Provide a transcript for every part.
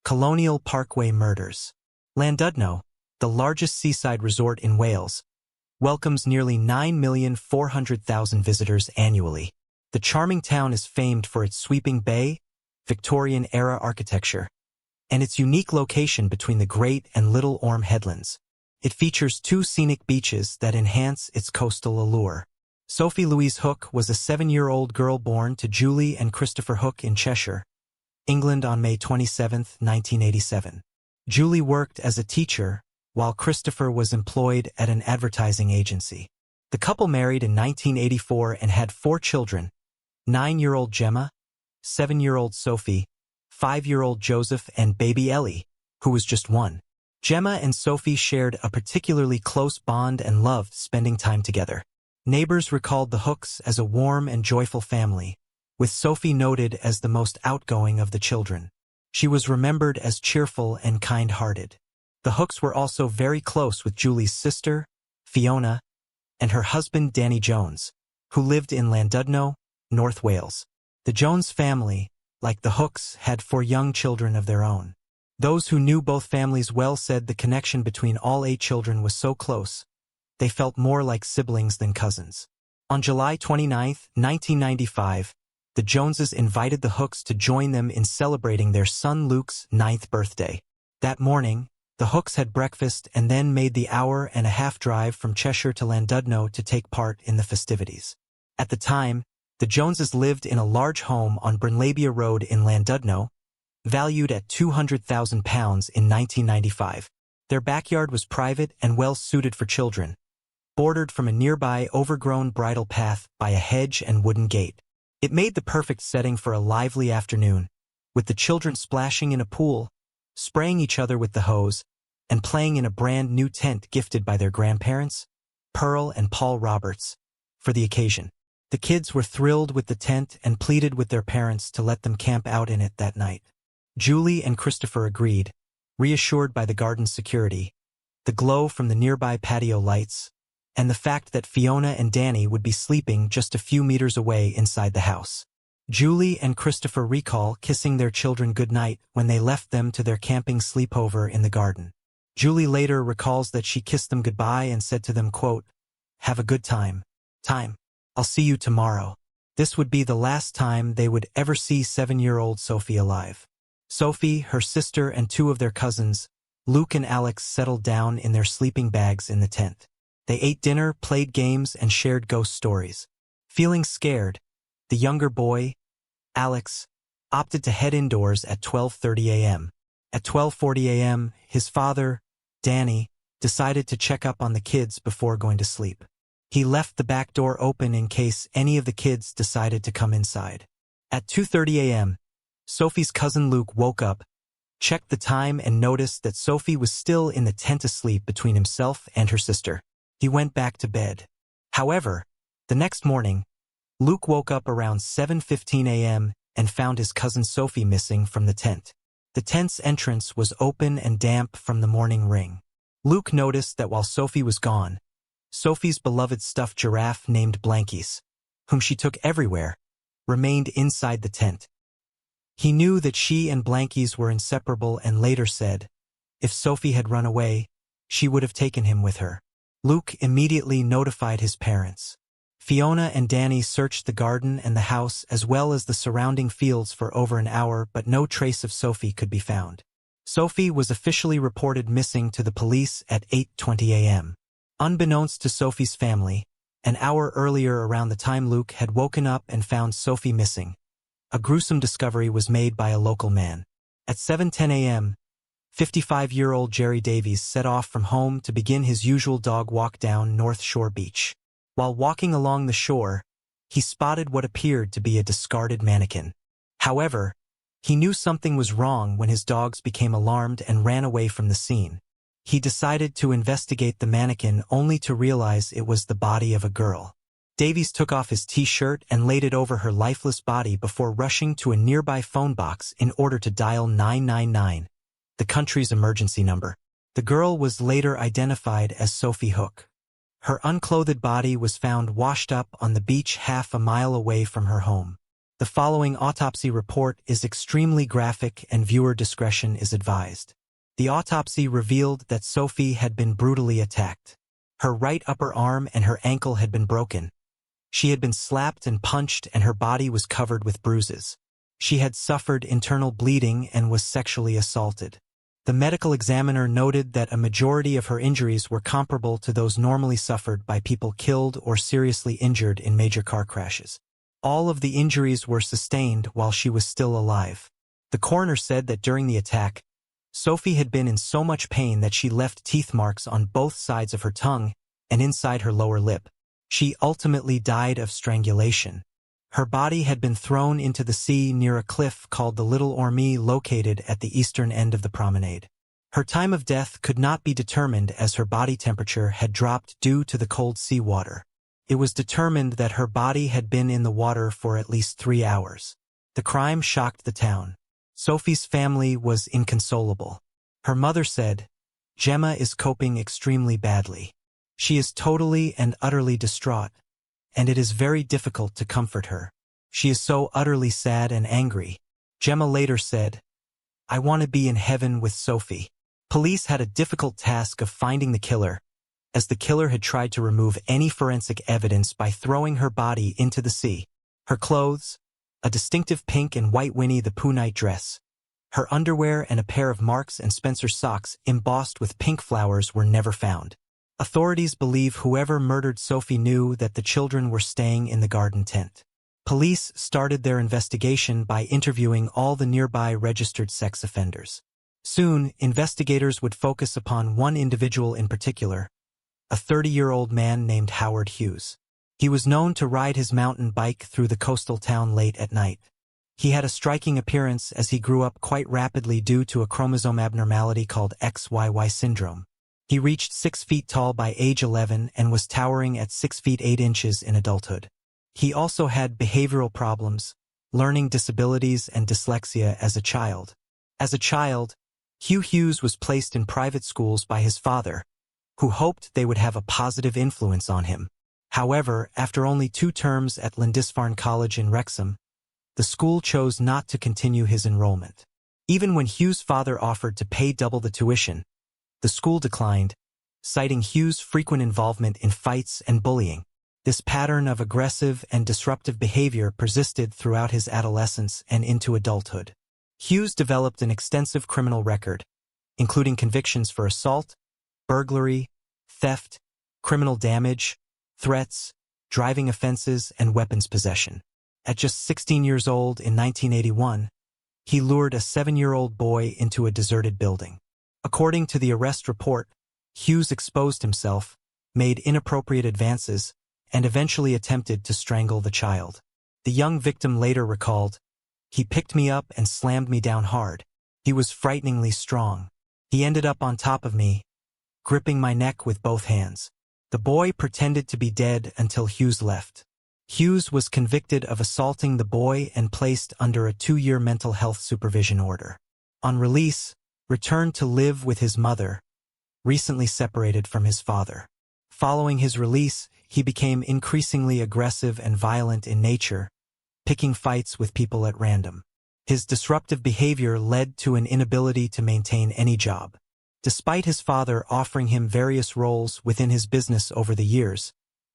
Colonial Parkway murders. Llandudno, the largest seaside resort in Wales, welcomes nearly 9,400,000 visitors annually. The charming town is famed for its sweeping bay, Victorian-era architecture, and its unique location between the Great and Little Orme headlands. It features two scenic beaches that enhance its coastal allure. Sophie Louise Hook was a 7-year-old girl born to Julie and Christopher Hook in Cheshire, England on May 27, 1987. Julie worked as a teacher, while Christopher was employed at an advertising agency. The couple married in 1984 and had 4 children: 9-year-old Gemma, 7-year-old Sophie, 5-year-old Joseph, and baby Ellie, who was just 1. Gemma and Sophie shared a particularly close bond and loved spending time together. Neighbors recalled the Hooks as a warm and joyful family, with Sophie noted as the most outgoing of the children. She was remembered as cheerful and kind-hearted. The Hooks were also very close with Julie's sister, Fiona, and her husband Danny Jones, who lived in Llandudno, North Wales. The Jones family, like the Hooks, had 4 young children of their own. Those who knew both families well said the connection between all 8 children was so close, they felt more like siblings than cousins. On July 29, 1995, the Joneses invited the Hooks to join them in celebrating their son Luke's 9th birthday. That morning, the Hooks had breakfast and then made the hour-and-a-half drive from Cheshire to Llandudno to take part in the festivities. At the time, the Joneses lived in a large home on Brynlabia Road in Llandudno, valued at £200,000 in 1995. Their backyard was private and well-suited for children, bordered from a nearby overgrown bridle path by a hedge and wooden gate. It made the perfect setting for a lively afternoon, with the children splashing in a pool, spraying each other with the hose, and playing in a brand-new tent gifted by their grandparents, Pearl and Paul Roberts, for the occasion. The kids were thrilled with the tent and pleaded with their parents to let them camp out in it that night. Julie and Christopher agreed, reassured by the garden's security, the glow from the nearby patio lights, and the fact that Fiona and Danny would be sleeping just a few meters away inside the house. Julie and Christopher recall kissing their children goodnight when they left them to their camping sleepover in the garden. Julie later recalls that she kissed them goodbye and said to them, quote, "Have a good time. I'll see you tomorrow." This would be the last time they would ever see 7-year-old Sophie alive. Sophie, her sister, and 2 of their cousins, Luke and Alex, settled down in their sleeping bags in the tent. They ate dinner, played games, and shared ghost stories. Feeling scared, the younger boy, Alex, opted to head indoors at 12:30 a.m. At 12:40 a.m., his father, Danny, decided to check up on the kids before going to sleep. He left the back door open in case any of the kids decided to come inside. At 2:30 a.m., Sophie's cousin Luke woke up, checked the time, and noticed that Sophie was still in the tent asleep between himself and her sister. He went back to bed. However, the next morning, Luke woke up around 7:15 a.m. and found his cousin Sophie missing from the tent. The tent's entrance was open and damp from the morning ring. Luke noticed that while Sophie was gone, Sophie's beloved stuffed giraffe named Blankies, whom she took everywhere, remained inside the tent. He knew that she and Blankies were inseparable and later said, if Sophie had run away, she would have taken him with her. Luke immediately notified his parents. Fiona and Danny searched the garden and the house as well as the surrounding fields for over an hour, but no trace of Sophie could be found. Sophie was officially reported missing to the police at 8:20 a.m. Unbeknownst to Sophie's family, an hour earlier around the time Luke had woken up and found Sophie missing, a gruesome discovery was made by a local man. At 7:10 a.m., 55-year-old Jerry Davies set off from home to begin his usual dog walk down North Shore Beach. While walking along the shore, he spotted what appeared to be a discarded mannequin. However, he knew something was wrong when his dogs became alarmed and ran away from the scene. He decided to investigate the mannequin only to realize it was the body of a girl. Davies took off his t-shirt and laid it over her lifeless body before rushing to a nearby phone box in order to dial 999, the country's emergency number. The girl was later identified as Sophie Hook. Her unclothed body was found washed up on the beach half a mile away from her home. The following autopsy report is extremely graphic and viewer discretion is advised. The autopsy revealed that Sophie had been brutally attacked. Her right upper arm and her ankle had been broken. She had been slapped and punched and her body was covered with bruises. She had suffered internal bleeding and was sexually assaulted. The medical examiner noted that a majority of her injuries were comparable to those normally suffered by people killed or seriously injured in major car crashes. All of the injuries were sustained while she was still alive. The coroner said that during the attack, Sophie had been in so much pain that she left teeth marks on both sides of her tongue and inside her lower lip. She ultimately died of strangulation. Her body had been thrown into the sea near a cliff called the Little Orme located at the eastern end of the promenade. Her time of death could not be determined as her body temperature had dropped due to the cold seawater. It was determined that her body had been in the water for at least 3 hours. The crime shocked the town. Sophie's family was inconsolable. Her mother said, "Gemma is coping extremely badly. She is totally and utterly distraught, and it is very difficult to comfort her. She is so utterly sad and angry." Gemma later said, "I want to be in heaven with Sophie." Police had a difficult task of finding the killer, as the killer had tried to remove any forensic evidence by throwing her body into the sea. Her clothes, a distinctive pink and white Winnie the Pooh night dress, her underwear and a pair of Marks and Spencer socks embossed with pink flowers were never found. Authorities believe whoever murdered Sophie knew that the children were staying in the garden tent. Police started their investigation by interviewing all the nearby registered sex offenders. Soon, investigators would focus upon one individual in particular, a 30-year-old man named Howard Hughes. He was known to ride his mountain bike through the coastal town late at night. He had a striking appearance as he grew up quite rapidly due to a chromosome abnormality called XYY syndrome. He reached 6 feet tall by age 11 and was towering at 6 feet 8 inches in adulthood. He also had behavioral problems, learning disabilities and dyslexia as a child. As a child, Hugh Hughes was placed in private schools by his father, who hoped they would have a positive influence on him. However, after only 2 terms at Lindisfarne College in Wrexham, the school chose not to continue his enrollment. Even when Hughes' father offered to pay double the tuition, the school declined, citing Hughes' frequent involvement in fights and bullying. This pattern of aggressive and disruptive behavior persisted throughout his adolescence and into adulthood. Hughes developed an extensive criminal record, including convictions for assault, burglary, theft, criminal damage, threats, driving offenses, and weapons possession. At just 16 years old in 1981, he lured a 7-year-old boy into a deserted building. According to the arrest report, Hughes exposed himself, made inappropriate advances, and eventually attempted to strangle the child. The young victim later recalled, "He picked me up and slammed me down hard. He was frighteningly strong. He ended up on top of me, gripping my neck with both hands." The boy pretended to be dead until Hughes left. Hughes was convicted of assaulting the boy and placed under a 2-year mental health supervision order. On release, returned to live with his mother, recently separated from his father. Following his release, he became increasingly aggressive and violent in nature, picking fights with people at random. His disruptive behavior led to an inability to maintain any job. Despite his father offering him various roles within his business over the years,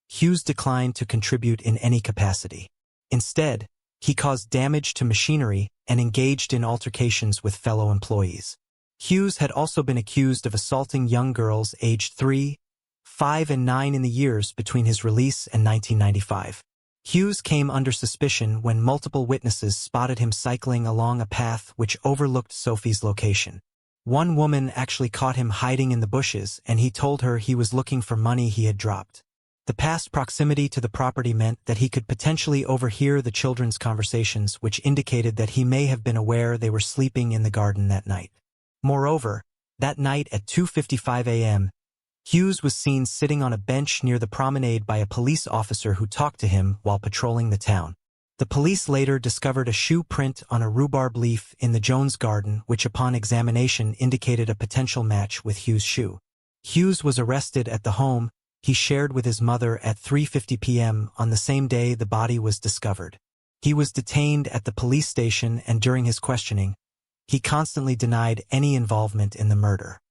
Hughes declined to contribute in any capacity. Instead, he caused damage to machinery and engaged in altercations with fellow employees. Hughes had also been accused of assaulting young girls aged 3, 5, and 9 in the years between his release and 1995. Hughes came under suspicion when multiple witnesses spotted him cycling along a path which overlooked Sophie's location. One woman actually caught him hiding in the bushes, and he told her he was looking for money he had dropped. The past proximity to the property meant that he could potentially overhear the children's conversations, which indicated that he may have been aware they were sleeping in the garden that night. Moreover, that night at 2:55 a.m., Hughes was seen sitting on a bench near the promenade by a police officer who talked to him while patrolling the town. The police later discovered a shoe print on a rhubarb leaf in the Jones garden, which upon examination indicated a potential match with Hughes' shoe. Hughes was arrested at the home he shared with his mother at 3:50 p.m. on the same day the body was discovered. He was detained at the police station, and during his questioning, he constantly denied any involvement in the murder.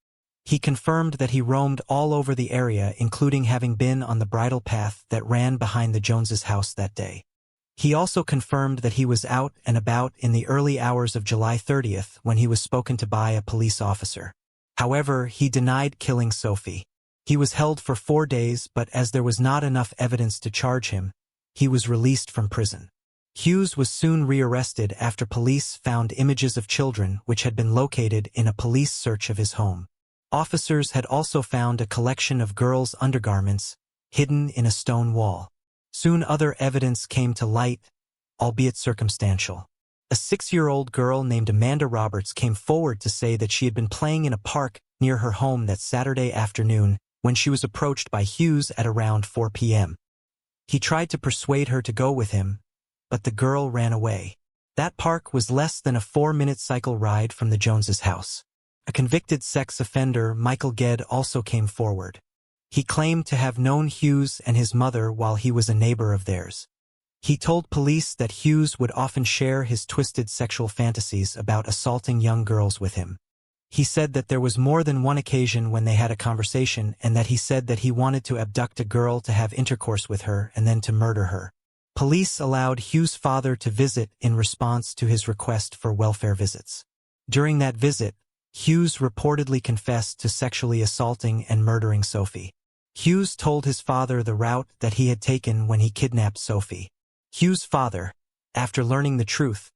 He confirmed that he roamed all over the area, including having been on the bridle path that ran behind the Joneses' house that day. He also confirmed that he was out and about in the early hours of July 30th when he was spoken to by a police officer. However, he denied killing Sophie. He was held for 4 days, but as there was not enough evidence to charge him, he was released from prison. Hughes was soon rearrested after police found images of children which had been located in a police search of his home. Officers had also found a collection of girls' undergarments hidden in a stone wall. Soon other evidence came to light, albeit circumstantial. A 6-year-old girl named Amanda Roberts came forward to say that she had been playing in a park near her home that Saturday afternoon when she was approached by Hughes at around 4 p.m. He tried to persuade her to go with him, but the girl ran away. That park was less than a 4-minute cycle ride from the Joneses' house. A convicted sex offender, Michael Gedd, also came forward. He claimed to have known Hughes and his mother while he was a neighbor of theirs. He told police that Hughes would often share his twisted sexual fantasies about assaulting young girls with him. He said that there was more than one occasion when they had a conversation, and that he said that he wanted to abduct a girl to have intercourse with her and then to murder her. Police allowed Hughes' father to visit in response to his request for welfare visits. During that visit, Hughes reportedly confessed to sexually assaulting and murdering Sophie. Hughes told his father the route that he had taken when he kidnapped Sophie. Hughes' father, after learning the truth,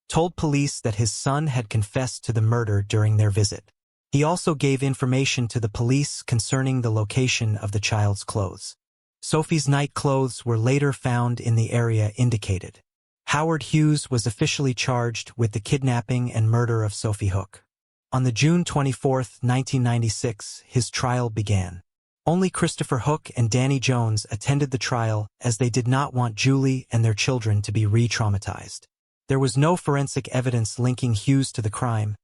told police that his son had confessed to the murder during their visit. He also gave information to the police concerning the location of the child's clothes. Sophie's night clothes were later found in the area indicated. Howard Hughes was officially charged with the kidnapping and murder of Sophie Hook. On the June 24, 1996, his trial began. Only Christopher Hook and Danny Jones attended the trial, as they did not want Julie and their children to be re-traumatized. There was no forensic evidence linking Hughes to the crime,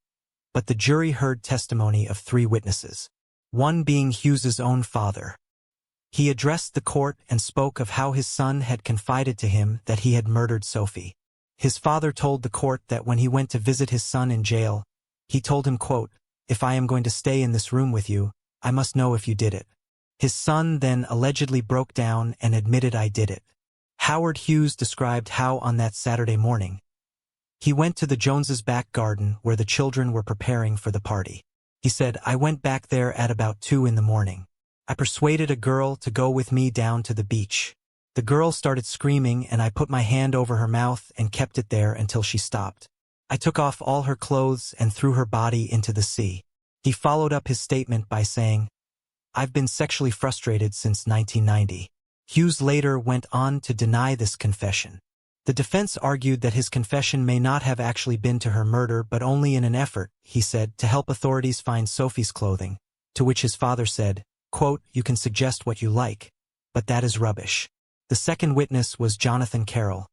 but the jury heard testimony of 3 witnesses, one being Hughes's own father. He addressed the court and spoke of how his son had confided to him that he had murdered Sophie. His father told the court that when he went to visit his son in jail, he told him, quote, "If I am going to stay in this room with you, I must know if you did it." His son then allegedly broke down and admitted, "I did it." Howard Hughes described how on that Saturday morning, he went to the Joneses' back garden where the children were preparing for the party. He said, "I went back there at about 2 in the morning. I persuaded a girl to go with me down to the beach. The girl started screaming and I put my hand over her mouth and kept it there until she stopped. I took off all her clothes and threw her body into the sea." He followed up his statement by saying, "I've been sexually frustrated since 1990. Hughes later went on to deny this confession. The defense argued that his confession may not have actually been to her murder, but only in an effort, he said, to help authorities find Sophie's clothing, to which his father said, quote, "You can suggest what you like, but that is rubbish." The second witness was Jonathan Carroll,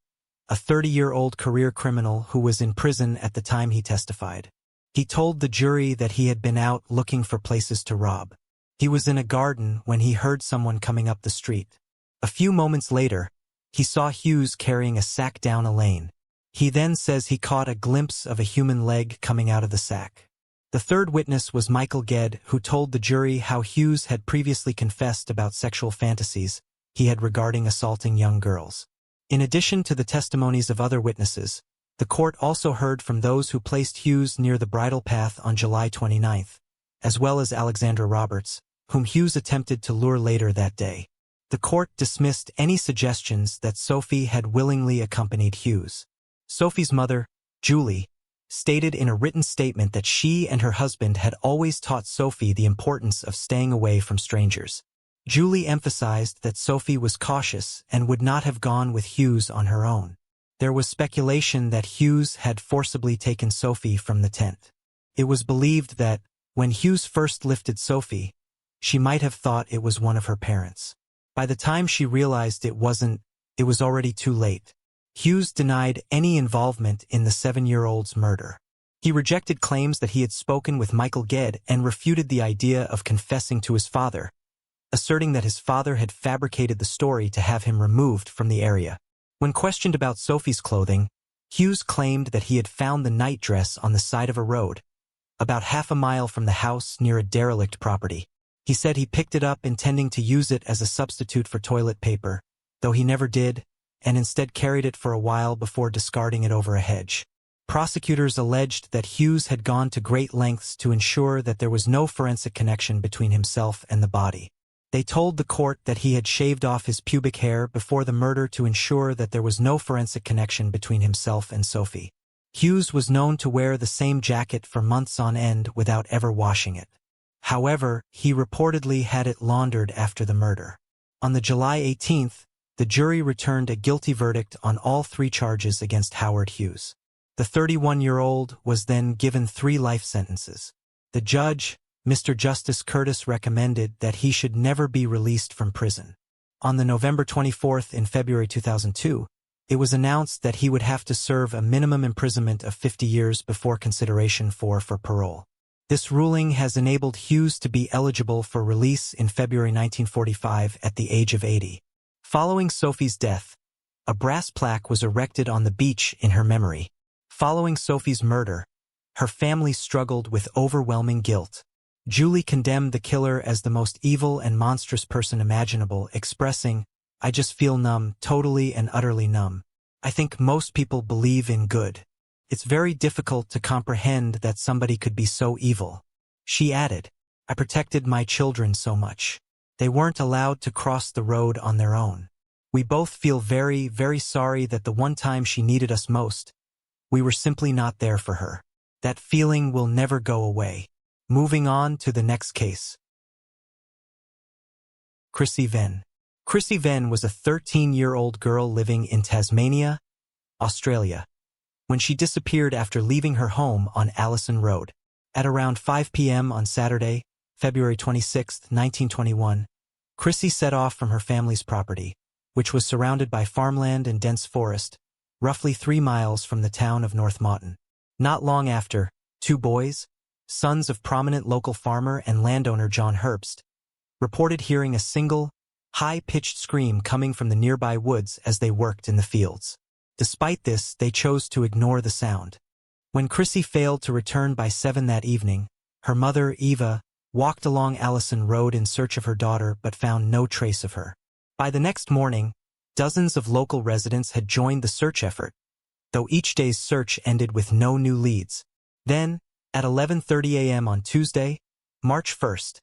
a 30-year-old career criminal who was in prison at the time he testified. He told the jury that he had been out looking for places to rob. He was in a garden when he heard someone coming up the street. A few moments later, he saw Hughes carrying a sack down a lane. He then says he caught a glimpse of a human leg coming out of the sack. The third witness was Michael Gedd, who told the jury how Hughes had previously confessed about sexual fantasies he had regarding assaulting young girls. In addition to the testimonies of other witnesses, the court also heard from those who placed Hughes near the bridle path on July 29th, as well as Alexandra Roberts, whom Hughes attempted to lure later that day. The court dismissed any suggestions that Sophie had willingly accompanied Hughes. Sophie's mother, Julie, stated in a written statement that she and her husband had always taught Sophie the importance of staying away from strangers. Julie emphasized that Sophie was cautious and would not have gone with Hughes on her own. There was speculation that Hughes had forcibly taken Sophie from the tent. It was believed that, when Hughes first lifted Sophie, she might have thought it was one of her parents. By the time she realized it wasn't, it was already too late. Hughes denied any involvement in the 7-year-old's murder. He rejected claims that he had spoken with Michael Gedd and refuted the idea of confessing to his father, asserting that his father had fabricated the story to have him removed from the area. When questioned about Sophie's clothing, Hughes claimed that he had found the nightdress on the side of a road, about half a mile from the house near a derelict property. He said he picked it up intending to use it as a substitute for toilet paper, though he never did, and instead carried it for a while before discarding it over a hedge. Prosecutors alleged that Hughes had gone to great lengths to ensure that there was no forensic connection between himself and the body. They told the court that he had shaved off his pubic hair before the murder to ensure that there was no forensic connection between himself and Sophie. Hughes was known to wear the same jacket for months on end without ever washing it. However, he reportedly had it laundered after the murder. On the July 18th, the jury returned a guilty verdict on all 3 charges against Howard Hughes. The 31-year-old was then given 3 life sentences. The judge, Mr. Justice Curtis, recommended that he should never be released from prison. On the November 24th in February 2002, it was announced that he would have to serve a minimum imprisonment of 50 years before consideration for parole. This ruling has enabled Hughes to be eligible for release in February 1945 at the age of 80. Following Sophie's death, a brass plaque was erected on the beach in her memory. Following Sophie's murder, her family struggled with overwhelming guilt. Julie condemned the killer as the most evil and monstrous person imaginable, expressing, "I just feel numb, totally and utterly numb. I think most people believe in good. It's very difficult to comprehend that somebody could be so evil." She added, "I protected my children so much. They weren't allowed to cross the road on their own. We both feel very, very sorry that the one time she needed us most, we were simply not there for her. That feeling will never go away." Moving on to the next case. Chrissy Venn. Chrissy Venn was a 13-year-old girl living in Tasmania, Australia, when she disappeared after leaving her home on Allison Road. At around 5 p.m. on Saturday, February 26, 1921, Chrissy set off from her family's property, which was surrounded by farmland and dense forest, roughly 3 miles from the town of North Mawton. Not long after, 2 boys, sons of prominent local farmer and landowner John Herbst, reported hearing a single, high-pitched scream coming from the nearby woods as they worked in the fields. Despite this, they chose to ignore the sound. When Chrissy failed to return by 7 that evening, her mother, Eva, walked along Allison Road in search of her daughter but found no trace of her. By the next morning, dozens of local residents had joined the search effort, though each day's search ended with no new leads. Then, at 11:30 a.m. on Tuesday, March 1st,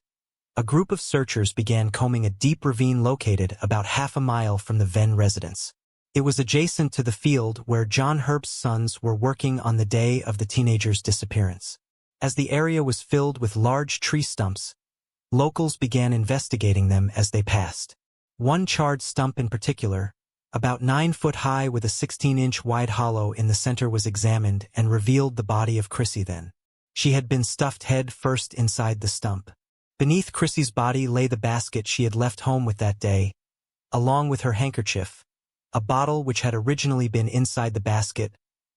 a group of searchers began combing a deep ravine located about half a mile from the Venn residence. It was adjacent to the field where John Herbst's sons were working on the day of the teenager's disappearance. As the area was filled with large tree stumps, locals began investigating them as they passed. One charred stump in particular, about 9 foot high with a 16-inch wide hollow in the center, was examined and revealed the body of Chrissy Venn. She had been stuffed head first inside the stump. Beneath Chrissy's body lay the basket she had left home with that day, along with her handkerchief, a bottle which had originally been inside the basket,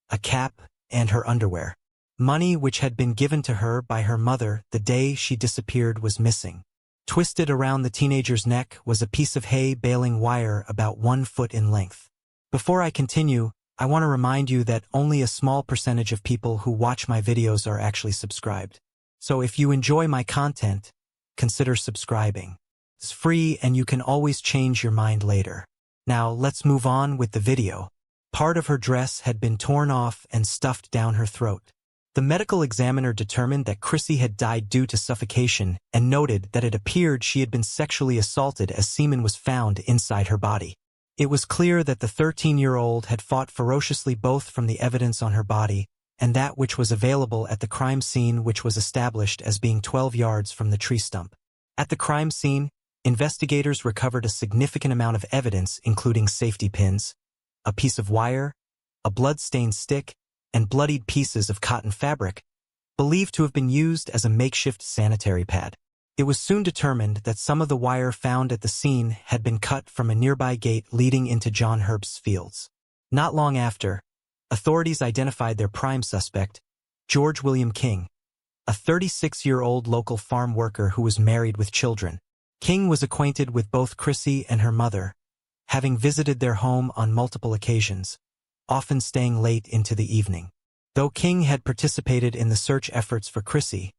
a cap, and her underwear. Money which had been given to her by her mother the day she disappeared was missing. Twisted around the teenager's neck was a piece of hay baling wire about 1 foot in length. Before I continue, I want to remind you that only a small percentage of people who watch my videos are actually subscribed. So if you enjoy my content, consider subscribing. It's free and you can always change your mind later. Now let's move on with the video. Part of her dress had been torn off and stuffed down her throat. The medical examiner determined that Chrissy had died due to suffocation and noted that it appeared she had been sexually assaulted as semen was found inside her body. It was clear that the 13-year-old had fought ferociously both from the evidence on her body and that which was available at the crime scene, which was established as being 12 yards from the tree stump. At the crime scene, investigators recovered a significant amount of evidence, including safety pins, a piece of wire, a blood-stained stick, and bloodied pieces of cotton fabric, believed to have been used as a makeshift sanitary pad. It was soon determined that some of the wire found at the scene had been cut from a nearby gate leading into John Herbst's fields. Not long after, authorities identified their prime suspect, George William King, a 36-year-old local farm worker who was married with children. King was acquainted with both Chrissy and her mother, having visited their home on multiple occasions, often staying late into the evening. Though King had participated in the search efforts for Chrissy,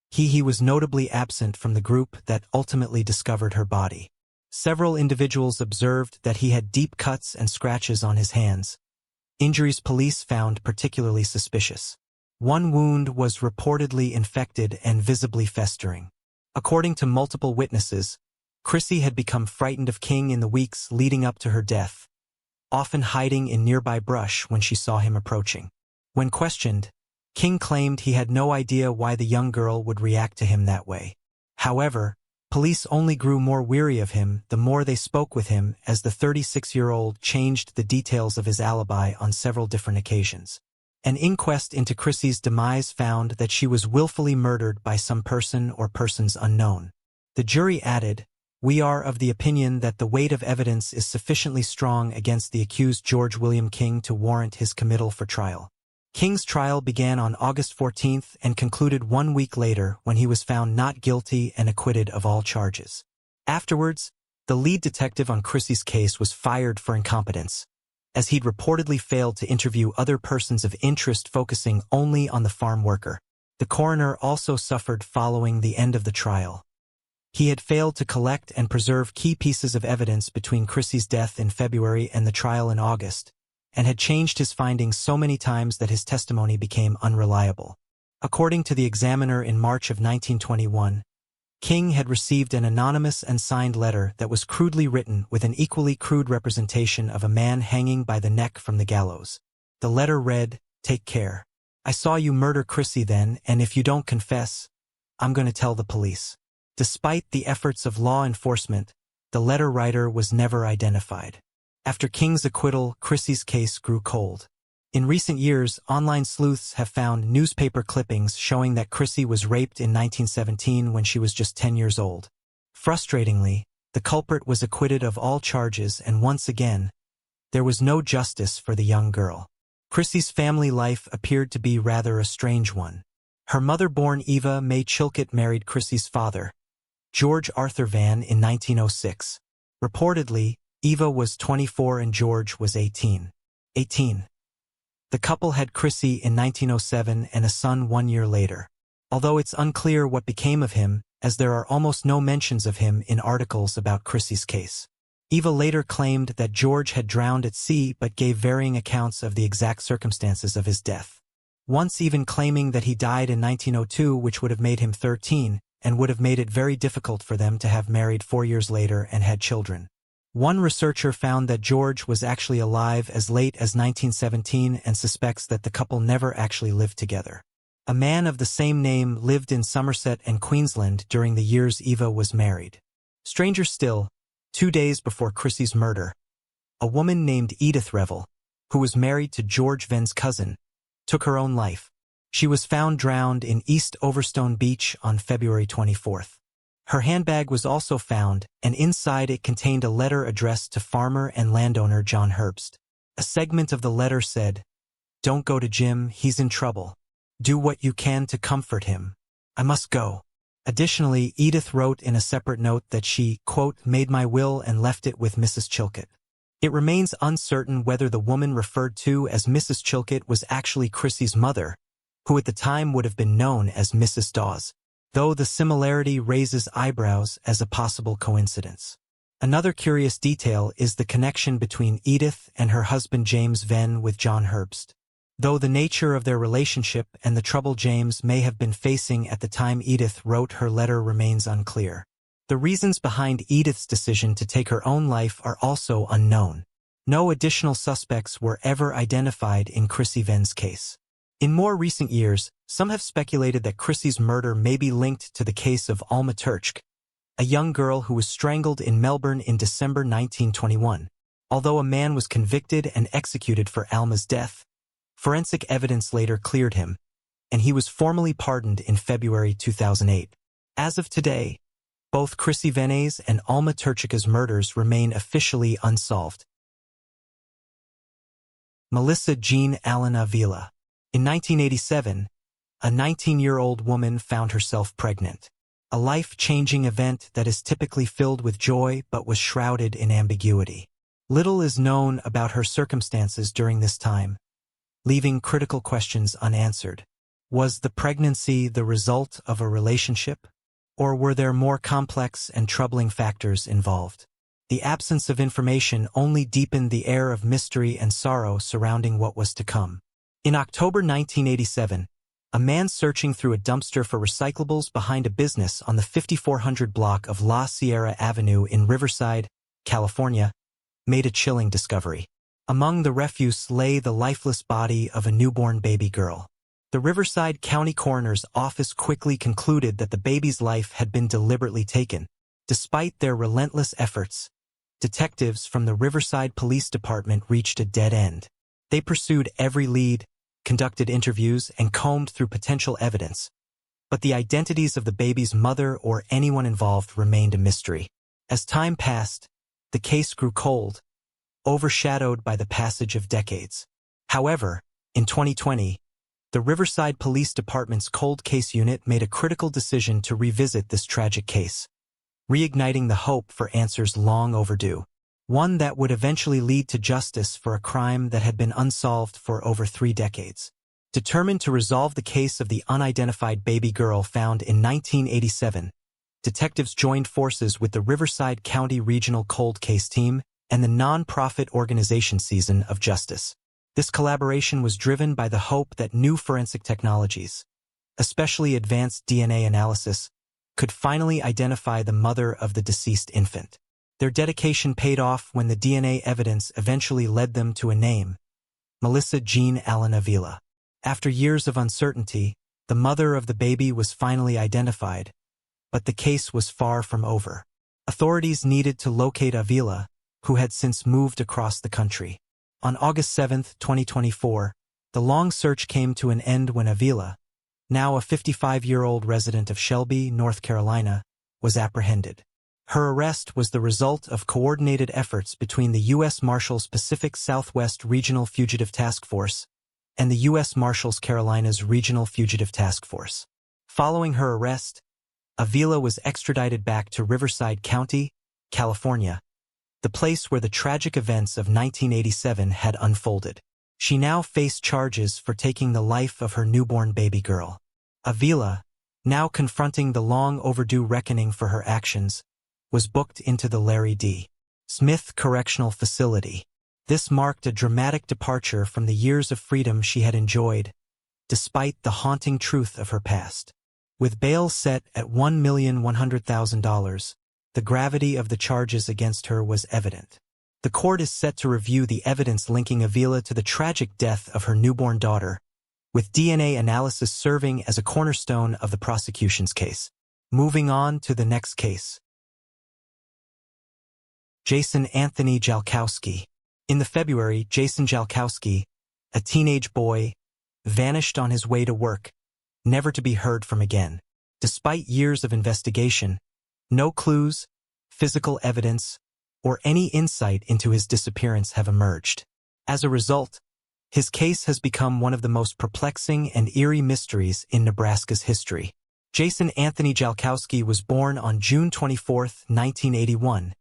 he was notably absent from the group that ultimately discovered her body. Several individuals observed that he had deep cuts and scratches on his hands, injuries police found particularly suspicious. One wound was reportedly infected and visibly festering. According to multiple witnesses, Chrissy had become frightened of King in the weeks leading up to her death, often hiding in nearby brush when she saw him approaching. When questioned, King claimed he had no idea why the young girl would react to him that way. However, police only grew more weary of him the more they spoke with him, as the 36-year-old changed the details of his alibi on several different occasions. An inquest into Chrissy's demise found that she was willfully murdered by some person or persons unknown. The jury added, "We are of the opinion that the weight of evidence is sufficiently strong against the accused George William King to warrant his committal for trial." King's trial began on August 14th and concluded 1 week later when he was found not guilty and acquitted of all charges. Afterwards, the lead detective on Chrissy's case was fired for incompetence, as he'd reportedly failed to interview other persons of interest, focusing only on the farm worker. The coroner also suffered following the end of the trial. He had failed to collect and preserve key pieces of evidence between Chrissy's death in February and the trial in August, and had changed his findings so many times that his testimony became unreliable. According to the examiner in March of 1921, King had received an anonymous and signed letter that was crudely written with an equally crude representation of a man hanging by the neck from the gallows. The letter read, "Take care. I saw you murder Chrissy then, and if you don't confess, I'm going to tell the police." Despite the efforts of law enforcement, the letter writer was never identified. After King's acquittal, Chrissy's case grew cold. In recent years, online sleuths have found newspaper clippings showing that Chrissy was raped in 1917 when she was just 10 years old. Frustratingly, the culprit was acquitted of all charges, and once again, there was no justice for the young girl. Chrissy's family life appeared to be rather a strange one. Her mother-born Eva Mae Chilcott married Chrissy's father, George Arthur Van, in 1906. Reportedly, Eva was 24 and George was 18. The couple had Chrissy in 1907 and a son 1 year later. Although it's unclear what became of him, as there are almost no mentions of him in articles about Chrissy's case. Eva later claimed that George had drowned at sea but gave varying accounts of the exact circumstances of his death. Once even claiming that he died in 1902, which would have made him 13, and would have made it very difficult for them to have married 4 years later and had children. One researcher found that George was actually alive as late as 1917 and suspects that the couple never actually lived together. A man of the same name lived in Somerset and Queensland during the years Eva was married. Stranger still, 2 days before Chrissy's murder, a woman named Edith Revel, who was married to George Ven's cousin, took her own life. She was found drowned in East Overstone Beach on February 24th. Her handbag was also found, and inside it contained a letter addressed to farmer and landowner John Herbst. A segment of the letter said, "Don't go to Jim, he's in trouble. Do what you can to comfort him. I must go." Additionally, Edith wrote in a separate note that she, quote, "made my will and left it with Mrs. Chilcott." It remains uncertain whether the woman referred to as Mrs. Chilcott was actually Chrissy's mother, who at the time would have been known as Mrs. Dawes, though the similarity raises eyebrows as a possible coincidence. Another curious detail is the connection between Edith and her husband James Venn with John Herbst. Though the nature of their relationship and the trouble James may have been facing at the time Edith wrote her letter remains unclear. The reasons behind Edith's decision to take her own life are also unknown. No additional suspects were ever identified in Chrissy Venn's case. In more recent years, some have speculated that Chrissy's murder may be linked to the case of Alma Turchk, a young girl who was strangled in Melbourne in December 1921. Although a man was convicted and executed for Alma's death, forensic evidence later cleared him, and he was formally pardoned in February 2008. As of today, both Chrissy Venne's and Alma Turchka's murders remain officially unsolved. Melissa Jean Allen Avila. In 1987, a 19-year-old woman found herself pregnant. A life-changing event that is typically filled with joy but was shrouded in ambiguity. Little is known about her circumstances during this time, leaving critical questions unanswered. Was the pregnancy the result of a relationship, or were there more complex and troubling factors involved? The absence of information only deepened the air of mystery and sorrow surrounding what was to come. In October 1987, a man searching through a dumpster for recyclables behind a business on the 5400 block of La Sierra Avenue in Riverside, California, made a chilling discovery. Among the refuse lay the lifeless body of a newborn baby girl. The Riverside County Coroner's Office quickly concluded that the baby's life had been deliberately taken. Despite their relentless efforts, detectives from the Riverside Police Department reached a dead end. They pursued every lead, conducted interviews, and combed through potential evidence. But the identities of the baby's mother or anyone involved remained a mystery. As time passed, the case grew cold, overshadowed by the passage of decades. However, in 2020, the Riverside Police Department's Cold Case Unit made a critical decision to revisit this tragic case, reigniting the hope for answers long overdue. One that would eventually lead to justice for a crime that had been unsolved for over 3 decades. Determined to resolve the case of the unidentified baby girl found in 1987, detectives joined forces with the Riverside County Regional Cold Case Team and the non-profit organization Season of Justice. This collaboration was driven by the hope that new forensic technologies, especially advanced DNA analysis, could finally identify the mother of the deceased infant. Their dedication paid off when the DNA evidence eventually led them to a name: Melissa Jean Allen Avila. After years of uncertainty, the mother of the baby was finally identified, but the case was far from over. Authorities needed to locate Avila, who had since moved across the country. On August 7, 2024, the long search came to an end when Avila, now a 55-year-old resident of Shelby, North Carolina, was apprehended. Her arrest was the result of coordinated efforts between the U.S. Marshals Pacific Southwest Regional Fugitive Task Force and the U.S. Marshals Carolinas Regional Fugitive Task Force. Following her arrest, Avila was extradited back to Riverside County, California, the place where the tragic events of 1987 had unfolded. She now faced charges for taking the life of her newborn baby girl. Avila, now confronting the long-overdue reckoning for her actions, was booked into the Larry D. Smith Correctional Facility. This marked a dramatic departure from the years of freedom she had enjoyed, despite the haunting truth of her past. With bail set at $1,100,000, the gravity of the charges against her was evident. The court is set to review the evidence linking Avila to the tragic death of her newborn daughter, with DNA analysis serving as a cornerstone of the prosecution's case. Moving on to the next case. Jason Anthony Jalkowski. In February, Jason Jalkowski, a teenage boy, vanished on his way to work, never to be heard from again. Despite years of investigation, no clues, physical evidence, or any insight into his disappearance have emerged. As a result, his case has become one of the most perplexing and eerie mysteries in Nebraska's history. Jason Anthony Jalkowski was born on June 24, 1981,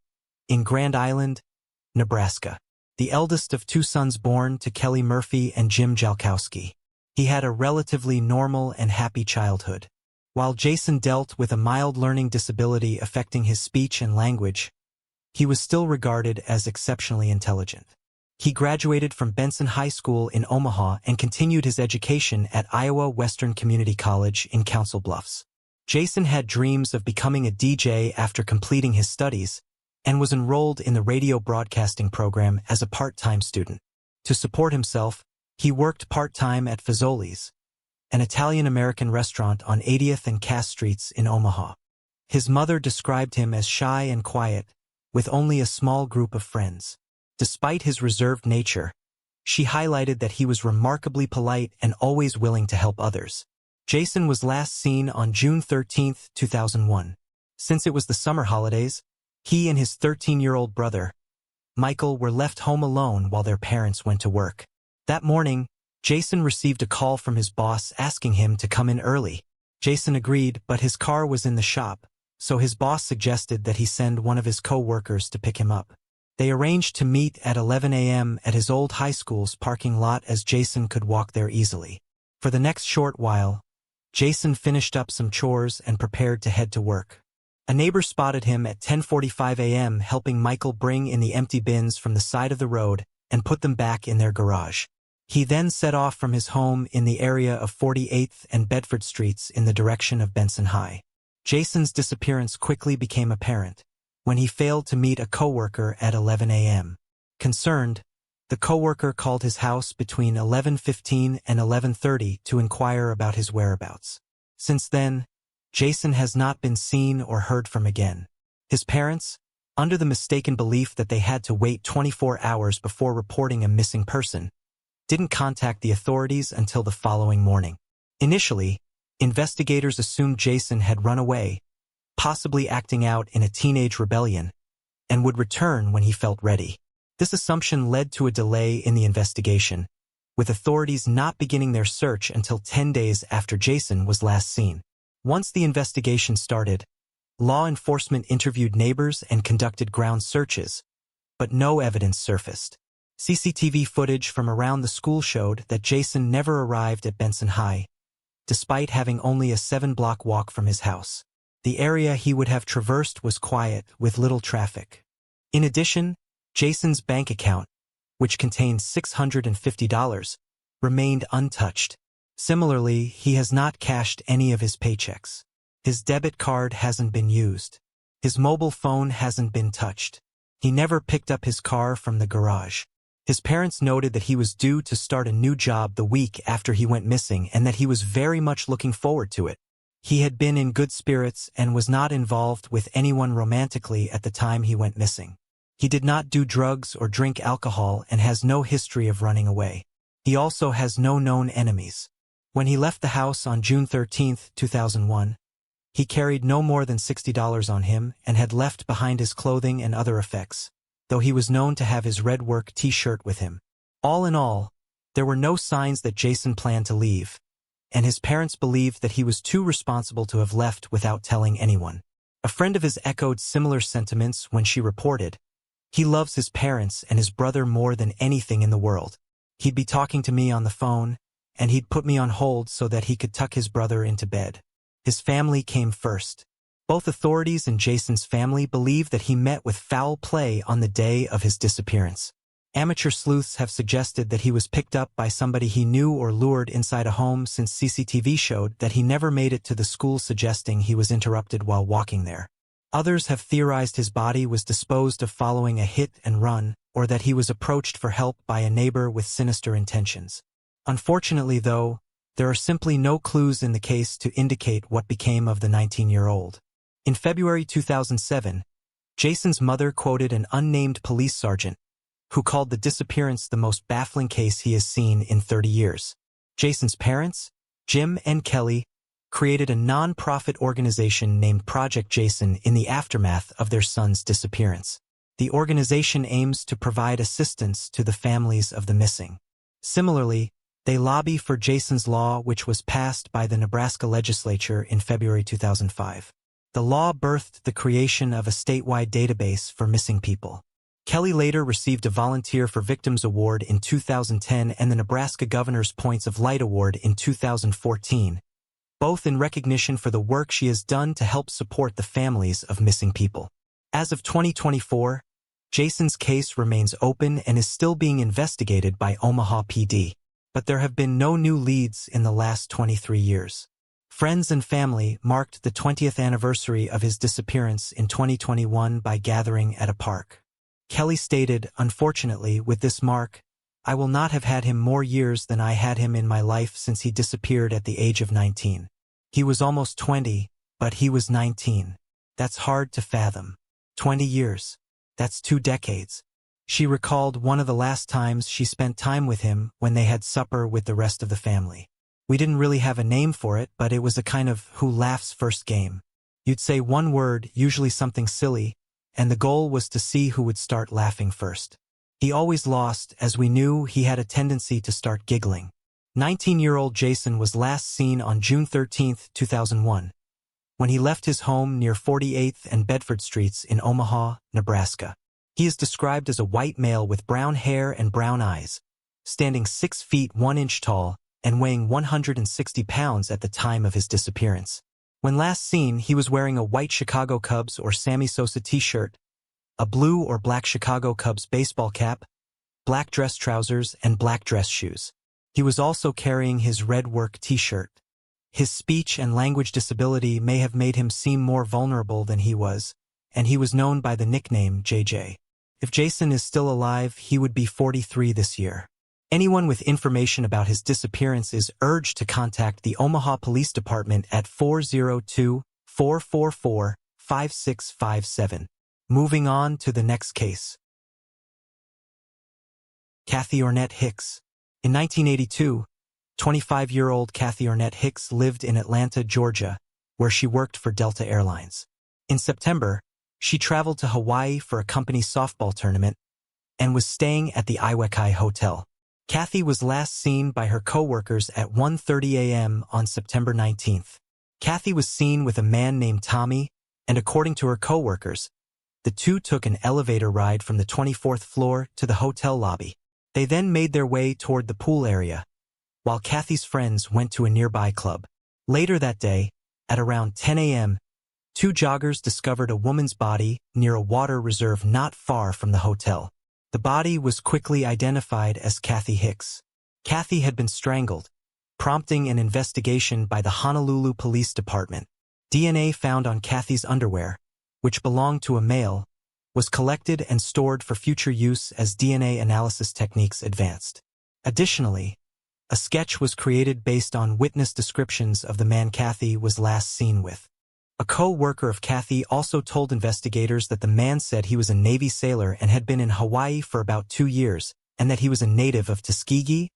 in Grand Island, Nebraska, the eldest of 2 sons born to Kelly Murphy and Jim Jalkowski. He had a relatively normal and happy childhood. While Jason dealt with a mild learning disability affecting his speech and language, he was still regarded as exceptionally intelligent. He graduated from Benson High School in Omaha and continued his education at Iowa Western Community College in Council Bluffs. Jason had dreams of becoming a DJ after completing his studies, and was enrolled in the radio broadcasting program as a part-time student. To support himself, he worked part-time at Fazoli's, an Italian-American restaurant on 80th and Cass Streets in Omaha. His mother described him as shy and quiet, with only a small group of friends. Despite his reserved nature, she highlighted that he was remarkably polite and always willing to help others. Jason was last seen on June 13, 2001. Since it was the summer holidays, he and his 13-year-old brother, Michael, were left home alone while their parents went to work. That morning, Jason received a call from his boss asking him to come in early. Jason agreed, but his car was in the shop, so his boss suggested that he send one of his co-workers to pick him up. They arranged to meet at 11 a.m. at his old high school's parking lot as Jason could walk there easily. For the next short while, Jason finished up some chores and prepared to head to work. A neighbor spotted him at 10:45 a.m. helping Michael bring in the empty bins from the side of the road and put them back in their garage. He then set off from his home in the area of 48th and Bedford Streets in the direction of Benson High. Jason's disappearance quickly became apparent when he failed to meet a coworker at 11 a.m. Concerned, the coworker called his house between 11:15 and 11:30 to inquire about his whereabouts. Since then, Jason has not been seen or heard from again. His parents, under the mistaken belief that they had to wait 24 hours before reporting a missing person, didn't contact the authorities until the following morning. Initially, investigators assumed Jason had run away, possibly acting out in a teenage rebellion, and would return when he felt ready. This assumption led to a delay in the investigation, with authorities not beginning their search until 10 days after Jason was last seen. Once the investigation started, law enforcement interviewed neighbors and conducted ground searches, but no evidence surfaced. CCTV footage from around the school showed that Jason never arrived at Benson High, despite having only a 7-block walk from his house. The area he would have traversed was quiet, with little traffic. In addition, Jason's bank account, which contained $650, remained untouched. Similarly, he has not cashed any of his paychecks. His debit card hasn't been used. His mobile phone hasn't been touched. He never picked up his car from the garage. His parents noted that he was due to start a new job the week after he went missing and that he was very much looking forward to it. He had been in good spirits and was not involved with anyone romantically at the time he went missing. He did not do drugs or drink alcohol and has no history of running away. He also has no known enemies. When he left the house on June 13, 2001, he carried no more than $60 on him and had left behind his clothing and other effects, though he was known to have his red work t-shirt with him. All in all, there were no signs that Jason planned to leave, and his parents believed that he was too responsible to have left without telling anyone. A friend of his echoed similar sentiments when she reported, "He loves his parents and his brother more than anything in the world. He'd be talking to me on the phone, and he'd put me on hold so that he could tuck his brother into bed. His family came first." Both authorities and Jason's family believe that he met with foul play on the day of his disappearance. Amateur sleuths have suggested that he was picked up by somebody he knew or lured inside a home, since CCTV showed that he never made it to the school, suggesting he was interrupted while walking there. Others have theorized his body was disposed of following a hit and run, or that he was approached for help by a neighbor with sinister intentions. Unfortunately, though, there are simply no clues in the case to indicate what became of the 19-year-old. In February 2007, Jason's mother quoted an unnamed police sergeant who called the disappearance the most baffling case he has seen in 30 years. Jason's parents, Jim and Kelly, created a non-profit organization named Project Jason in the aftermath of their son's disappearance. The organization aims to provide assistance to the families of the missing. Similarly, they lobby for Jason's Law, which was passed by the Nebraska legislature in February 2005. The law birthed the creation of a statewide database for missing people. Kelly later received a Volunteer for Victims Award in 2010 and the Nebraska Governor's Points of Light Award in 2014, both in recognition for the work she has done to help support the families of missing people. As of 2024, Jason's case remains open and is still being investigated by Omaha PD, but there have been no new leads in the last 23 years. Friends and family marked the 20th anniversary of his disappearance in 2021 by gathering at a park. Kelly stated, "Unfortunately, with this mark, I will not have had him more years than I had him in my life since he disappeared at the age of 19. He was almost 20, but he was 19. That's hard to fathom. 20 years. That's 2 decades. She recalled one of the last times she spent time with him when they had supper with the rest of the family. We didn't really have a name for it, but it was a kind of who laughs first game. You'd say one word, usually something silly, and the goal was to see who would start laughing first. He always lost, as we knew he had a tendency to start giggling." 19-year-old Jason was last seen on June 13, 2001, when he left his home near 48th and Bedford Streets in Omaha, Nebraska. He is described as a white male with brown hair and brown eyes, standing 6 feet 1 inch tall and weighing 160 pounds at the time of his disappearance. When last seen, he was wearing a white Chicago Cubs or Sammy Sosa t-shirt, a blue or black Chicago Cubs baseball cap, black dress trousers, and black dress shoes. He was also carrying his red work t-shirt. His speech and language disability may have made him seem more vulnerable than he was, and he was known by the nickname JJ. If Jason is still alive, he would be 43 this year. Anyone with information about his disappearance is urged to contact the Omaha Police Department at 402-444-5657. Moving on to the next case. Kathy Ornette Hicks. In 1982, 25-year-old Kathy Ornette Hicks lived in Atlanta, Georgia, where she worked for Delta Airlines. In September, she traveled to Hawaii for a company softball tournament and was staying at the Iwekai Hotel. Kathy was last seen by her coworkers at 1:30 a.m. on September 19th. Kathy was seen with a man named Tommy, and according to her coworkers, the two took an elevator ride from the 24th floor to the hotel lobby. They then made their way toward the pool area, while Kathy's friends went to a nearby club. Later that day, at around 10 a.m., two joggers discovered a woman's body near a water reserve not far from the hotel. The body was quickly identified as Kathy Hicks. Kathy had been strangled, prompting an investigation by the Honolulu Police Department. DNA found on Kathy's underwear, which belonged to a male, was collected and stored for future use as DNA analysis techniques advanced. Additionally, a sketch was created based on witness descriptions of the man Kathy was last seen with. A co-worker of Kathy also told investigators that the man said he was a Navy sailor and had been in Hawaii for about 2 years, and that he was a native of Tuskegee,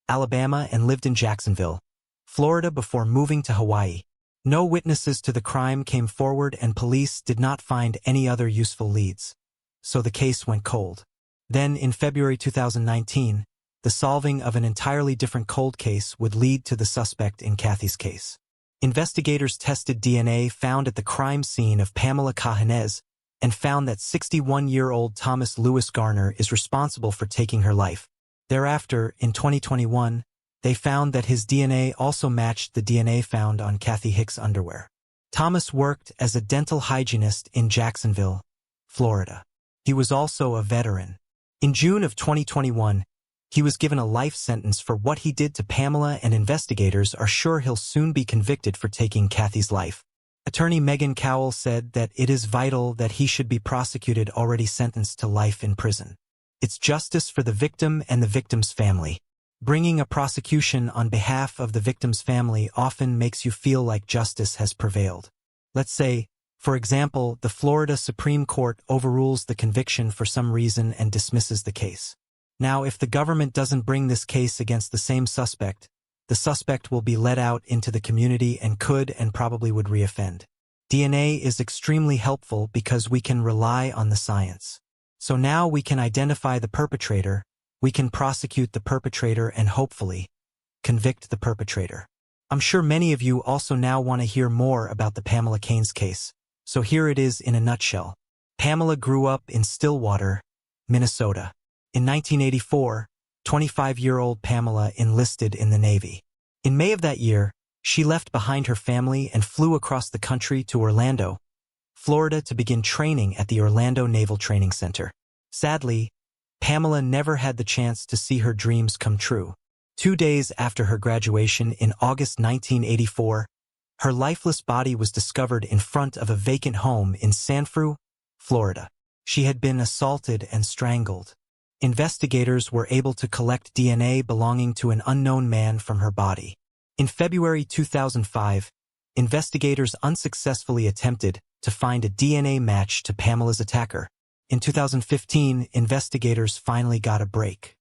Alabama, and lived in Jacksonville, Florida before moving to Hawaii. No witnesses to the crime came forward and police did not find any other useful leads, so the case went cold. Then, in February 2019, the solving of an entirely different cold case would lead to the suspect in Kathy's case. Investigators tested DNA found at the crime scene of Pamela Cajanez and found that 61-year-old Thomas Lewis Garner is responsible for taking her life. Thereafter, in 2021, they found that his DNA also matched the DNA found on Kathy Hicks' underwear. Thomas worked as a dental hygienist in Jacksonville, Florida. He was also a veteran. In June of 2021, he was given a life sentence for what he did to Pamela, and investigators are sure he'll soon be convicted for taking Kathy's life. Attorney Megan Cowell said that it is vital that he should be prosecuted, already sentenced to life in prison. It's justice for the victim and the victim's family. Bringing a prosecution on behalf of the victim's family often makes you feel like justice has prevailed. Let's say, for example, the Florida Supreme Court overrules the conviction for some reason and dismisses the case. Now, if the government doesn't bring this case against the same suspect, the suspect will be let out into the community and could and probably would reoffend. DNA is extremely helpful because we can rely on the science. So now we can identify the perpetrator, we can prosecute the perpetrator, and hopefully convict the perpetrator. I'm sure many of you also now want to hear more about the Pamela Caines case, so here it is in a nutshell. Pamela grew up in Stillwater, Minnesota. In 1984, 25-year-old Pamela enlisted in the Navy. In May of that year, she left behind her family and flew across the country to Orlando, Florida, to begin training at the Orlando Naval Training Center. Sadly, Pamela never had the chance to see her dreams come true. 2 days after her graduation in August 1984, her lifeless body was discovered in front of a vacant home in Sanford, Florida. She had been assaulted and strangled. Investigators were able to collect DNA belonging to an unknown man from her body. In February 2005, investigators unsuccessfully attempted to find a DNA match to Pamela's attacker. In 2015, investigators finally got a break.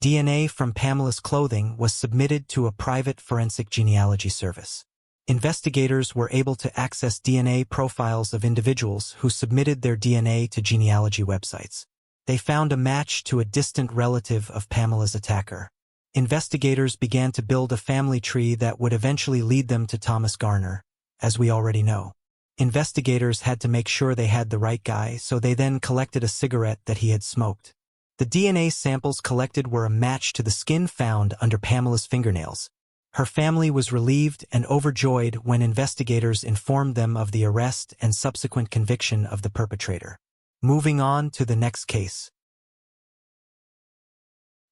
DNA from Pamela's clothing was submitted to a private forensic genealogy service. Investigators were able to access DNA profiles of individuals who submitted their DNA to genealogy websites. They found a match to a distant relative of Pamela's attacker. Investigators began to build a family tree that would eventually lead them to Thomas Garner, as we already know. Investigators had to make sure they had the right guy, so they then collected a cigarette that he had smoked. The DNA samples collected were a match to the skin found under Pamela's fingernails. Her family was relieved and overjoyed when investigators informed them of the arrest and subsequent conviction of the perpetrator. Moving on to the next case.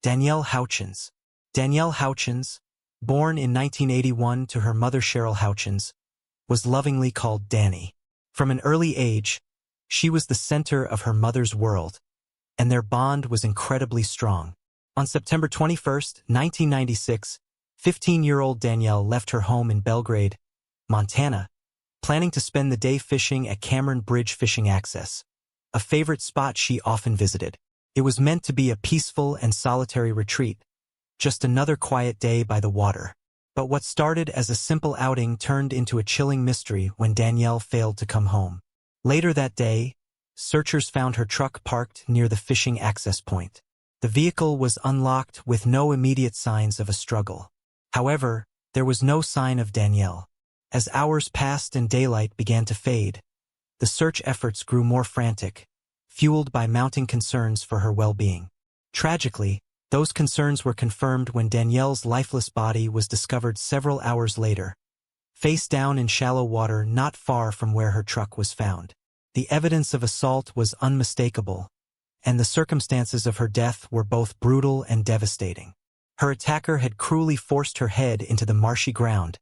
Danielle Houchins. Danielle Houchins, born in 1981 to her mother Cheryl Houchins, was lovingly called Danny. From an early age, she was the center of her mother's world, and their bond was incredibly strong. On September 21, 1996, 15-year-old Danielle left her home in Belgrade, Montana, planning to spend the day fishing at Cameron Bridge Fishing Access, a favorite spot she often visited. It was meant to be a peaceful and solitary retreat, just another quiet day by the water. But what started as a simple outing turned into a chilling mystery when Danielle failed to come home. Later that day, searchers found her truck parked near the fishing access point. The vehicle was unlocked with no immediate signs of a struggle. However, there was no sign of Danielle. As hours passed and daylight began to fade, the search efforts grew more frantic, fueled by mounting concerns for her well-being. Tragically, those concerns were confirmed when Danielle's lifeless body was discovered several hours later, face down in shallow water not far from where her truck was found. The evidence of assault was unmistakable, and the circumstances of her death were both brutal and devastating. Her attacker had cruelly forced her head into the marshy ground,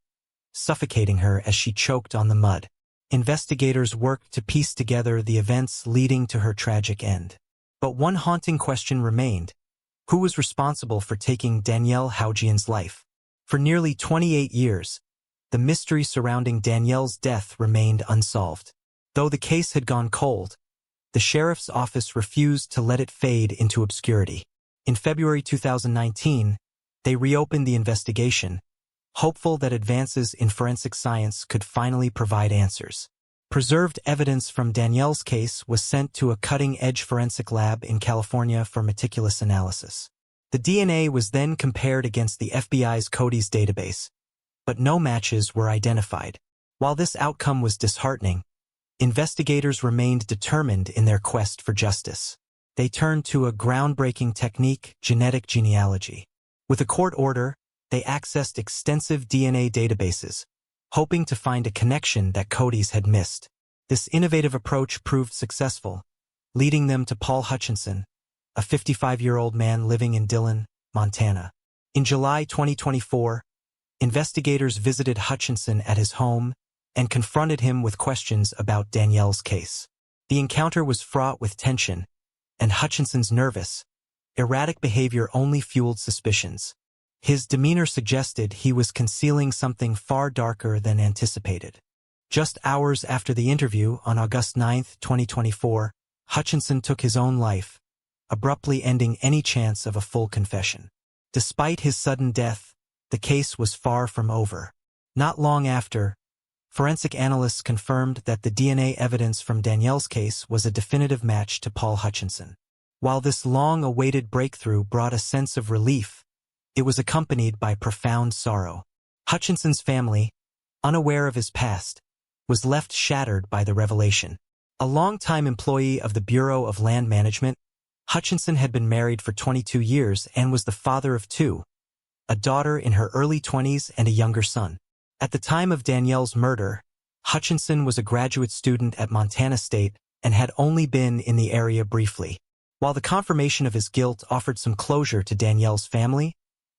suffocating her as she choked on the mud. Investigators worked to piece together the events leading to her tragic end. But one haunting question remained: who was responsible for taking Danielle Houchins' life? For nearly 28 years, the mystery surrounding Danielle's death remained unsolved. Though the case had gone cold, the sheriff's office refused to let it fade into obscurity. In February 2019, they reopened the investigation, hopeful that advances in forensic science could finally provide answers. Preserved evidence from Danielle's case was sent to a cutting-edge forensic lab in California for meticulous analysis. The DNA was then compared against the FBI's CODIS database, but no matches were identified. While this outcome was disheartening, investigators remained determined in their quest for justice. They turned to a groundbreaking technique, genetic genealogy. With a court order, they accessed extensive DNA databases, hoping to find a connection that CODIS had missed. This innovative approach proved successful, leading them to Paul Hutchinson, a 55-year-old man living in Dillon, Montana. In July 2024, investigators visited Hutchinson at his home and confronted him with questions about Danielle's case. The encounter was fraught with tension, and Hutchinson's nervous, erratic behavior only fueled suspicions. His demeanor suggested he was concealing something far darker than anticipated. Just hours after the interview, on August 9, 2024, Hutchinson took his own life, abruptly ending any chance of a full confession. Despite his sudden death, the case was far from over. Not long after, forensic analysts confirmed that the DNA evidence from Danielle's case was a definitive match to Paul Hutchinson. While this long-awaited breakthrough brought a sense of relief, it was accompanied by profound sorrow. Hutchinson's family, unaware of his past, was left shattered by the revelation. A longtime employee of the Bureau of Land Management, Hutchinson had been married for 22 years and was the father of two, a daughter in her early 20s and a younger son. At the time of Danielle's murder, Hutchinson was a graduate student at Montana State and had only been in the area briefly. While the confirmation of his guilt offered some closure to Danielle's family,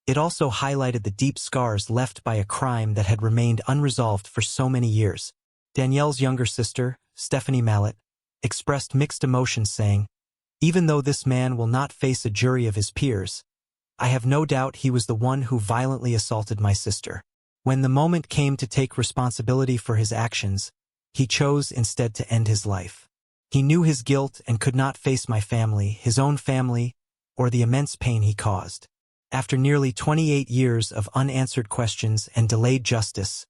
it also highlighted the deep scars left by a crime that had remained unresolved for so many years. Danielle's younger sister, Stephanie Mallet, expressed mixed emotions, saying, "Even though this man will not face a jury of his peers, I have no doubt he was the one who violently assaulted my sister. When the moment came to take responsibility for his actions, he chose instead to end his life. He knew his guilt and could not face my family, his own family, or the immense pain he caused." After nearly 28 years of unanswered questions and delayed justice,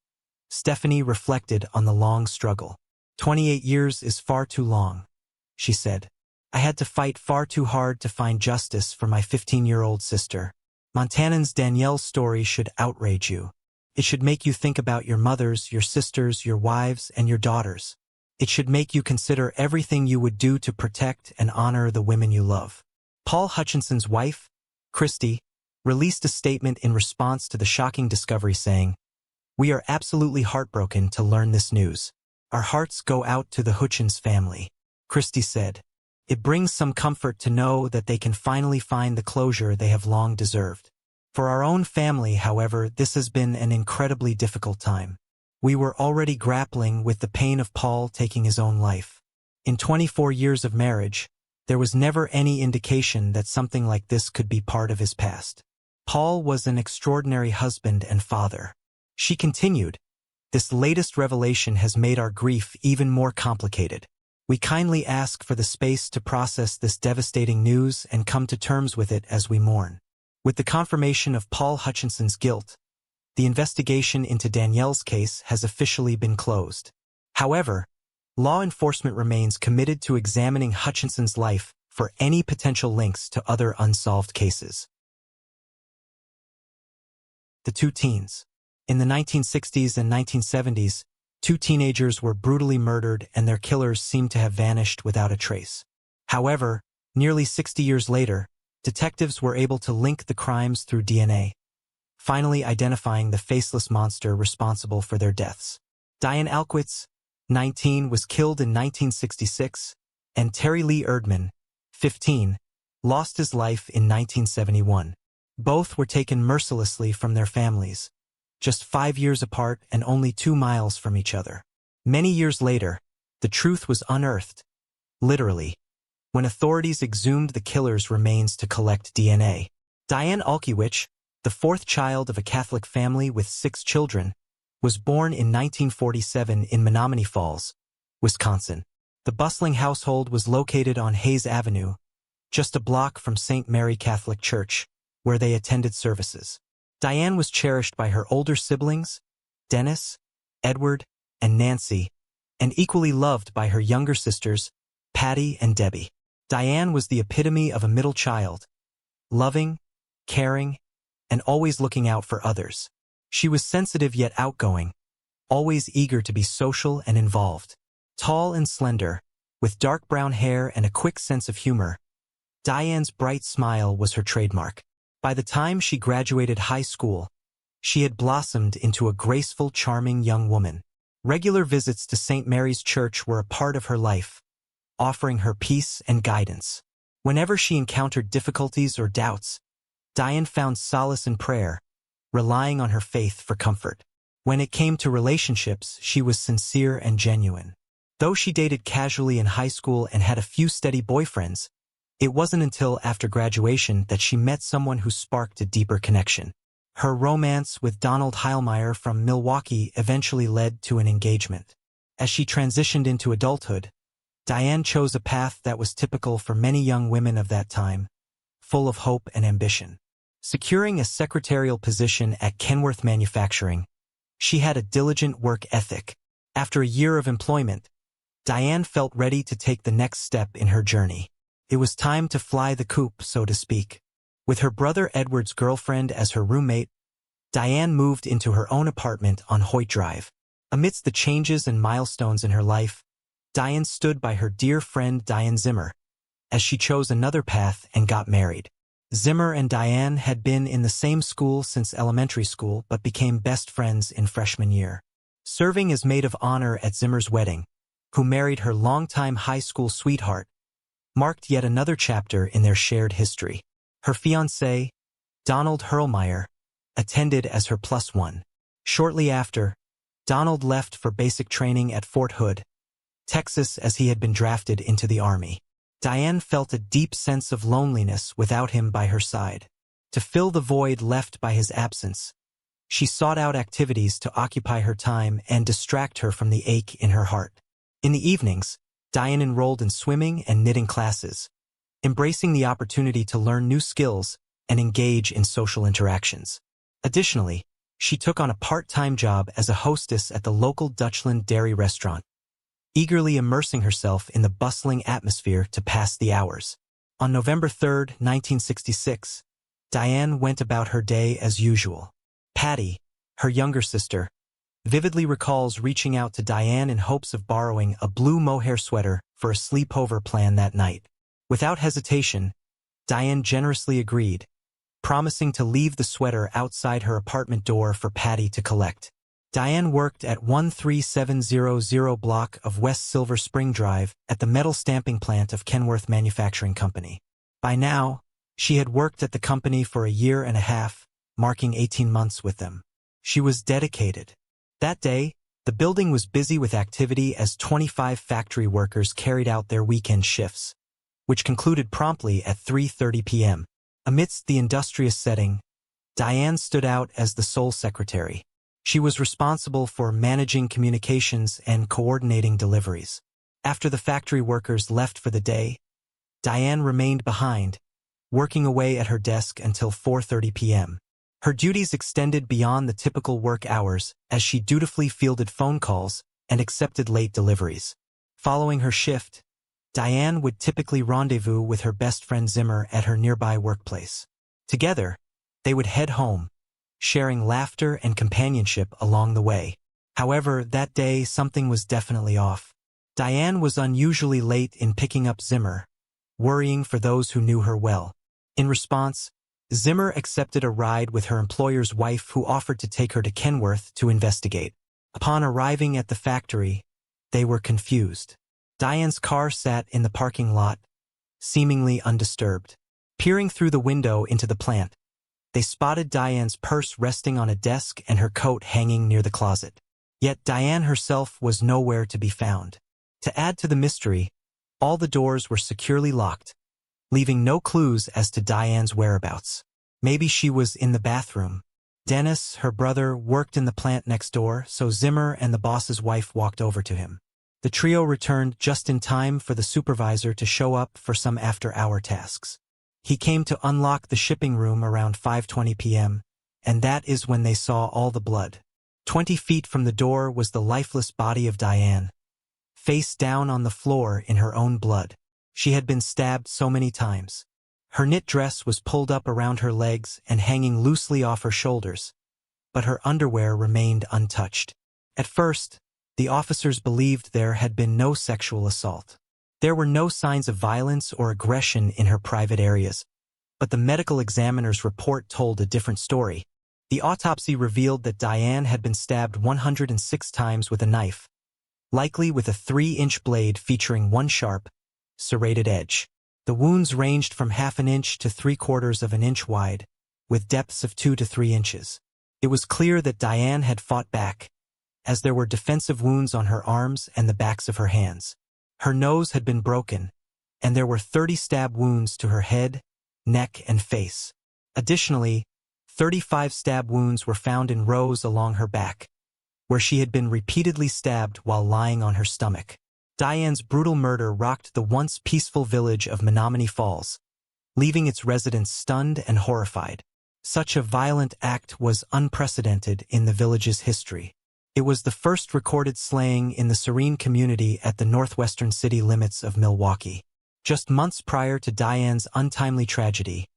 Stephanie reflected on the long struggle. 28 years is far too long, she said. I had to fight far too hard to find justice for my 15-year-old sister. Montanans, Danielle's story should outrage you. It should make you think about your mothers, your sisters, your wives, and your daughters. It should make you consider everything you would do to protect and honor the women you love. Paul Hutchinson's wife, Christy, released a statement in response to the shocking discovery saying, "We are absolutely heartbroken to learn this news. Our hearts go out to the Hutchins family." Christy said, "It brings some comfort to know that they can finally find the closure they have long deserved. For our own family, however, this has been an incredibly difficult time. We were already grappling with the pain of Paul taking his own life. In 24 years of marriage, there was never any indication that something like this could be part of his past. Paul was an extraordinary husband and father." She continued, "This latest revelation has made our grief even more complicated. We kindly ask for the space to process this devastating news and come to terms with it as we mourn." With the confirmation of Paul Hutchinson's guilt, the investigation into Danielle's case has officially been closed. However, law enforcement remains committed to examining Hutchinson's life for any potential links to other unsolved cases. The two teens. In the 1960s and 1970s, two teenagers were brutally murdered and their killers seemed to have vanished without a trace. However, nearly 60 years later, detectives were able to link the crimes through DNA, finally identifying the faceless monster responsible for their deaths. Diane Alquitz, 19, was killed in 1966, and Terry Lee Erdman, 15, lost his life in 1971. Both were taken mercilessly from their families, just 5 years apart and only 2 miles from each other. Many years later, the truth was unearthed, literally, when authorities exhumed the killer's remains to collect DNA. Diane Alkiewicz, the fourth child of a Catholic family with 6 children, was born in 1947 in Menomonee Falls, Wisconsin. The bustling household was located on Hayes Avenue, just a block from St. Mary Catholic Church, where they attended services. Diane was cherished by her older siblings, Dennis, Edward, and Nancy, and equally loved by her younger sisters, Patty and Debbie. Diane was the epitome of a middle child, loving, caring, and always looking out for others. She was sensitive yet outgoing, always eager to be social and involved. Tall and slender, with dark brown hair and a quick sense of humor, Diane's bright smile was her trademark. By the time she graduated high school, she had blossomed into a graceful, charming young woman. Regular visits to St. Mary's Church were a part of her life, offering her peace and guidance. Whenever she encountered difficulties or doubts, Diane found solace in prayer, relying on her faith for comfort. When it came to relationships, she was sincere and genuine. Though she dated casually in high school and had a few steady boyfriends, it wasn't until after graduation that she met someone who sparked a deeper connection. Her romance with Donald Heilmeyer from Milwaukee eventually led to an engagement. As she transitioned into adulthood, Diane chose a path that was typical for many young women of that time, full of hope and ambition. Securing a secretarial position at Kenworth Manufacturing, she had a diligent work ethic. After a year of employment, Diane felt ready to take the next step in her journey. It was time to fly the coop, so to speak. With her brother Edward's girlfriend as her roommate, Diane moved into her own apartment on Hoyt Drive. Amidst the changes and milestones in her life, Diane stood by her dear friend Diane Zimmer, as she chose another path and got married. Zimmer and Diane had been in the same school since elementary school but became best friends in freshman year. Serving as maid of honor at Zimmer's wedding, who married her longtime high school sweetheart, marked yet another chapter in their shared history. Her fiancé, Donald Hurlmeyer, attended as her plus one. Shortly after, Donald left for basic training at Fort Hood, Texas, as he had been drafted into the Army. Diane felt a deep sense of loneliness without him by her side. To fill the void left by his absence, she sought out activities to occupy her time and distract her from the ache in her heart. In the evenings, Diane enrolled in swimming and knitting classes, embracing the opportunity to learn new skills and engage in social interactions. Additionally, she took on a part-time job as a hostess at the local Dutchland dairy restaurant, eagerly immersing herself in the bustling atmosphere to pass the hours. On November 3, 1966, Diane went about her day as usual. Patty, her younger sister, vividly recalls reaching out to Diane in hopes of borrowing a blue mohair sweater for a sleepover plan that night. Without hesitation, Diane generously agreed, promising to leave the sweater outside her apartment door for Patty to collect. Diane worked at 13700 block of West Silver Spring Drive at the metal stamping plant of Kenworth Manufacturing Company. By now, she had worked at the company for a year and a half, marking 18 months with them. She was dedicated. That day, the building was busy with activity as 25 factory workers carried out their weekend shifts, which concluded promptly at 3:30 p.m. Amidst the industrious setting, Diane stood out as the sole secretary. She was responsible for managing communications and coordinating deliveries. After the factory workers left for the day, Diane remained behind, working away at her desk until 4:30 p.m. Her duties extended beyond the typical work hours as she dutifully fielded phone calls and accepted late deliveries. Following her shift, Diane would typically rendezvous with her best friend Zimmer at her nearby workplace. Together, they would head home, sharing laughter and companionship along the way. However, that day something was definitely off. Diane was unusually late in picking up Zimmer, worrying for those who knew her well. In response, Zimmer accepted a ride with her employer's wife who offered to take her to Kenworth to investigate. Upon arriving at the factory, they were confused. Diane's car sat in the parking lot, seemingly undisturbed. Peering through the window into the plant, they spotted Diane's purse resting on a desk and her coat hanging near the closet. Yet Diane herself was nowhere to be found. To add to the mystery, all the doors were securely locked, leaving no clues as to Diane's whereabouts. Maybe she was in the bathroom. Dennis, her brother, worked in the plant next door, so Zimmer and the boss's wife walked over to him. The trio returned just in time for the supervisor to show up for some after-hour tasks. He came to unlock the shipping room around 5:20 p.m., and that is when they saw all the blood. 20 feet from the door was the lifeless body of Diane, face down on the floor in her own blood. She had been stabbed so many times. Her knit dress was pulled up around her legs and hanging loosely off her shoulders, but her underwear remained untouched. At first, the officers believed there had been no sexual assault. There were no signs of violence or aggression in her private areas, but the medical examiner's report told a different story. The autopsy revealed that Diane had been stabbed 106 times with a knife, likely with a 3-inch blade featuring one sharp, serrated edge. The wounds ranged from half an inch to 3/4 of an inch wide, with depths of 2 to 3 inches. It was clear that Diane had fought back, as there were defensive wounds on her arms and the backs of her hands. Her nose had been broken, and there were 30 stab wounds to her head, neck, and face. Additionally, 35 stab wounds were found in rows along her back, where she had been repeatedly stabbed while lying on her stomach. Diane's brutal murder rocked the once peaceful village of Menominee Falls, leaving its residents stunned and horrified. Such a violent act was unprecedented in the village's history. It was the first recorded slaying in the serene community at the northwestern city limits of Milwaukee. Just months prior to Diane's untimely tragedy,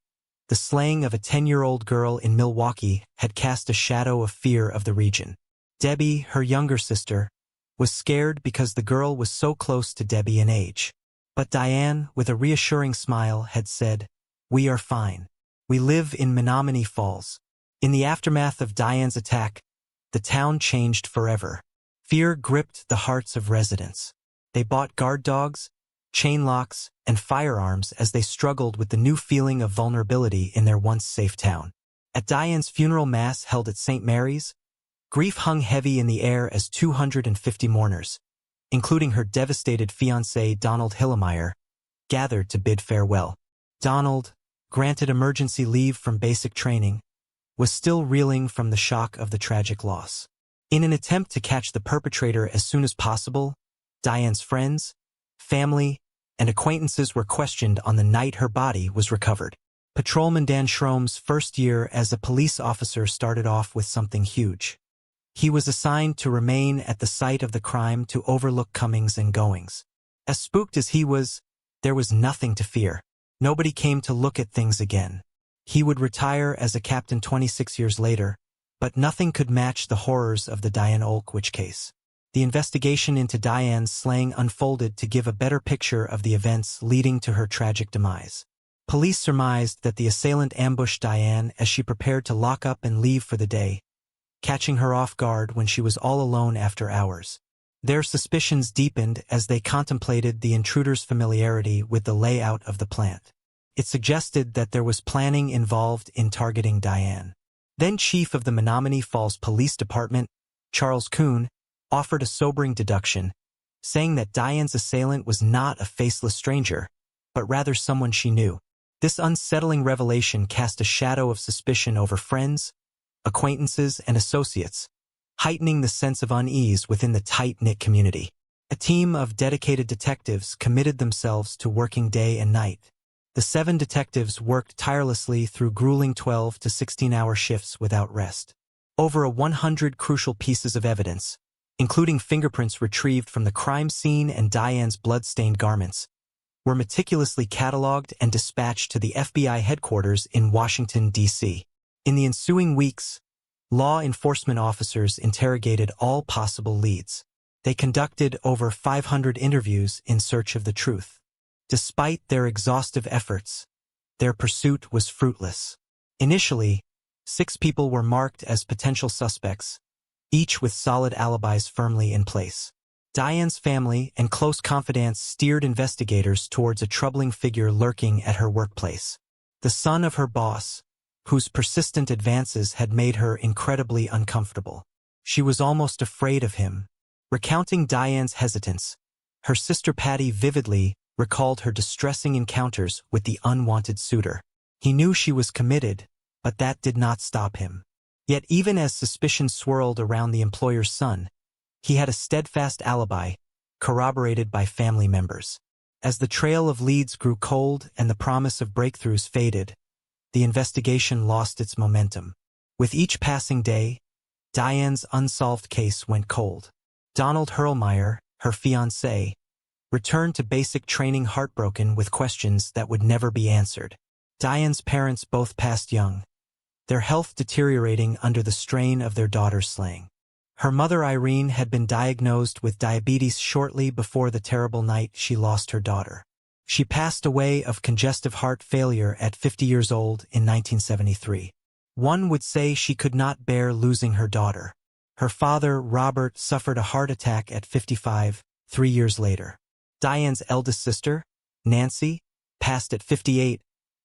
the slaying of a 10-year-old girl in Milwaukee had cast a shadow of fear of the region. Debbie, her younger sister, was scared because the girl was so close to Debbie in age. But Diane, with a reassuring smile, had said, "We are fine. We live in Menominee Falls." In the aftermath of Diane's attack, the town changed forever. Fear gripped the hearts of residents. They bought guard dogs, chain locks, and firearms as they struggled with the new feeling of vulnerability in their once safe town. At Diane's funeral mass held at St. Mary's, grief hung heavy in the air as 250 mourners, including her devastated fiancé Donald Hillemeyer, gathered to bid farewell. Donald, granted emergency leave from basic training, was still reeling from the shock of the tragic loss. In an attempt to catch the perpetrator as soon as possible, Diane's friends, family, and acquaintances were questioned on the night her body was recovered. Patrolman Dan Schroem's first year as a police officer started off with something huge. He was assigned to remain at the site of the crime to overlook comings and goings. As spooked as he was, there was nothing to fear. Nobody came to look at things again. He would retire as a captain 26 years later, But nothing could match the horrors of the Diane Olkwich case. The investigation into Diane's slaying unfolded to give a better picture of the events leading to her tragic demise. Police surmised that the assailant ambushed Diane as she prepared to lock up and leave for the day, catching her off guard when she was all alone after hours. Their suspicions deepened as they contemplated the intruder's familiarity with the layout of the plant. It suggested that there was planning involved in targeting Diane. Then Chief of the Menominee Falls Police Department, Charles Kuhn, offered a sobering deduction, saying that Diane's assailant was not a faceless stranger, but rather someone she knew. This unsettling revelation cast a shadow of suspicion over friends, acquaintances, and associates, heightening the sense of unease within the tight-knit community. A team of dedicated detectives committed themselves to working day and night. The 7 detectives worked tirelessly through grueling 12 to 16-hour shifts without rest. Over 100 crucial pieces of evidence, including fingerprints retrieved from the crime scene and Diane's blood-stained garments, were meticulously cataloged and dispatched to the FBI headquarters in Washington, D.C. In the ensuing weeks, law enforcement officers interrogated all possible leads. They conducted over 500 interviews in search of the truth. Despite their exhaustive efforts, their pursuit was fruitless. Initially, 6 people were marked as potential suspects, each with solid alibis firmly in place. Diane's family and close confidants steered investigators towards a troubling figure lurking at her workplace. The son of her boss, whose persistent advances had made her incredibly uncomfortable. She was almost afraid of him. Recounting Diane's hesitance, her sister Patty vividly recalled her distressing encounters with the unwanted suitor. He knew she was committed, but that did not stop him. Yet even as suspicion swirled around the employer's son, he had a steadfast alibi, corroborated by family members. As the trail of leads grew cold and the promise of breakthroughs faded, the investigation lost its momentum. With each passing day, Diane's unsolved case went cold. Donald Hurlmeyer, her fiancé, returned to basic training heartbroken with questions that would never be answered. Diane's parents both passed young, their health deteriorating under the strain of their daughter's slaying. Her mother Irene had been diagnosed with diabetes shortly before the terrible night she lost her daughter. She passed away of congestive heart failure at 50 years old in 1973. One would say she could not bear losing her daughter. Her father, Robert, suffered a heart attack at 55, 3 years later. Diane's eldest sister, Nancy, passed at 58,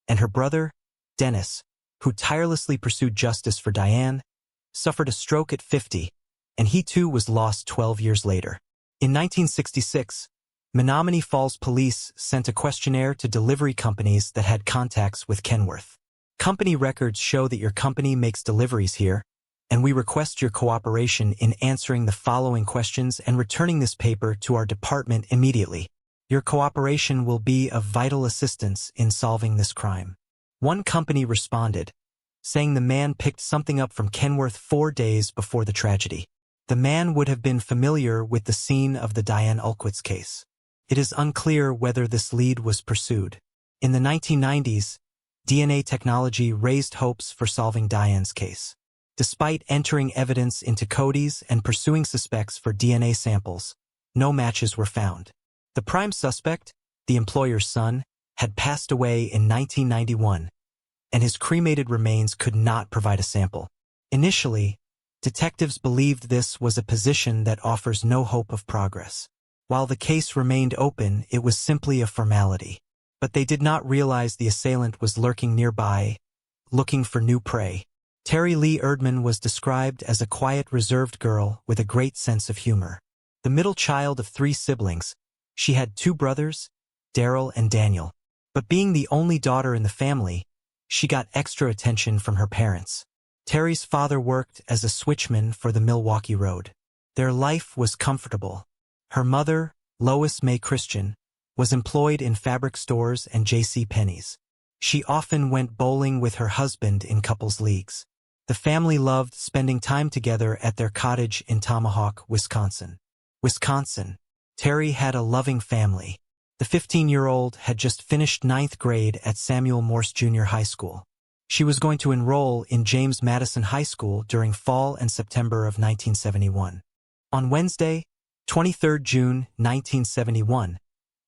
and her brother, Dennis, who tirelessly pursued justice for Diane, suffered a stroke at 50, and he too was lost 12 years later. In 1966, Menominee Falls Police sent a questionnaire to delivery companies that had contacts with Kenworth. Company records show that your company makes deliveries here, and we request your cooperation in answering the following questions and returning this paper to our department immediately. Your cooperation will be of vital assistance in solving this crime. One company responded, saying the man picked something up from Kenworth 4 days before the tragedy. The man would have been familiar with the scene of the Diane Olkwich case. It is unclear whether this lead was pursued. In the 1990s, DNA technology raised hopes for solving Diane's case. Despite entering evidence into Cody's and pursuing suspects for DNA samples, no matches were found. The prime suspect, the employer's son, had passed away in 1991, and his cremated remains could not provide a sample. Initially, detectives believed this was a position that offers no hope of progress. While the case remained open, it was simply a formality. But they did not realize the assailant was lurking nearby, looking for new prey. Terry Lee Erdman was described as a quiet, reserved girl with a great sense of humor. The middle child of 3 siblings, she had 2 brothers, Daryl and Daniel. But being the only daughter in the family, she got extra attention from her parents. Terry's father worked as a switchman for the Milwaukee Road. Their life was comfortable. Her mother, Lois May Christian, was employed in fabric stores and J.C. Penney's. She often went bowling with her husband in couples leagues. The family loved spending time together at their cottage in Tomahawk, Wisconsin. Terry had a loving family. The 15-year-old had just finished 9th grade at Samuel Morse Junior High School. She was going to enroll in James Madison High School during fall and September of 1971. On Wednesday, 23 June 1971,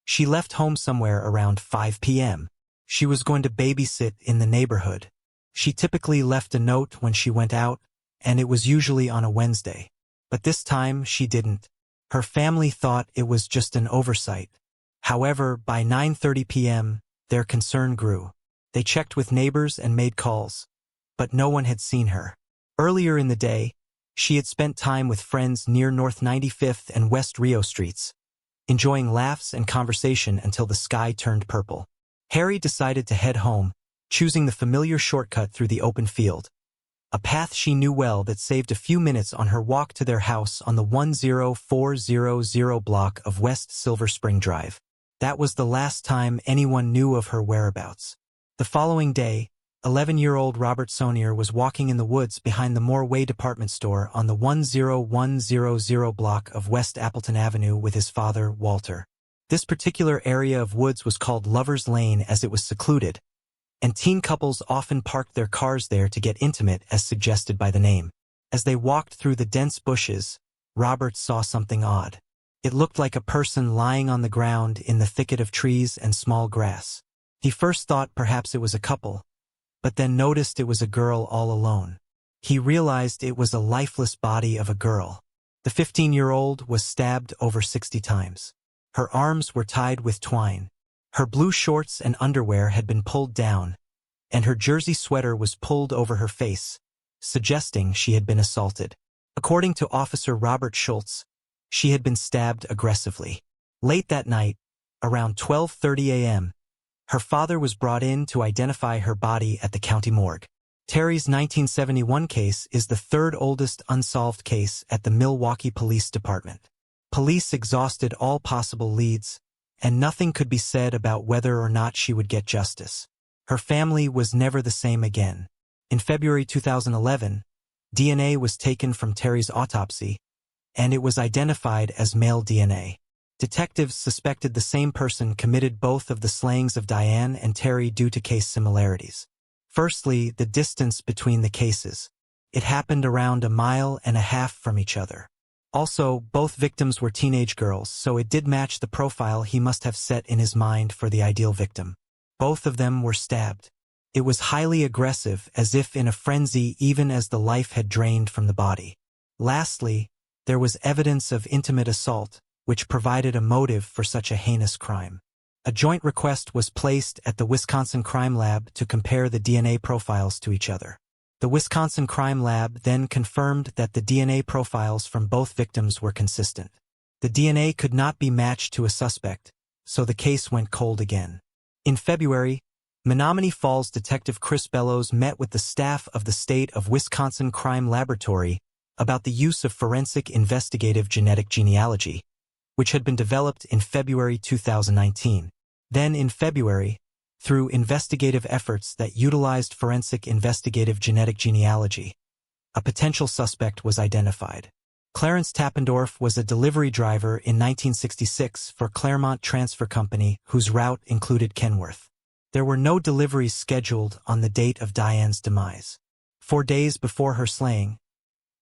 she left home somewhere around 5 p.m. She was going to babysit in the neighborhood. She typically left a note when she went out, and it was usually on a Wednesday. But this time she didn't. Her family thought it was just an oversight. However, by 9:30 p.m., their concern grew. They checked with neighbors and made calls, but no one had seen her. Earlier in the day, she had spent time with friends near North 95th and West Rio Streets, enjoying laughs and conversation until the sky turned purple. Harry decided to head home, choosing the familiar shortcut through the open field, a path she knew well that saved a few minutes on her walk to their house on the 10400 block of West Silver Spring Drive. That was the last time anyone knew of her whereabouts. The following day, 11-year-old Robert Sonier was walking in the woods behind the Moore Way department store on the 10100 block of West Appleton Avenue with his father, Walter. This particular area of woods was called Lover's Lane as it was secluded, and teen couples often parked their cars there to get intimate as suggested by the name. As they walked through the dense bushes, Robert saw something odd. It looked like a person lying on the ground in the thicket of trees and small grass. He first thought perhaps it was a couple, but then noticed it was a girl all alone. He realized it was a lifeless body of a girl. The 15-year-old was stabbed over 60 times. Her arms were tied with twine. Her blue shorts and underwear had been pulled down, and her jersey sweater was pulled over her face, suggesting she had been assaulted. According to Officer Robert Schultz, she had been stabbed aggressively. Late that night, around 12:30 a.m., her father was brought in to identify her body at the county morgue. Terry's 1971 case is the third oldest unsolved case at the Milwaukee Police Department. Police exhausted all possible leads, and nothing could be said about whether or not she would get justice. Her family was never the same again. In February 2011, DNA was taken from Terry's autopsy, and it was identified as male DNA. Detectives suspected the same person committed both of the slayings of Diane and Terry due to case similarities. Firstly, the distance between the cases. It happened around 1.5 miles from each other. Also, both victims were teenage girls, so it did match the profile he must have set in his mind for the ideal victim. Both of them were stabbed. It was highly aggressive, as if in a frenzy, even as the life had drained from the body. Lastly, there was evidence of intimate assault, which provided a motive for such a heinous crime. A joint request was placed at the Wisconsin Crime Lab to compare the DNA profiles to each other. The Wisconsin Crime Lab then confirmed that the DNA profiles from both victims were consistent. The DNA could not be matched to a suspect, so the case went cold again. In February, Menominee Falls Detective Chris Bellows met with the staff of the State of Wisconsin Crime Laboratory about the use of forensic investigative genetic genealogy, which had been developed in February 2019. Then in February, through investigative efforts that utilized forensic investigative genetic genealogy, a potential suspect was identified. Clarence Tappendorf was a delivery driver in 1966 for Claremont Transfer Company, whose route included Kenworth. There were no deliveries scheduled on the date of Diane's demise. 4 days before her slaying,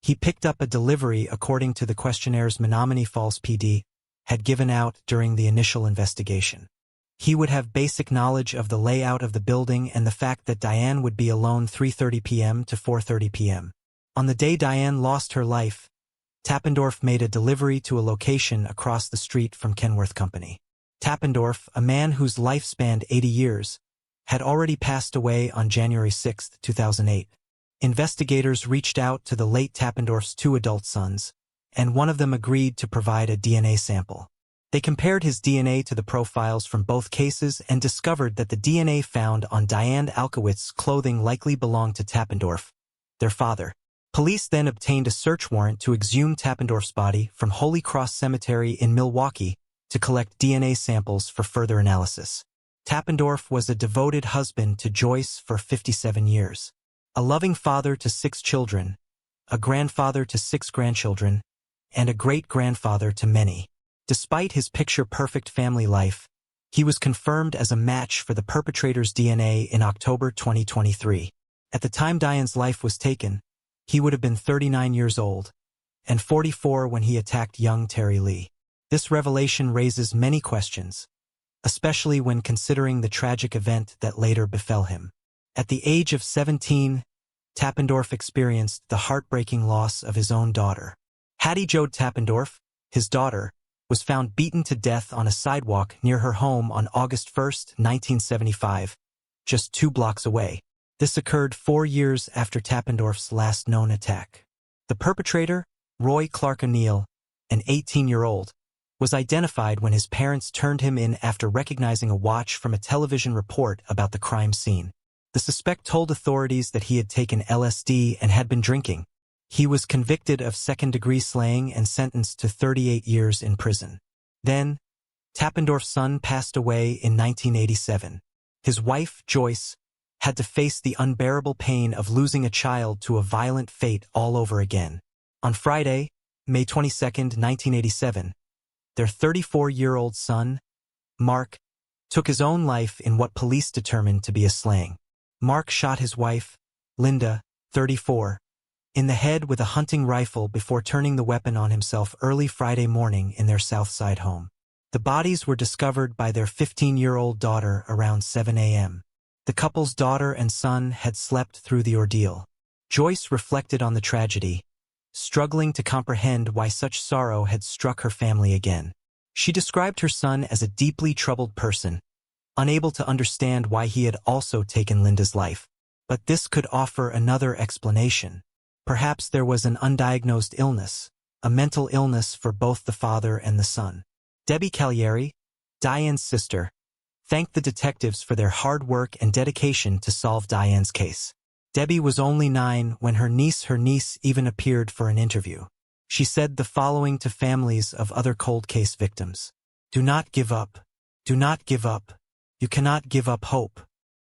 he picked up a delivery according to the questionnaires Menominee Falls PD had given out during the initial investigation. He would have basic knowledge of the layout of the building and the fact that Diane would be alone 3:30 p.m. to 4:30 p.m. On the day Diane lost her life, Tappendorf made a delivery to a location across the street from Kenworth Company. Tappendorf, a man whose life spanned 80 years, had already passed away on January 6, 2008. Investigators reached out to the late Tappendorf's 2 adult sons, and one of them agreed to provide a DNA sample. They compared his DNA to the profiles from both cases and discovered that the DNA found on Diane Alkowitz's clothing likely belonged to Tappendorf, their father. Police then obtained a search warrant to exhume Tappendorf's body from Holy Cross Cemetery in Milwaukee to collect DNA samples for further analysis. Tappendorf was a devoted husband to Joyce for 57 years, a loving father to 6 children, a grandfather to 6 grandchildren, and a great-grandfather to many. Despite his picture-perfect family life, he was confirmed as a match for the perpetrator's DNA in October 2023. At the time Diane's life was taken, he would have been 39 years old, and 44 when he attacked young Terry Lee. This revelation raises many questions, especially when considering the tragic event that later befell him. At the age of 17, Tappendorf experienced the heartbreaking loss of his own daughter. Hattie Jode Tappendorf, his daughter, was found beaten to death on a sidewalk near her home on August 1, 1975, just 2 blocks away. This occurred 4 years after Tappendorf's last known attack. The perpetrator, Roy Clark O'Neill, an 18-year-old, was identified when his parents turned him in after recognizing a watch from a television report about the crime scene. The suspect told authorities that he had taken LSD and had been drinking. He was convicted of second-degree slaying and sentenced to 38 years in prison. Then, Tappendorf's son passed away in 1987. His wife, Joyce, had to face the unbearable pain of losing a child to a violent fate all over again. On Friday, May 22, 1987, their 34-year-old son, Mark, took his own life in what police determined to be a slaying. Mark shot his wife, Linda, 34, in the head with a hunting rifle before turning the weapon on himself early Friday morning in their South Side home. The bodies were discovered by their 15-year-old daughter around 7 a.m. The couple's daughter and son had slept through the ordeal. Joyce reflected on the tragedy, struggling to comprehend why such sorrow had struck her family again. She described her son as a deeply troubled person, unable to understand why he had also taken Linda's life. But this could offer another explanation. Perhaps there was an undiagnosed illness, a mental illness for both the father and the son. Debbie Cagliari, Diane's sister, thanked the detectives for their hard work and dedication to solve Diane's case. Debbie was only 9 when her niece even appeared for an interview. She said the following to families of other cold case victims. "Do not give up. Do not give up. You cannot give up hope.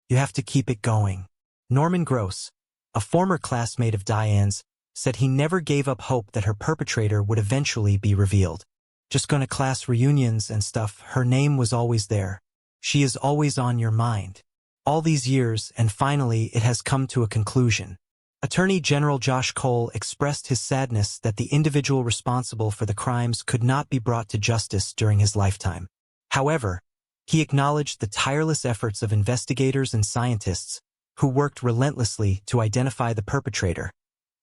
You have to keep it going." Norman Gross, a former classmate of Diane's, said he never gave up hope that her perpetrator would eventually be revealed. "Just going to class reunions and stuff, her name was always there. She is always on your mind. All these years, and finally it has come to a conclusion." Attorney General Josh Cole expressed his sadness that the individual responsible for the crimes could not be brought to justice during his lifetime. However, he acknowledged the tireless efforts of investigators and scientists who worked relentlessly to identify the perpetrator,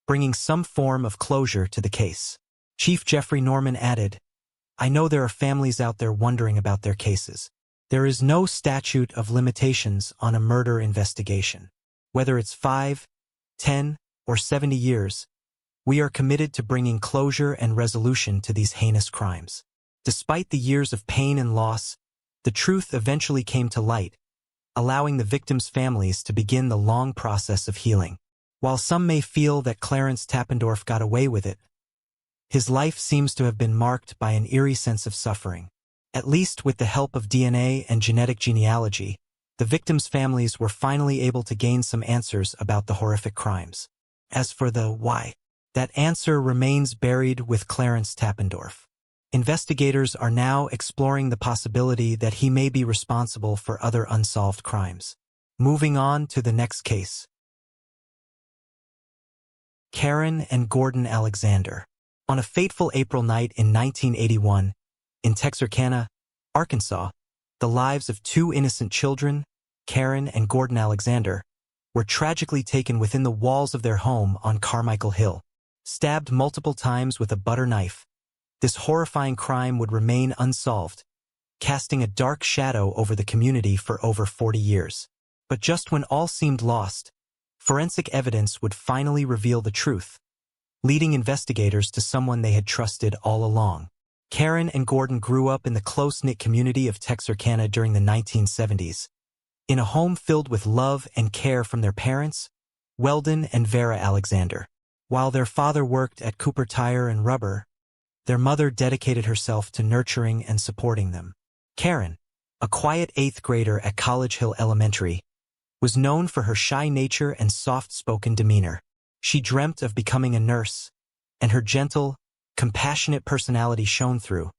bringing some form of closure to the case. Chief Jeffrey Norman added, "I know there are families out there wondering about their cases. There is no statute of limitations on a murder investigation. Whether it's 5, 10, or 70 years, we are committed to bringing closure and resolution to these heinous crimes." Despite the years of pain and loss, the truth eventually came to light, allowing the victims' families to begin the long process of healing. While some may feel that Clarence Tappendorf got away with it, his life seems to have been marked by an eerie sense of suffering. At least with the help of DNA and genetic genealogy, the victims' families were finally able to gain some answers about the horrific crimes. As for the why, that answer remains buried with Clarence Tappendorf. Investigators are now exploring the possibility that he may be responsible for other unsolved crimes. Moving on to the next case. Karen and Gordon Alexander. On a fateful April night in 1981, in Texarkana, Arkansas, the lives of 2 innocent children, Karen and Gordon Alexander, were tragically taken within the walls of their home on Carmichael Hill. Stabbed multiple times with a butter knife, this horrifying crime would remain unsolved, casting a dark shadow over the community for over 40 years. But just when all seemed lost, forensic evidence would finally reveal the truth, leading investigators to someone they had trusted all along. Karen and Gordon grew up in the close-knit community of Texarkana during the 1970s, in a home filled with love and care from their parents, Weldon and Vera Alexander. While their father worked at Cooper Tire and Rubber, their mother dedicated herself to nurturing and supporting them. Karen, a quiet 8th grader at College Hill Elementary, was known for her shy nature and soft-spoken demeanor. She dreamt of becoming a nurse, and her gentle, compassionate personality shone through,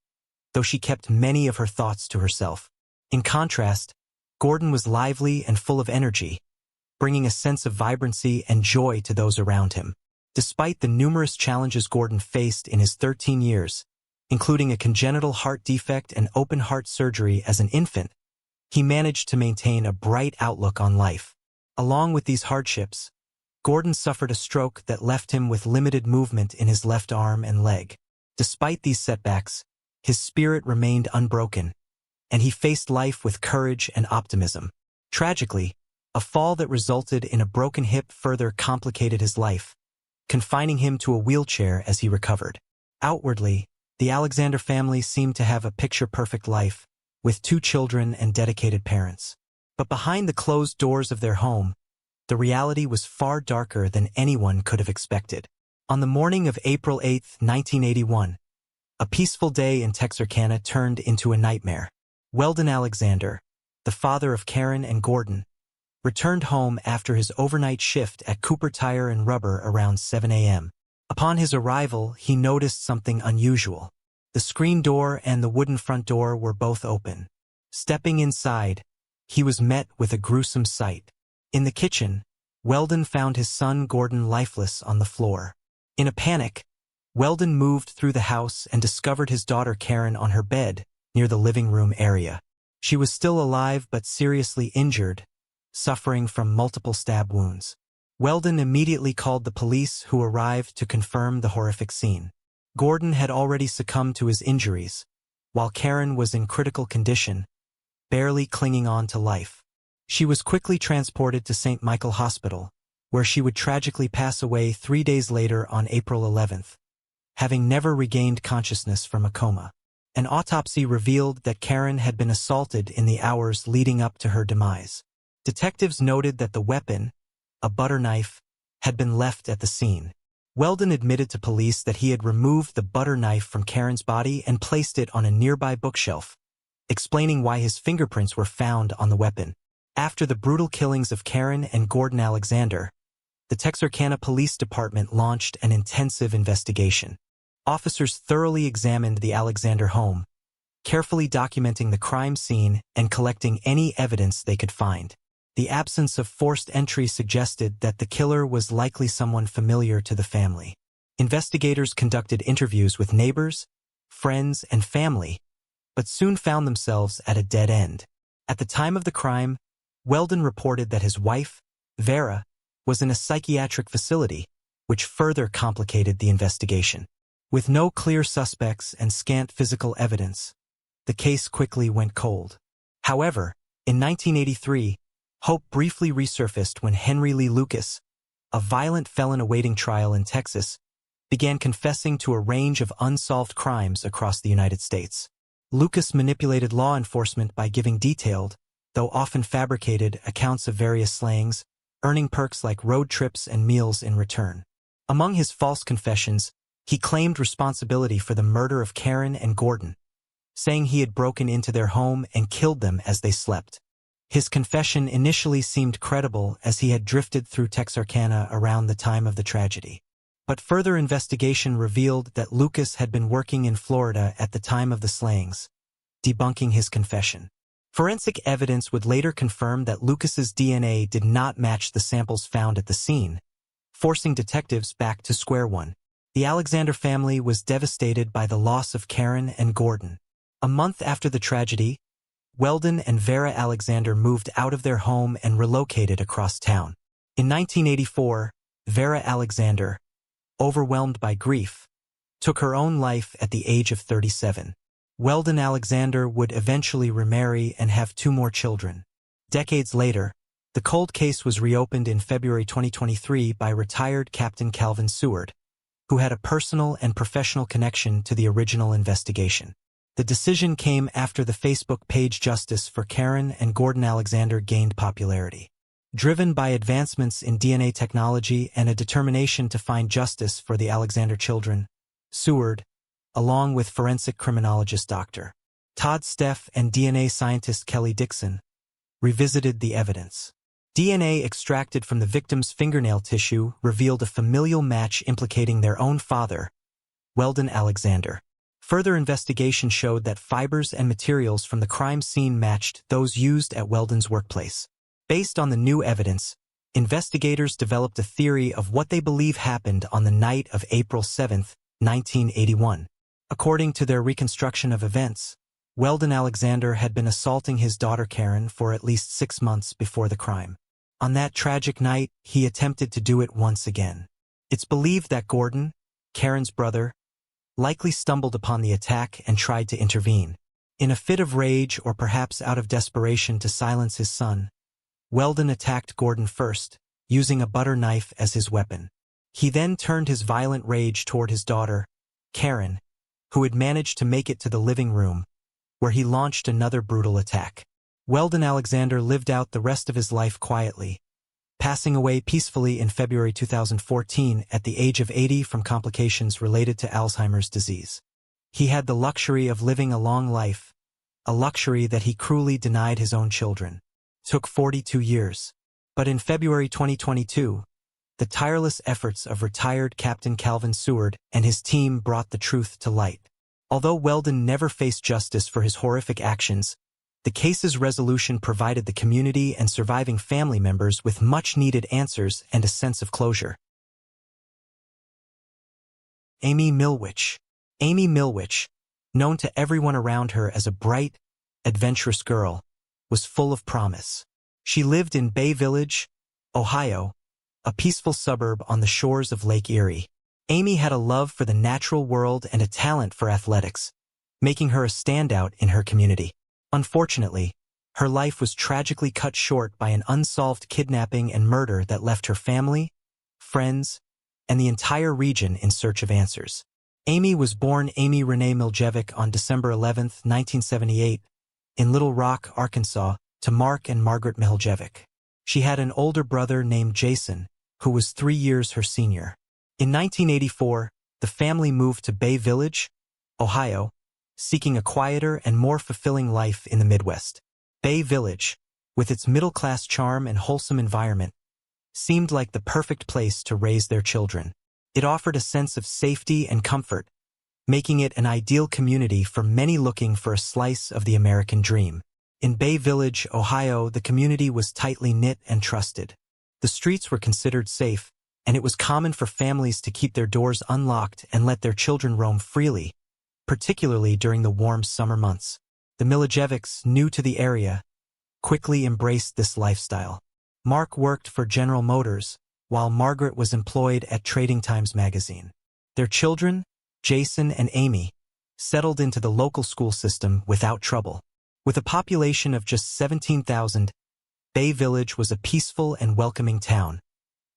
though she kept many of her thoughts to herself. In contrast, Gordon was lively and full of energy, bringing a sense of vibrancy and joy to those around him. Despite the numerous challenges Gordon faced in his 13 years, including a congenital heart defect and open-heart surgery as an infant, he managed to maintain a bright outlook on life. Along with these hardships, Gordon suffered a stroke that left him with limited movement in his left arm and leg. Despite these setbacks, his spirit remained unbroken, and he faced life with courage and optimism. Tragically, a fall that resulted in a broken hip further complicated his life, confining him to a wheelchair as he recovered. Outwardly, the Alexander family seemed to have a picture-perfect life, with 2 children and dedicated parents. But behind the closed doors of their home, the reality was far darker than anyone could have expected. On the morning of April 8, 1981, a peaceful day in Texarkana turned into a nightmare. Weldon Alexander, the father of Karen and Gordon, returned home after his overnight shift at Cooper Tire and Rubber around 7 a.m. Upon his arrival, he noticed something unusual. The screen door and the wooden front door were both open. Stepping inside, he was met with a gruesome sight. In the kitchen, Weldon found his son Gordon lifeless on the floor. In a panic, Weldon moved through the house and discovered his daughter Karen on her bed near the living room area. She was still alive but seriously injured, suffering from multiple stab wounds. Weldon immediately called the police, who arrived to confirm the horrific scene. Gordon had already succumbed to his injuries, while Karen was in critical condition, barely clinging on to life. She was quickly transported to St. Michael Hospital, where she would tragically pass away 3 days later on April 11th, having never regained consciousness from a coma. An autopsy revealed that Karen had been assaulted in the hours leading up to her demise. Detectives noted that the weapon, a butter knife, had been left at the scene. Weldon admitted to police that he had removed the butter knife from Karen's body and placed it on a nearby bookshelf, explaining why his fingerprints were found on the weapon. After the brutal killings of Karen and Gordon Alexander, the Texarkana Police Department launched an intensive investigation. Officers thoroughly examined the Alexander home, carefully documenting the crime scene and collecting any evidence they could find. The absence of forced entry suggested that the killer was likely someone familiar to the family. Investigators conducted interviews with neighbors, friends, and family, but soon found themselves at a dead end. At the time of the crime, Weldon reported that his wife, Vera, was in a psychiatric facility, which further complicated the investigation. With no clear suspects and scant physical evidence, the case quickly went cold. However, in 1983, hope briefly resurfaced when Henry Lee Lucas, a violent felon awaiting trial in Texas, began confessing to a range of unsolved crimes across the United States. Lucas manipulated law enforcement by giving detailed, though often fabricated, accounts of various slayings, earning perks like road trips and meals in return. Among his false confessions, he claimed responsibility for the murder of Karen and Gordon, saying he had broken into their home and killed them as they slept. His confession initially seemed credible, as he had drifted through Texarkana around the time of the tragedy. But further investigation revealed that Lucas had been working in Florida at the time of the slayings, debunking his confession. Forensic evidence would later confirm that Lucas's DNA did not match the samples found at the scene, forcing detectives back to square one. The Alexander family was devastated by the loss of Karen and Gordon. A month after the tragedy, Weldon and Vera Alexander moved out of their home and relocated across town. In 1984, Vera Alexander, overwhelmed by grief, took her own life at the age of 37. Weldon Alexander would eventually remarry and have 2 more children. Decades later, the cold case was reopened in February 2023 by retired Captain Calvin Seward, who had a personal and professional connection to the original investigation. The decision came after the Facebook page Justice for Karen and Gordon Alexander gained popularity. Driven by advancements in DNA technology and a determination to find justice for the Alexander children, Seward, along with forensic criminologist Dr. Todd Steff and DNA scientist Kelly Dixon, revisited the evidence. DNA extracted from the victim's fingernail tissue revealed a familial match implicating their own father, Weldon Alexander. Further investigation showed that fibers and materials from the crime scene matched those used at Weldon's workplace. Based on the new evidence, investigators developed a theory of what they believe happened on the night of April 7, 1981. According to their reconstruction of events, Weldon Alexander had been assaulting his daughter Karen for at least 6 months before the crime. On that tragic night, he attempted to do it once again. It's believed that Gordon, Karen's brother, likely stumbled upon the attack and tried to intervene. In a fit of rage or perhaps out of desperation to silence his son, Weldon attacked Gordon first, using a butter knife as his weapon. He then turned his violent rage toward his daughter, Karen, who had managed to make it to the living room, where he launched another brutal attack. Weldon Alexander lived out the rest of his life quietly, passing away peacefully in February 2014 at the age of 80 from complications related to Alzheimer's disease. He had the luxury of living a long life, a luxury that he cruelly denied his own children. It took 42 years. But in February 2022, the tireless efforts of retired Captain Calvin Seward and his team brought the truth to light. Although Weldon never faced justice for his horrific actions, the case's resolution provided the community and surviving family members with much-needed answers and a sense of closure. Amy Milwich. Amy Milwich, known to everyone around her as a bright, adventurous girl, was full of promise. She lived in Bay Village, Ohio, a peaceful suburb on the shores of Lake Erie. Amy had a love for the natural world and a talent for athletics, making her a standout in her community. Unfortunately, her life was tragically cut short by an unsolved kidnapping and murder that left her family, friends, and the entire region in search of answers. Amy was born Amy Renee Miljevic on December 11, 1978, in Little Rock, Arkansas, to Mark and Margaret Miljevic. She had an older brother named Jason, who was 3 years her senior. In 1984, the family moved to Bay Village, Ohio, seeking a quieter and more fulfilling life in the Midwest. Bay Village, with its middle-class charm and wholesome environment, seemed like the perfect place to raise their children. It offered a sense of safety and comfort, making it an ideal community for many looking for a slice of the American dream. In Bay Village, Ohio, the community was tightly knit and trusted. The streets were considered safe, and it was common for families to keep their doors unlocked and let their children roam freely, particularly during the warm summer months. The Miljevics, new to the area, quickly embraced this lifestyle. Mark worked for General Motors, while Margaret was employed at Trading Times magazine. Their children, Jason and Amy, settled into the local school system without trouble. With a population of just 17,000, Bay Village was a peaceful and welcoming town,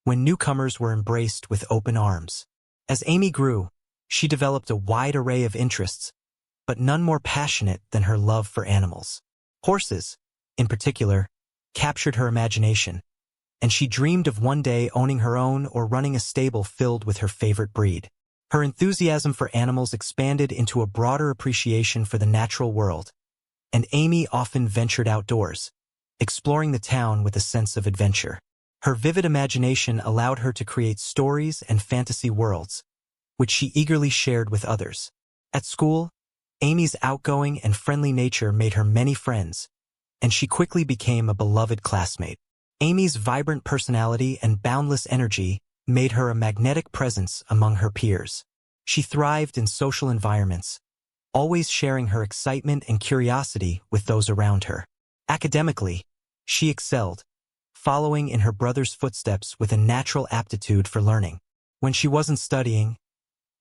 when newcomers were embraced with open arms. As Amy grew, she developed a wide array of interests, but none more passionate than her love for animals. Horses, in particular, captured her imagination, and she dreamed of one day owning her own or running a stable filled with her favorite breed. Her enthusiasm for animals expanded into a broader appreciation for the natural world, and Amy often ventured outdoors, exploring the town with a sense of adventure. Her vivid imagination allowed her to create stories and fantasy worlds, which she eagerly shared with others. At school, Amy's outgoing and friendly nature made her many friends, and she quickly became a beloved classmate. Amy's vibrant personality and boundless energy made her a magnetic presence among her peers. She thrived in social environments, always sharing her excitement and curiosity with those around her. Academically, she excelled, following in her brother's footsteps with a natural aptitude for learning. When she wasn't studying,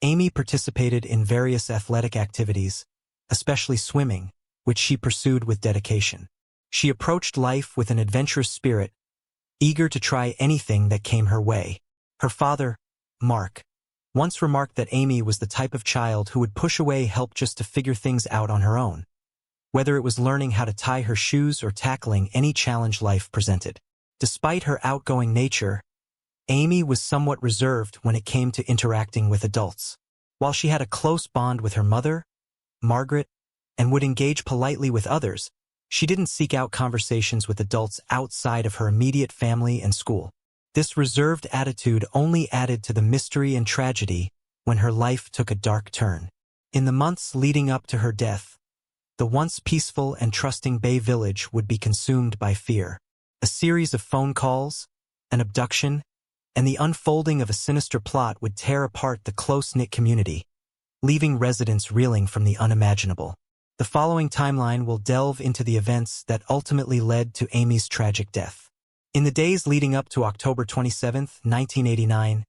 Amy participated in various athletic activities, especially swimming, which she pursued with dedication. She approached life with an adventurous spirit, eager to try anything that came her way. Her father, Mark, once remarked that Amy was the type of child who would push away help just to figure things out on her own, whether it was learning how to tie her shoes or tackling any challenge life presented. Despite her outgoing nature, Amy was somewhat reserved when it came to interacting with adults. While she had a close bond with her mother, Margaret, and would engage politely with others, she didn't seek out conversations with adults outside of her immediate family and school. This reserved attitude only added to the mystery and tragedy when her life took a dark turn. In the months leading up to her death, the once peaceful and trusting Bay Village would be consumed by fear. A series of phone calls, an abduction, and the unfolding of a sinister plot would tear apart the close-knit community, leaving residents reeling from the unimaginable. The following timeline will delve into the events that ultimately led to Amy's tragic death. In the days leading up to October 27, 1989,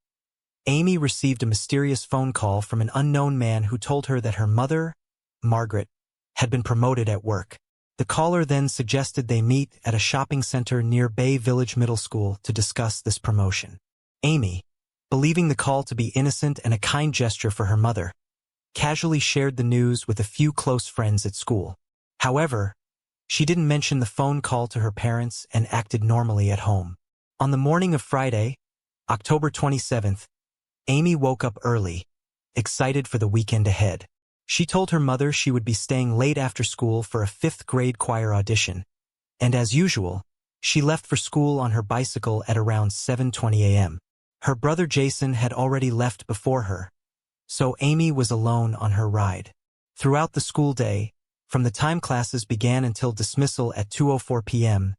Amy received a mysterious phone call from an unknown man who told her that her mother, Margaret, had been promoted at work. The caller then suggested they meet at a shopping center near Bay Village Middle School to discuss this promotion. Amy, believing the call to be innocent and a kind gesture for her mother, casually shared the news with a few close friends at school. However, she didn't mention the phone call to her parents and acted normally at home. On the morning of Friday, October 27th, Amy woke up early, excited for the weekend ahead. She told her mother she would be staying late after school for a fifth-grade choir audition, and as usual, she left for school on her bicycle at around 7:20 a.m. Her brother Jason had already left before her, so Amy was alone on her ride. Throughout the school day, from the time classes began until dismissal at 2:04 p.m.,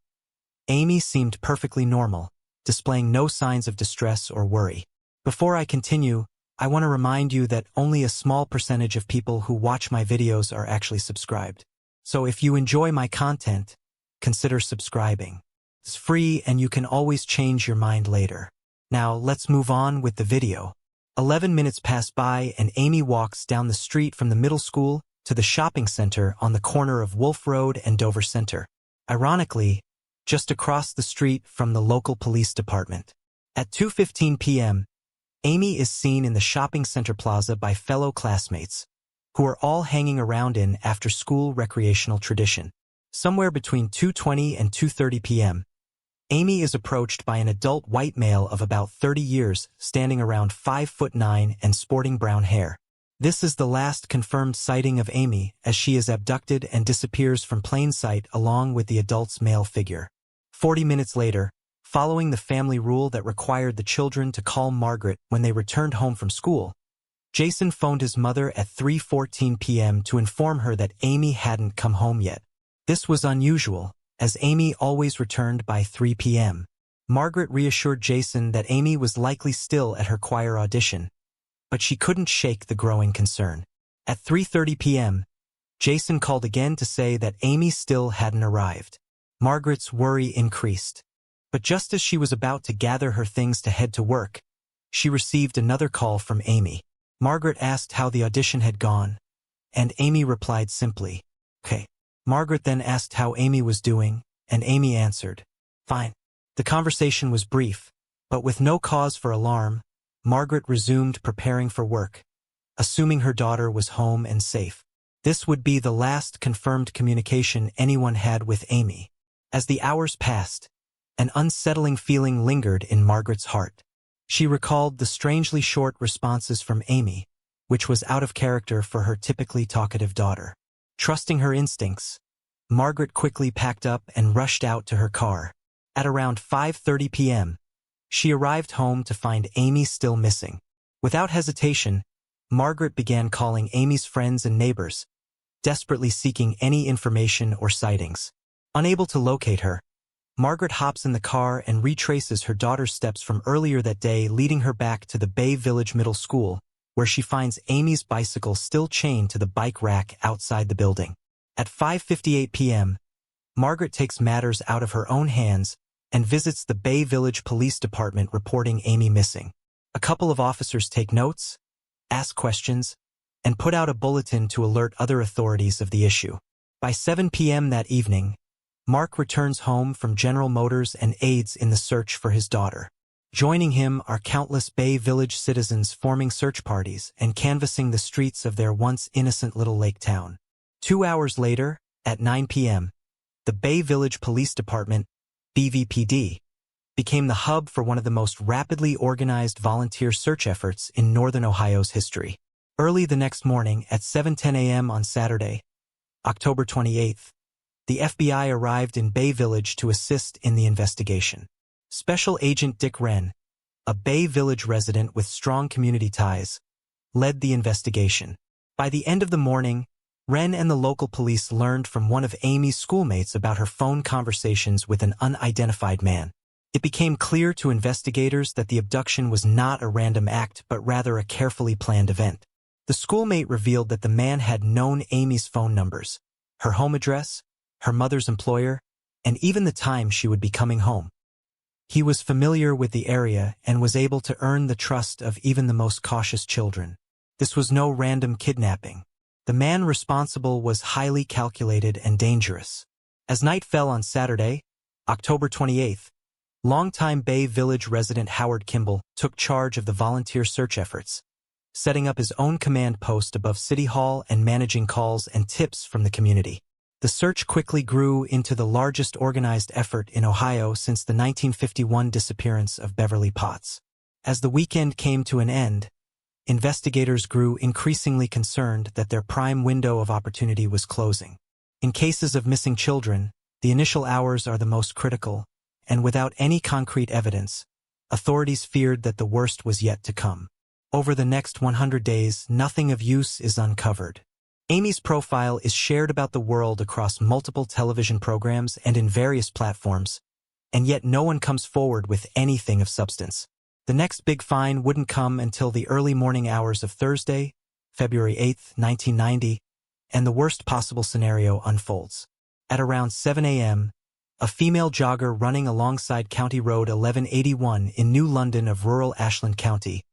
Amy seemed perfectly normal, displaying no signs of distress or worry. Before I continue, I want to remind you that only a small percentage of people who watch my videos are actually subscribed. So if you enjoy my content, consider subscribing. It's free and you can always change your mind later. Now let's move on with the video. 11 minutes pass by and Amy walks down the street from the middle school to the shopping center on the corner of Wolf Road and Dover Center. Ironically, just across the street from the local police department. At 2:15 p.m., Amy is seen in the shopping center plaza by fellow classmates, who are all hanging around in after-school recreational tradition. Somewhere between 2:20 and 2:30 p.m., Amy is approached by an adult white male of about 30 years, standing around 5'9" and sporting brown hair. This is the last confirmed sighting of Amy, as she is abducted and disappears from plain sight along with the adult's male figure. 40 minutes later, following the family rule that required the children to call Margaret when they returned home from school, Jason phoned his mother at 3:14 p.m. to inform her that Amy hadn't come home yet. This was unusual, as Amy always returned by 3 p.m. Margaret reassured Jason that Amy was likely still at her choir audition, but she couldn't shake the growing concern. At 3:30 p.m., Jason called again to say that Amy still hadn't arrived. Margaret's worry increased. But just as she was about to gather her things to head to work, she received another call from Amy. Margaret asked how the audition had gone, and Amy replied simply, "Okay." Margaret then asked how Amy was doing, and Amy answered, "Fine." The conversation was brief, but with no cause for alarm, Margaret resumed preparing for work, assuming her daughter was home and safe. This would be the last confirmed communication anyone had with Amy. As the hours passed, an unsettling feeling lingered in Margaret's heart. She recalled the strangely short responses from Amy, which was out of character for her typically talkative daughter. Trusting her instincts, Margaret quickly packed up and rushed out to her car. At around 5:30 p.m., she arrived home to find Amy still missing. Without hesitation, Margaret began calling Amy's friends and neighbors, desperately seeking any information or sightings. Unable to locate her, Margaret hops in the car and retraces her daughter's steps from earlier that day, leading her back to the Bay Village Middle School, where she finds Amy's bicycle still chained to the bike rack outside the building. At 5:58 p.m., Margaret takes matters out of her own hands and visits the Bay Village Police Department reporting Amy missing. A couple of officers take notes, ask questions, and put out a bulletin to alert other authorities of the issue. By 7 p.m. that evening, Mark returns home from General Motors and aids in the search for his daughter. Joining him are countless Bay Village citizens forming search parties and canvassing the streets of their once innocent little lake town. 2 hours later, at 9 p.m., the Bay Village Police Department, BVPD, became the hub for one of the most rapidly organized volunteer search efforts in Northern Ohio's history. Early the next morning at 7:10 a.m. on Saturday, October 28th, the FBI arrived in Bay Village to assist in the investigation. Special Agent Dick Wren, a Bay Village resident with strong community ties, led the investigation. By the end of the morning, Wren and the local police learned from one of Amy's schoolmates about her phone conversations with an unidentified man. It became clear to investigators that the abduction was not a random act but rather a carefully planned event. The schoolmate revealed that the man had known Amy's phone numbers, her home address, her mother's employer, and even the time she would be coming home. He was familiar with the area and was able to earn the trust of even the most cautious children. This was no random kidnapping. The man responsible was highly calculated and dangerous. As night fell on Saturday, October 28th, longtime Bay Village resident Howard Kimball took charge of the volunteer search efforts, setting up his own command post above City Hall and managing calls and tips from the community. The search quickly grew into the largest organized effort in Ohio since the 1951 disappearance of Beverly Potts. As the weekend came to an end, investigators grew increasingly concerned that their prime window of opportunity was closing. In cases of missing children, the initial hours are the most critical, and without any concrete evidence, authorities feared that the worst was yet to come. Over the next 100 days, nothing of use is uncovered. Amy's profile is shared about the world across multiple television programs and in various platforms, and yet no one comes forward with anything of substance. The next big find wouldn't come until the early morning hours of Thursday, February 8, 1990, and the worst possible scenario unfolds. At around 7 a.m., a female jogger running alongside County Road 1181 in New London of rural Ashland County,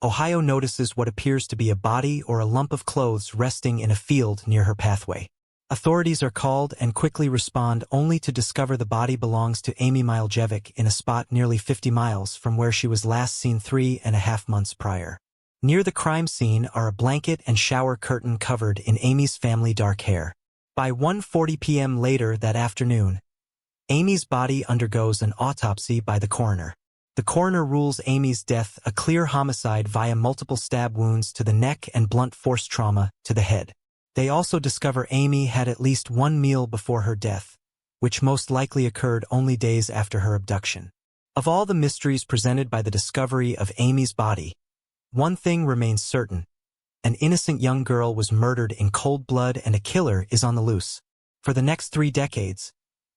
Ohio notices what appears to be a body or a lump of clothes resting in a field near her pathway. Authorities are called and quickly respond only to discover the body belongs to Amy Miljevic in a spot nearly 50 miles from where she was last seen 3.5 months prior. Near the crime scene are a blanket and shower curtain covered in Amy's family dark hair. By 1:40 p.m. later that afternoon, Amy's body undergoes an autopsy by the coroner. The coroner rules Amy's death a clear homicide via multiple stab wounds to the neck and blunt force trauma to the head. They also discover Amy had at least one meal before her death, which most likely occurred only days after her abduction. Of all the mysteries presented by the discovery of Amy's body, one thing remains certain. An innocent young girl was murdered in cold blood and a killer is on the loose. For the next 3 decades,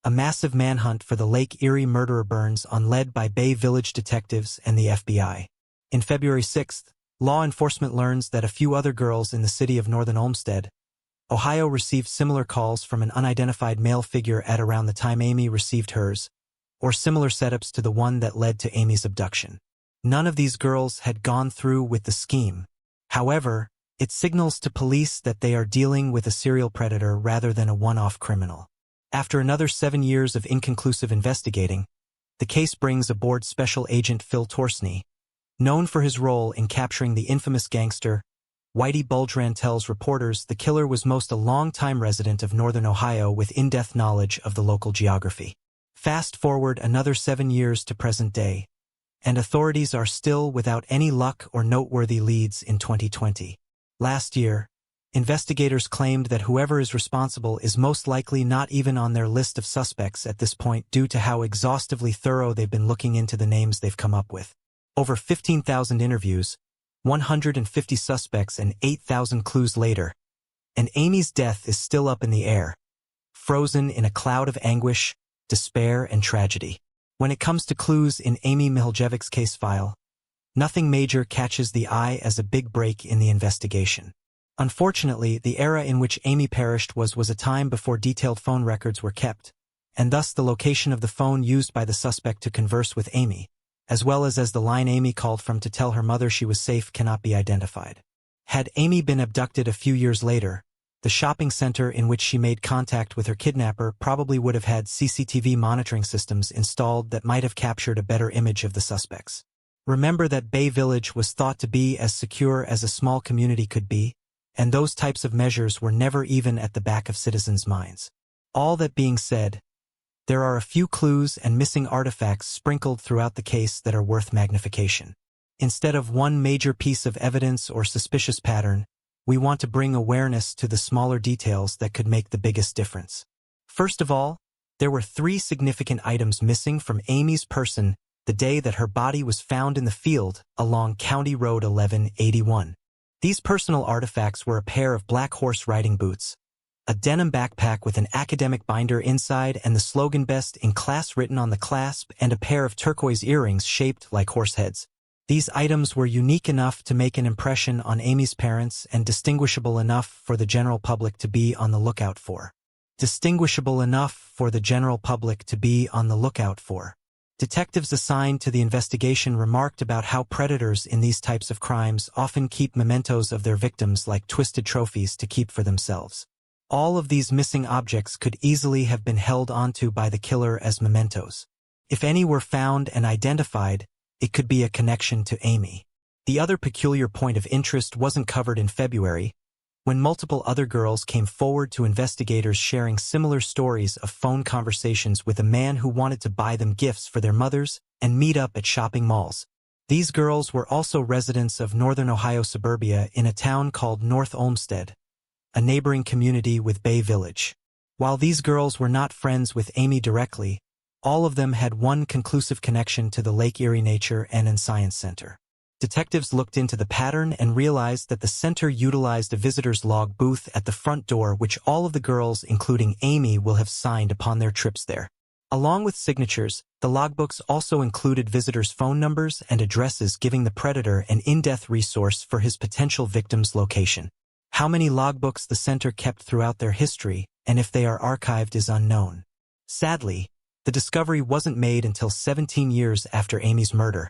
a massive manhunt for the Lake Erie murderer burns on, led by Bay Village detectives and the FBI. In February 6th, law enforcement learns that a few other girls in the city of Northern Olmsted, Ohio received similar calls from an unidentified male figure at around the time Amy received hers, or similar setups to the one that led to Amy's abduction. None of these girls had gone through with the scheme. However, it signals to police that they are dealing with a serial predator rather than a one-off criminal. After another 7 years of inconclusive investigating, the case brings aboard Special Agent Phil Torsney, known for his role in capturing the infamous gangster. Whitey Bulgran tells reporters the killer was most a long-time resident of northern Ohio with in-depth knowledge of the local geography. Fast forward another 7 years to present day, and authorities are still without any luck or noteworthy leads in 2020. Last year, investigators claimed that whoever is responsible is most likely not even on their list of suspects at this point due to how exhaustively thorough they've been looking into the names they've come up with. Over 15,000 interviews, 150 suspects and 8,000 clues later, and Amy's death is still up in the air, frozen in a cloud of anguish, despair, and tragedy. When it comes to clues in Amy Miljevic's case file, nothing major catches the eye as a big break in the investigation. Unfortunately, the era in which Amy perished was a time before detailed phone records were kept, and thus the location of the phone used by the suspect to converse with Amy, as well as the line Amy called from to tell her mother she was safe, cannot be identified. Had Amy been abducted a few years later, the shopping center in which she made contact with her kidnapper probably would have had CCTV monitoring systems installed that might have captured a better image of the suspects. Remember that Bay Village was thought to be as secure as a small community could be, and those types of measures were never even at the back of citizens' minds. All that being said, there are a few clues and missing artifacts sprinkled throughout the case that are worth magnification. Instead of one major piece of evidence or suspicious pattern, we want to bring awareness to the smaller details that could make the biggest difference. First of all, there were 3 significant items missing from Amy's person the day that her body was found in the field along County Road 1181. These personal artifacts were a pair of black horse riding boots, a denim backpack with an academic binder inside and the slogan "Best in Class" written on the clasp, and a pair of turquoise earrings shaped like horse heads. These items were unique enough to make an impression on Amy's parents and distinguishable enough for the general public to be on the lookout for. Distinguishable enough for the general public to be on the lookout for. Detectives assigned to the investigation remarked about how predators in these types of crimes often keep mementos of their victims like twisted trophies to keep for themselves. All of these missing objects could easily have been held onto by the killer as mementos. If any were found and identified, it could be a connection to Amy. The other peculiar point of interest wasn't covered in February, when multiple other girls came forward to investigators sharing similar stories of phone conversations with a man who wanted to buy them gifts for their mothers and meet up at shopping malls. These girls were also residents of northern Ohio suburbia in a town called North Olmsted, a neighboring community with Bay Village. While these girls were not friends with Amy directly, all of them had one conclusive connection to the Lake Erie Nature and Science Center. Detectives looked into the pattern and realized that the center utilized a visitor's log booth at the front door, which all of the girls, including Amy, will have signed upon their trips there. Along with signatures, the logbooks also included visitors' phone numbers and addresses, giving the predator an in-depth resource for his potential victim's location. How many logbooks the center kept throughout their history, and if they are archived, is unknown. Sadly, the discovery wasn't made until 17 years after Amy's murder,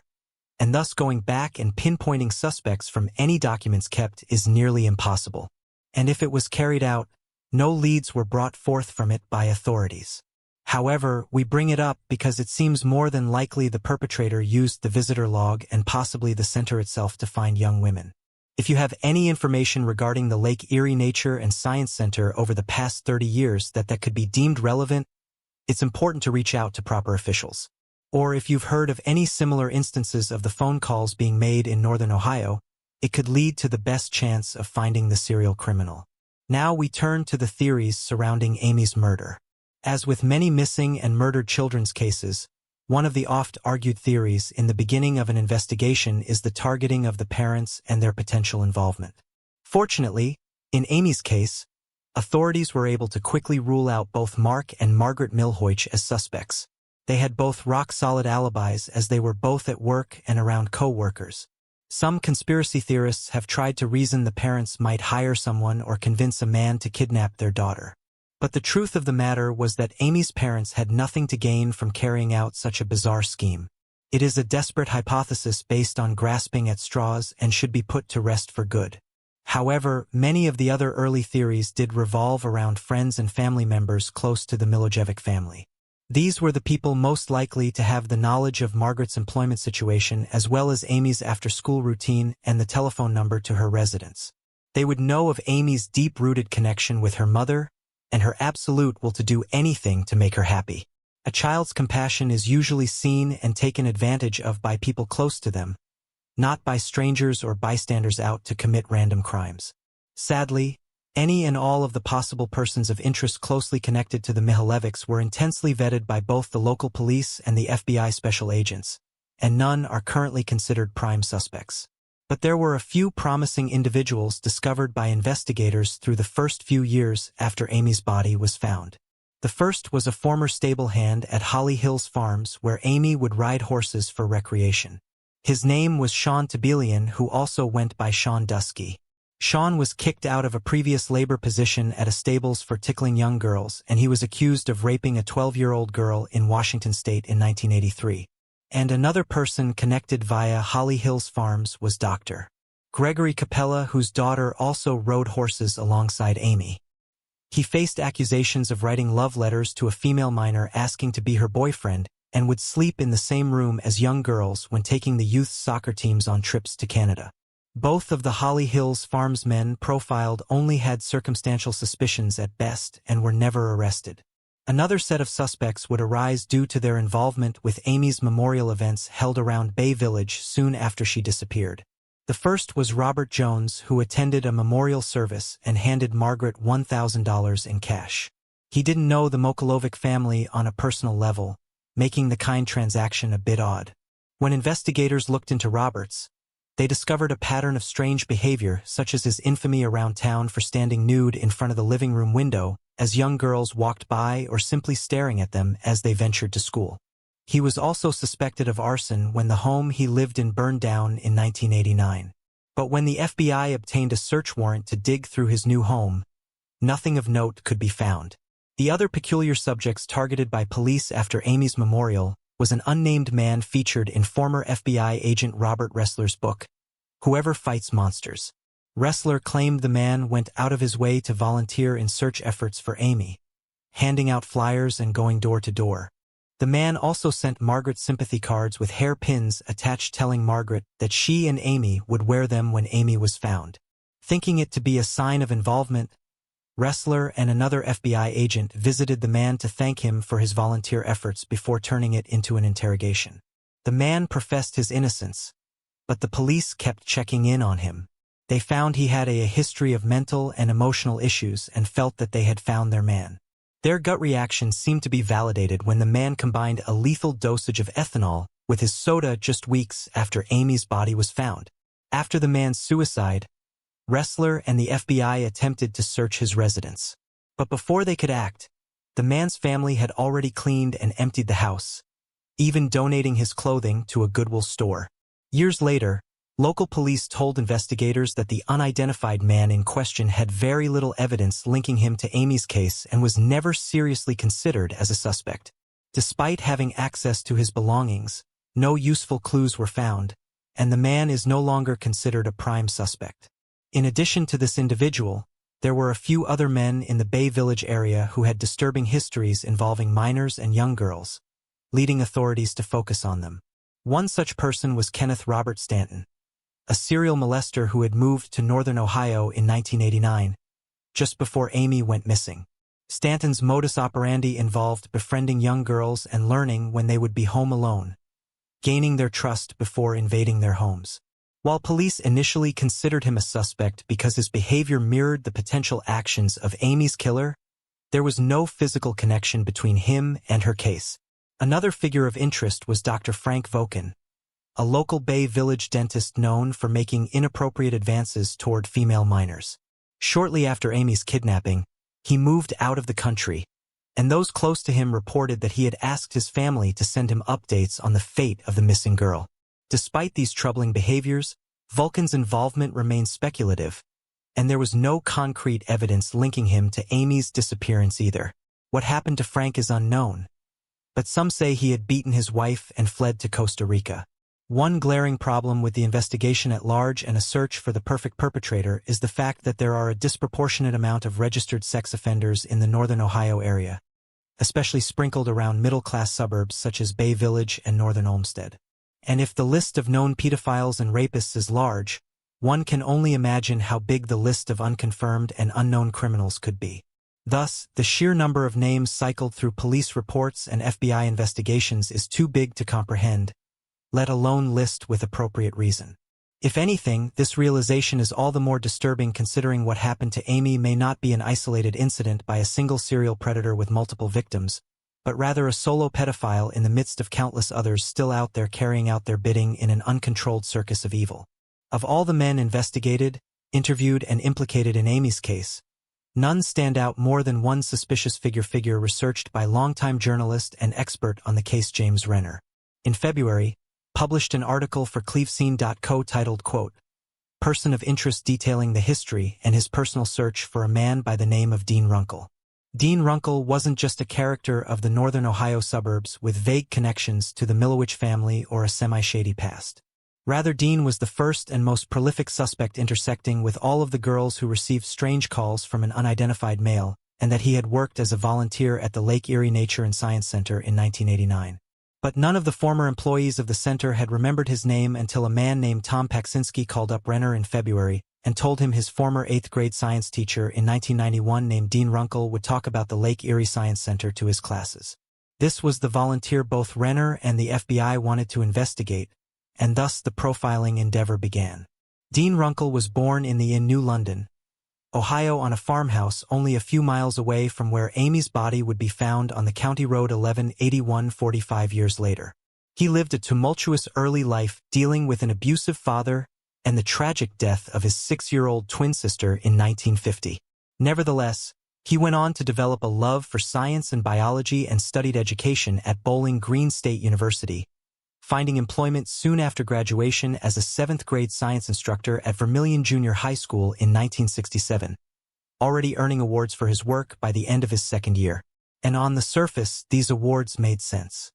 and thus going back and pinpointing suspects from any documents kept is nearly impossible. And if it was carried out, no leads were brought forth from it by authorities. However, we bring it up because it seems more than likely the perpetrator used the visitor log and possibly the center itself to find young women. If you have any information regarding the Lake Erie Nature and Science Center over the past 30 years that could be deemed relevant, it's important to reach out to proper officials. Or if you've heard of any similar instances of the phone calls being made in northern Ohio, it could lead to the best chance of finding the serial criminal. Now we turn to the theories surrounding Amy's murder. As with many missing and murdered children's cases, one of the oft-argued theories in the beginning of an investigation is the targeting of the parents and their potential involvement. Fortunately, in Amy's case, authorities were able to quickly rule out both Mark and Margaret Milhoich as suspects. They had both rock-solid alibis as they were both at work and around co-workers. Some conspiracy theorists have tried to reason the parents might hire someone or convince a man to kidnap their daughter. But the truth of the matter was that Amy's parents had nothing to gain from carrying out such a bizarre scheme. It is a desperate hypothesis based on grasping at straws and should be put to rest for good. However, many of the other early theories did revolve around friends and family members close to the Milojevic family. These were the people most likely to have the knowledge of Margaret's employment situation as well as Amy's after-school routine and the telephone number to her residence. They would know of Amy's deep-rooted connection with her mother and her absolute will to do anything to make her happy. A child's compassion is usually seen and taken advantage of by people close to them, not by strangers or bystanders out to commit random crimes. Sadly, any and all of the possible persons of interest closely connected to the Mihalevics were intensely vetted by both the local police and the FBI special agents, and none are currently considered prime suspects. But there were a few promising individuals discovered by investigators through the first few years after Amy's body was found. The first was a former stable hand at Holly Hills Farms where Amy would ride horses for recreation. His name was Sean Tabelian, who also went by Sean Dusky. Sean was kicked out of a previous labor position at a stables for tickling young girls, and he was accused of raping a 12-year-old girl in Washington state in 1983. And another person connected via Holly Hills Farms was Dr. Gregory Capella, whose daughter also rode horses alongside Amy. He faced accusations of writing love letters to a female minor asking to be her boyfriend and would sleep in the same room as young girls when taking the youth soccer teams on trips to Canada. Both of the Holly Hills Farms men profiled only had circumstantial suspicions at best and were never arrested. Another set of suspects would arise due to their involvement with Amy's memorial events held around Bay Village soon after she disappeared. The first was Robert Jones, who attended a memorial service and handed Margaret $1,000 in cash. He didn't know the Mokolovic family on a personal level, making the kind transaction a bit odd. When investigators looked into Robert's They discovered a pattern of strange behavior, such as his infamy around town for standing nude in front of the living room window as young girls walked by or simply staring at them as they ventured to school. He was also suspected of arson when the home he lived in burned down in 1989. But when the FBI obtained a search warrant to dig through his new home, nothing of note could be found. The other peculiar subjects targeted by police after Amy's memorial was an unnamed man featured in former FBI agent Robert Ressler's book, Whoever Fights Monsters. Ressler claimed the man went out of his way to volunteer in search efforts for Amy, handing out flyers and going door to door. The man also sent Margaret sympathy cards with hair pins attached telling Margaret that she and Amy would wear them when Amy was found. Thinking it to be a sign of involvement, Ressler and another FBI agent visited the man to thank him for his volunteer efforts before turning it into an interrogation. The man professed his innocence, but the police kept checking in on him. They found he had a history of mental and emotional issues and felt that they had found their man. Their gut reaction seemed to be validated when the man combined a lethal dosage of ethanol with his soda just weeks after Amy's body was found. After the man's suicide, Ressler and the FBI attempted to search his residence. But before they could act, the man's family had already cleaned and emptied the house, even donating his clothing to a Goodwill store. Years later, local police told investigators that the unidentified man in question had very little evidence linking him to Amy's case and was never seriously considered as a suspect. Despite having access to his belongings, no useful clues were found, and the man is no longer considered a prime suspect. In addition to this individual, there were a few other men in the Bay Village area who had disturbing histories involving minors and young girls, leading authorities to focus on them. One such person was Kenneth Robert Stanton, a serial molester who had moved to northern Ohio in 1989, just before Amy went missing. Stanton's modus operandi involved befriending young girls and learning when they would be home alone, gaining their trust before invading their homes. While police initially considered him a suspect because his behavior mirrored the potential actions of Amy's killer, there was no physical connection between him and her case. Another figure of interest was Dr. Frank Voken, a local Bay Village dentist known for making inappropriate advances toward female minors. Shortly after Amy's kidnapping, he moved out of the country, and those close to him reported that he had asked his family to send him updates on the fate of the missing girl. Despite these troubling behaviors, Vulcan's involvement remained speculative, and there was no concrete evidence linking him to Amy's disappearance either. What happened to Frank is unknown, but some say he had beaten his wife and fled to Costa Rica. One glaring problem with the investigation at large and a search for the perfect perpetrator is the fact that there are a disproportionate amount of registered sex offenders in the northern Ohio area, especially sprinkled around middle-class suburbs such as Bay Village and northern Olmsted. And if the list of known pedophiles and rapists is large, one can only imagine how big the list of unconfirmed and unknown criminals could be. Thus, the sheer number of names cycled through police reports and FBI investigations is too big to comprehend, let alone list with appropriate reason. If anything, this realization is all the more disturbing considering what happened to Amy may not be an isolated incident by a single serial predator with multiple victims, but rather a solo pedophile in the midst of countless others still out there carrying out their bidding in an uncontrolled circus of evil. Of all the men investigated, interviewed, and implicated in Amy's case, none stand out more than one suspicious figure researched by longtime journalist and expert on the case James Renner. In February, published an article for Clevescene.co titled, quote, "Person of Interest detailing the history and his personal search for a man by the name of Dean Runkle." Dean Runkle wasn't just a character of the northern Ohio suburbs with vague connections to the Millowich family or a semi-shady past. Rather, Dean was the first and most prolific suspect intersecting with all of the girls who received strange calls from an unidentified male, and that he had worked as a volunteer at the Lake Erie Nature and Science Center in 1989. But none of the former employees of the center had remembered his name until a man named Tom Paksinski called up Renner in February and told him his former 8th grade science teacher in 1991 named Dean Runkle would talk about the Lake Erie Science Center to his classes. This was the volunteer both Renner and the FBI wanted to investigate, and thus the profiling endeavor began. Dean Runkle was born in New London, Ohio on a farmhouse only a few miles away from where Amy's body would be found on the County Road 1181 45 years later. He lived a tumultuous early life dealing with an abusive father, and the tragic death of his 6-year-old twin sister in 1950. Nevertheless, he went on to develop a love for science and biology and studied education at Bowling Green State University, finding employment soon after graduation as a 7th-grade science instructor at Vermilion Junior High School in 1967, already earning awards for his work by the end of his 2nd year. And on the surface, these awards made sense.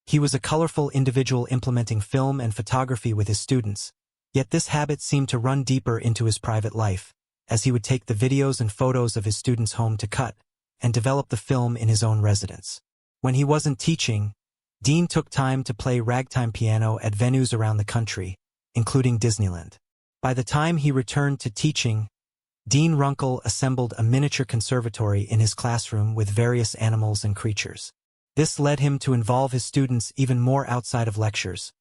He was a colorful individual implementing film and photography with his students, yet this habit seemed to run deeper into his private life, as he would take the videos and photos of his students home to cut and develop the film in his own residence. When he wasn't teaching, Dean took time to play ragtime piano at venues around the country, including Disneyland. By the time he returned to teaching, Dean Runkle assembled a miniature conservatory in his classroom with various animals and creatures. This led him to involve his students even more outside of lectures,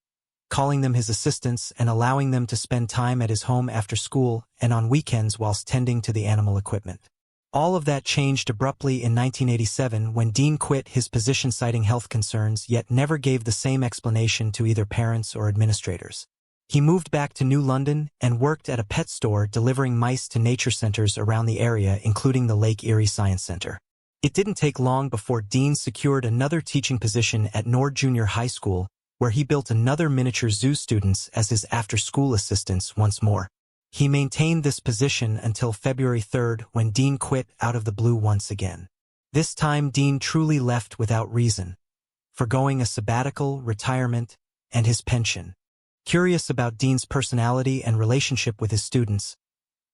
calling them his assistants and allowing them to spend time at his home after school and on weekends whilst tending to the animal equipment. All of that changed abruptly in 1987 when Dean quit his position citing health concerns yet never gave the same explanation to either parents or administrators. He moved back to New London and worked at a pet store delivering mice to nature centers around the area, including the Lake Erie Science Center. It didn't take long before Dean secured another teaching position at Nord Junior High School, where he built another miniature zoo students as his after-school assistants once more. He maintained this position until February 3rd when Dean quit out of the blue once again. This time Dean truly left without reason, forgoing a sabbatical, retirement, and his pension. Curious about Dean's personality and relationship with his students,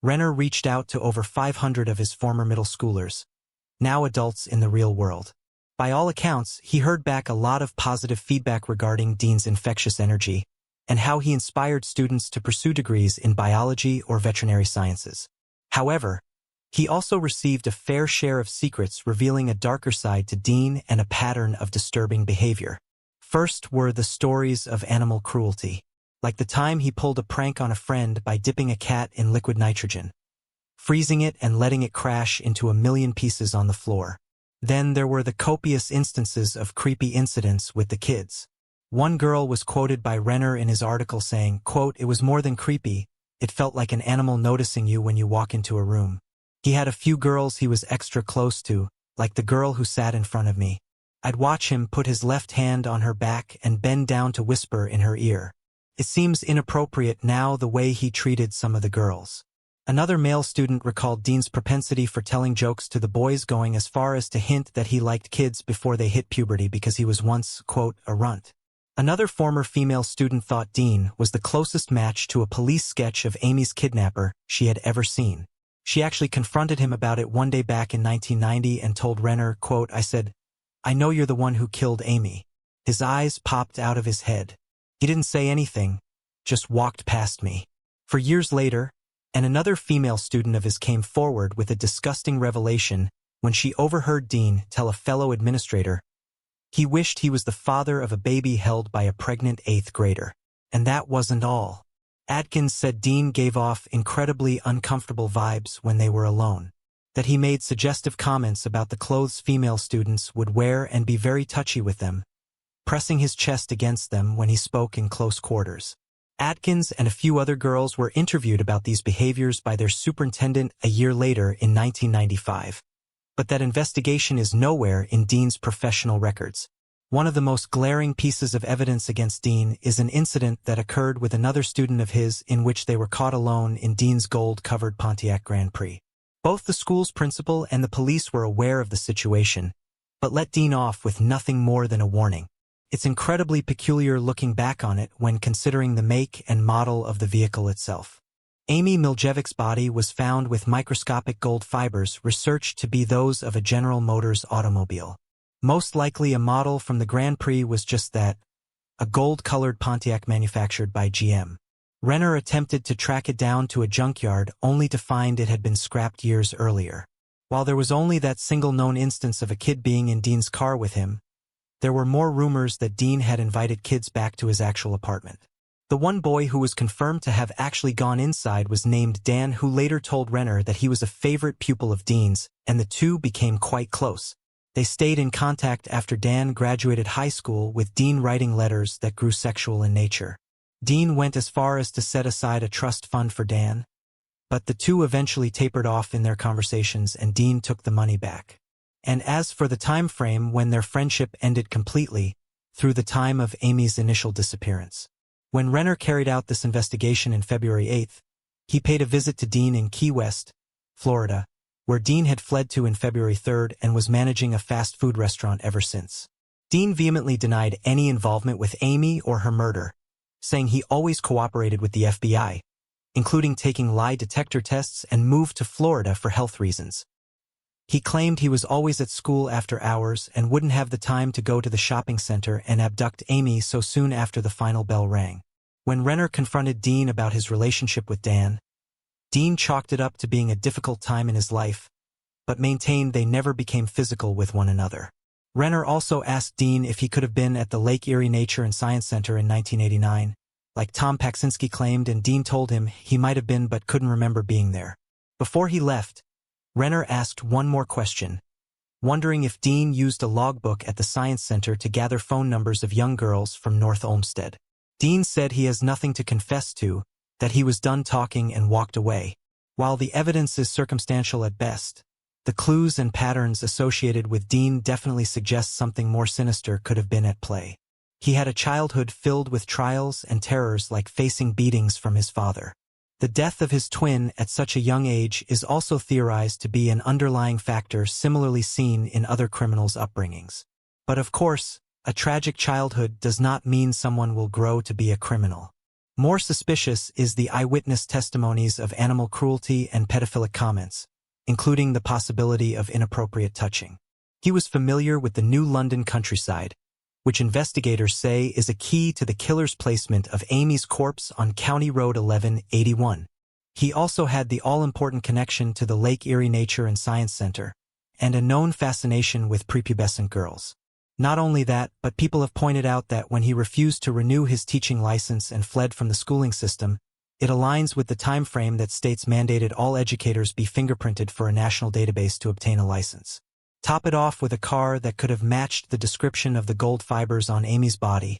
Renner reached out to over 500 of his former middle schoolers, now adults in the real world. By all accounts, he heard back a lot of positive feedback regarding Dean's infectious energy and how he inspired students to pursue degrees in biology or veterinary sciences. However, he also received a fair share of secrets revealing a darker side to Dean and a pattern of disturbing behavior. First were the stories of animal cruelty, like the time he pulled a prank on a friend by dipping a cat in liquid nitrogen, freezing it and letting it crash into a million pieces on the floor. Then there were the copious instances of creepy incidents with the kids. One girl was quoted by Renner in his article saying, quote, "It was more than creepy, it felt like an animal noticing you when you walk into a room. He had a few girls he was extra close to, like the girl who sat in front of me. I'd watch him put his left hand on her back and bend down to whisper in her ear. It seems inappropriate now the way he treated some of the girls." Another male student recalled Dean's propensity for telling jokes to the boys, going as far as to hint that he liked kids before they hit puberty because he was once, quote, "a runt." Another former female student thought Dean was the closest match to a police sketch of Amy's kidnapper she had ever seen. She actually confronted him about it one day back in 1990 and told Renner, quote, "I said, I know you're the one who killed Amy." His eyes popped out of his head. He didn't say anything, just walked past me. For years later, and another female student of his came forward with a disgusting revelation when she overheard Dean tell a fellow administrator he wished he was the father of a baby held by a pregnant 8th grader. And that wasn't all. Atkins said Dean gave off incredibly uncomfortable vibes when they were alone, that he made suggestive comments about the clothes female students would wear and be very touchy with them, pressing his chest against them when he spoke in close quarters. Atkins and a few other girls were interviewed about these behaviors by their superintendent a year later in 1995. But that investigation is nowhere in Dean's professional records. One of the most glaring pieces of evidence against Dean is an incident that occurred with another student of his in which they were caught alone in Dean's gold-covered Pontiac Grand Prix. Both the school's principal and the police were aware of the situation, but let Dean off with nothing more than a warning. It's incredibly peculiar looking back on it when considering the make and model of the vehicle itself. Amy Miljevic's body was found with microscopic gold fibers researched to be those of a General Motors automobile. Most likely a model from the Grand Prix was just that, a gold-colored Pontiac manufactured by GM. Renner attempted to track it down to a junkyard only to find it had been scrapped years earlier. While there was only that single known instance of a kid being in Dean's car with him, there were more rumors that Dean had invited kids back to his actual apartment. The one boy who was confirmed to have actually gone inside was named Dan, who later told Renner that he was a favorite pupil of Dean's, and the two became quite close. They stayed in contact after Dan graduated high school, with Dean writing letters that grew sexual in nature. Dean went as far as to set aside a trust fund for Dan, but the two eventually tapered off in their conversations and Dean took the money back. And as for the time frame when their friendship ended completely, through the time of Amy's initial disappearance. When Renner carried out this investigation in February 8th, he paid a visit to Dean in Key West, Florida, where Dean had fled to in February 3rd and was managing a fast food restaurant ever since. Dean vehemently denied any involvement with Amy or her murder, saying he always cooperated with the FBI, including taking lie detector tests and moved to Florida for health reasons. He claimed he was always at school after hours and wouldn't have the time to go to the shopping center and abduct Amy so soon after the final bell rang. When Renner confronted Dean about his relationship with Dan, Dean chalked it up to being a difficult time in his life, but maintained they never became physical with one another. Renner also asked Dean if he could have been at the Lake Erie Nature and Science Center in 1989, like Tom Paksinski claimed, and Dean told him he might have been but couldn't remember being there. Before he left, Renner asked one more question, wondering if Dean used a logbook at the Science Center to gather phone numbers of young girls from North Olmsted. Dean said he has nothing to confess to, that he was done talking and walked away. While the evidence is circumstantial at best, the clues and patterns associated with Dean definitely suggest something more sinister could have been at play. He had a childhood filled with trials and terrors like facing beatings from his father. The death of his twin at such a young age is also theorized to be an underlying factor similarly seen in other criminals' upbringings. But of course, a tragic childhood does not mean someone will grow to be a criminal. More suspicious is the eyewitness testimonies of animal cruelty and pedophilic comments, including the possibility of inappropriate touching. He was familiar with the New London countryside, which investigators say is a key to the killer's placement of Amy's corpse on County Road 1181. He also had the all-important connection to the Lake Erie Nature and Science Center, and a known fascination with prepubescent girls. Not only that, but people have pointed out that when he refused to renew his teaching license and fled from the schooling system, it aligns with the time frame that states mandated all educators be fingerprinted for a national database to obtain a license. Top it off with a car that could have matched the description of the gold fibers on Amy's body,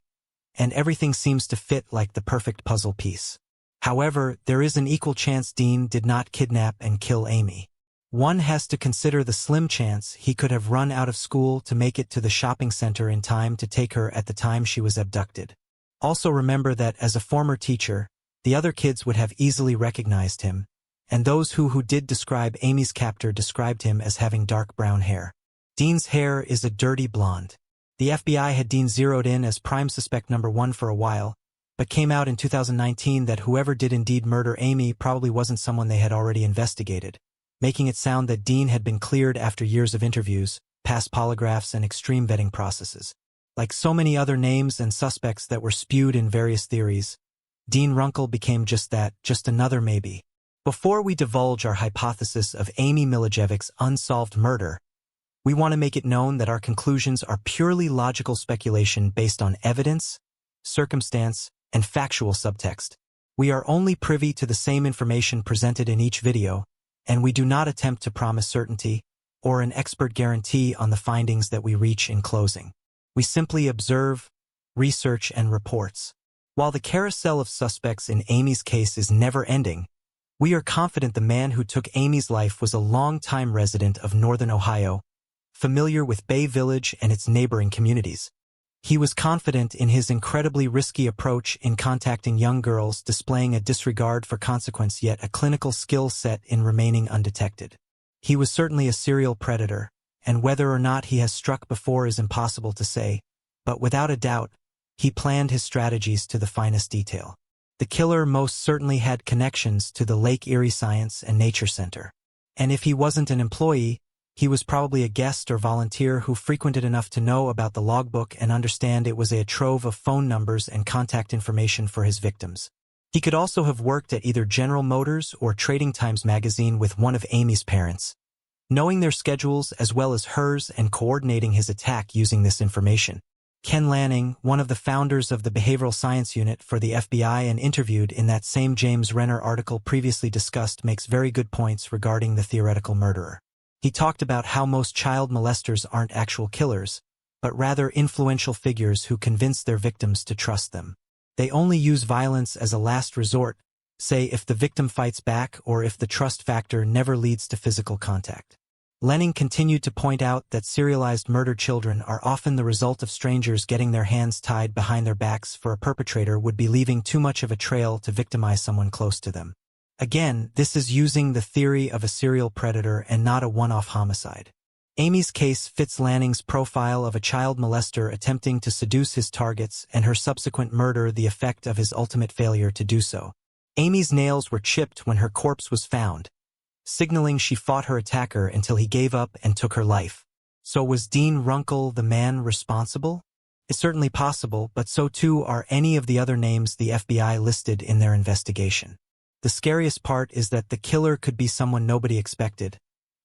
and everything seems to fit like the perfect puzzle piece. However, there is an equal chance Dean did not kidnap and kill Amy. One has to consider the slim chance he could have run out of school to make it to the shopping center in time to take her at the time she was abducted. Also remember that as a former teacher, the other kids would have easily recognized him, and those who did describe Amy's captor described him as having dark brown hair. Dean's hair is a dirty blonde. The FBI had Dean zeroed in as prime suspect number 1 for a while, but came out in 2019 that whoever did indeed murder Amy probably wasn't someone they had already investigated, making it sound that Dean had been cleared after years of interviews, past polygraphs, and extreme vetting processes. Like so many other names and suspects that were spewed in various theories, Dean Runkle became just that, just another maybe. Before we divulge our hypothesis of Amy Milojevic's unsolved murder, we want to make it known that our conclusions are purely logical speculation based on evidence, circumstance, and factual subtext. We are only privy to the same information presented in each video, and we do not attempt to promise certainty or an expert guarantee on the findings that we reach in closing. We simply observe, research, and reports. While the carousel of suspects in Amy's case is never-ending, we are confident the man who took Amy's life was a long-time resident of Northern Ohio, familiar with Bay Village and its neighboring communities. He was confident in his incredibly risky approach in contacting young girls, displaying a disregard for consequence yet a clinical skill set in remaining undetected. He was certainly a serial predator, and whether or not he has struck before is impossible to say, but without a doubt, he planned his strategies to the finest detail. The killer most certainly had connections to the Lake Erie Science and Nature Center. And if he wasn't an employee, he was probably a guest or volunteer who frequented enough to know about the logbook and understand it was a trove of phone numbers and contact information for his victims. He could also have worked at either General Motors or Trading Times magazine with one of Amy's parents, knowing their schedules as well as hers and coordinating his attack using this information. Ken Lanning, one of the founders of the Behavioral Science Unit for the FBI and interviewed in that same James Renner article previously discussed, makes very good points regarding the theoretical murderer. He talked about how most child molesters aren't actual killers, but rather influential figures who convince their victims to trust them. They only use violence as a last resort, say if the victim fights back or if the trust factor never leads to physical contact. Lenning continued to point out that serialized murdered children are often the result of strangers getting their hands tied behind their backs, for a perpetrator would be leaving too much of a trail to victimize someone close to them. Again, this is using the theory of a serial predator and not a one-off homicide. Amy's case fits Lanning's profile of a child molester attempting to seduce his targets, and her subsequent murder the effect of his ultimate failure to do so. Amy's nails were chipped when her corpse was found, signaling she fought her attacker until he gave up and took her life. So was Dean Runkle the man responsible? It's certainly possible, but so too are any of the other names the FBI listed in their investigation. The scariest part is that the killer could be someone nobody expected,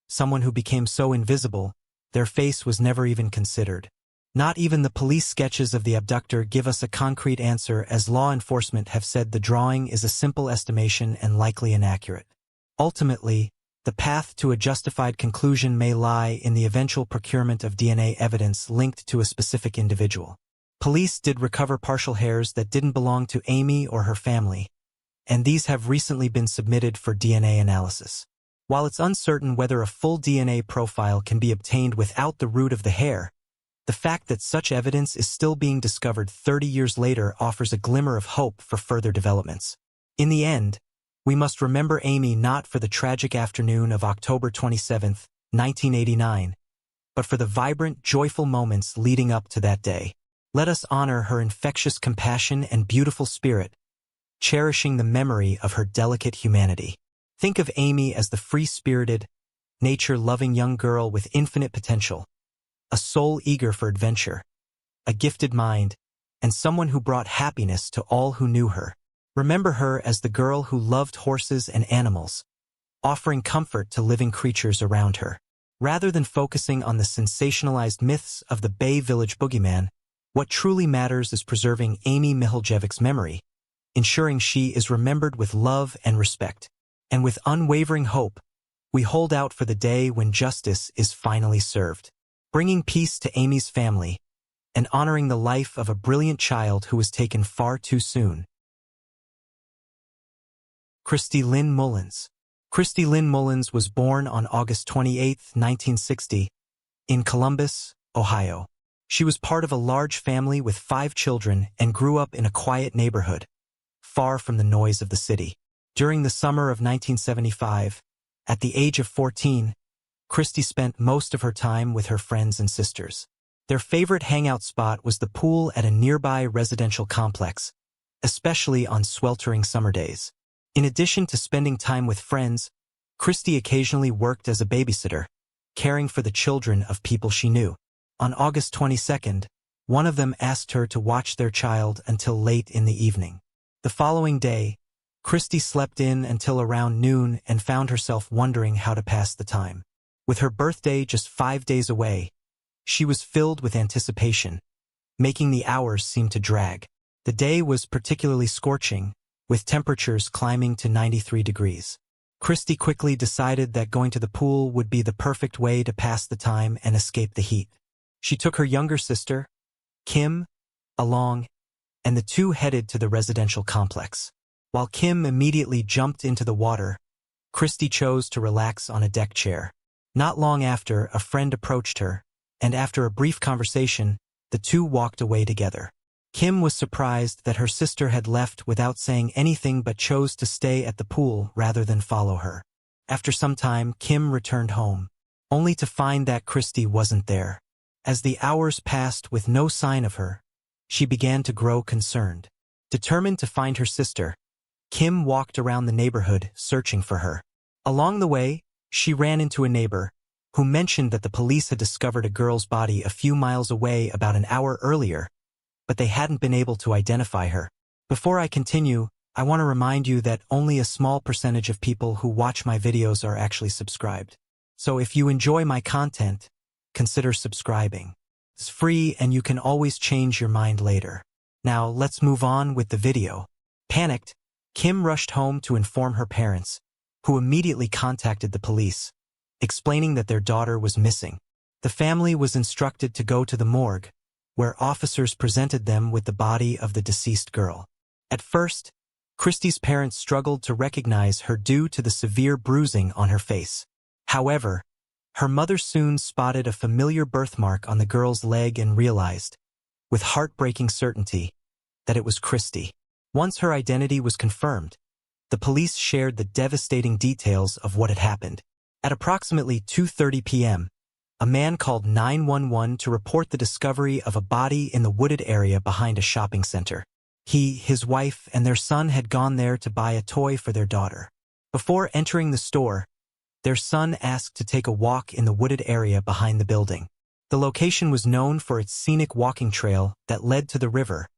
someone who became so invisible, their face was never even considered. Not even the police sketches of the abductor give us a concrete answer, as law enforcement have said the drawing is a simple estimation and likely inaccurate. Ultimately, the path to a justified conclusion may lie in the eventual procurement of DNA evidence linked to a specific individual. Police did recover partial hairs that didn't belong to Amy or her family, and these have recently been submitted for DNA analysis. While it's uncertain whether a full DNA profile can be obtained without the root of the hair, the fact that such evidence is still being discovered 30 years later offers a glimmer of hope for further developments. In the end, we must remember Amy not for the tragic afternoon of October 27, 1989, but for the vibrant, joyful moments leading up to that day. Let us honor her infectious compassion and beautiful spirit, cherishing the memory of her delicate humanity. Think of Amy as the free-spirited, nature-loving young girl with infinite potential, a soul eager for adventure, a gifted mind, and someone who brought happiness to all who knew her. Remember her as the girl who loved horses and animals, offering comfort to living creatures around her. Rather than focusing on the sensationalized myths of the Bay Village boogeyman, what truly matters is preserving Amy Mihaljevich's memory, ensuring she is remembered with love and respect. And with unwavering hope, we hold out for the day when justice is finally served, bringing peace to Amy's family and honoring the life of a brilliant child who was taken far too soon. Christy Lynn Mullins. Christy Lynn Mullins was born on August 28, 1960, in Columbus, Ohio. She was part of a large family with 5 children and grew up in a quiet neighborhood, far from the noise of the city. During the summer of 1975, at the age of 14, Christy spent most of her time with her friends and sisters. Their favorite hangout spot was the pool at a nearby residential complex, especially on sweltering summer days. In addition to spending time with friends, Christy occasionally worked as a babysitter, caring for the children of people she knew. On August 22nd, one of them asked her to watch their child until late in the evening. The following day, Christy slept in until around noon and found herself wondering how to pass the time. With her birthday just 5 days away, she was filled with anticipation, making the hours seem to drag. The day was particularly scorching, with temperatures climbing to 93 degrees. Christy quickly decided that going to the pool would be the perfect way to pass the time and escape the heat. She took her younger sister, Kim, along, and the two headed to the residential complex. While Kim immediately jumped into the water, Christy chose to relax on a deck chair. Not long after, a friend approached her, and after a brief conversation, the two walked away together. Kim was surprised that her sister had left without saying anything but chose to stay at the pool rather than follow her. After some time, Kim returned home, only to find that Christy wasn't there. As the hours passed with no sign of her, she began to grow concerned. Determined to find her sister, Kim walked around the neighborhood searching for her. Along the way, she ran into a neighbor who mentioned that the police had discovered a girl's body a few miles away about an hour earlier, but they hadn't been able to identify her. Before I continue, I want to remind you that only a small percentage of people who watch my videos are actually subscribed. So if you enjoy my content, consider subscribing. It's free and you can always change your mind later. Now let's move on with the video. Panicked, Kim rushed home to inform her parents, who immediately contacted the police, explaining that their daughter was missing. The family was instructed to go to the morgue, where officers presented them with the body of the deceased girl. At first, Christie's parents struggled to recognize her due to the severe bruising on her face. However, her mother soon spotted a familiar birthmark on the girl's leg and realized, with heartbreaking certainty, that it was Christie. Once her identity was confirmed, the police shared the devastating details of what had happened. At approximately 2:30 p.m., a man called 911 to report the discovery of a body in the wooded area behind a shopping center. He, his wife, and their son had gone there to buy a toy for their daughter. Before entering the store, their son asked to take a walk in the wooded area behind the building. The location was known for its scenic walking trail that led to the river,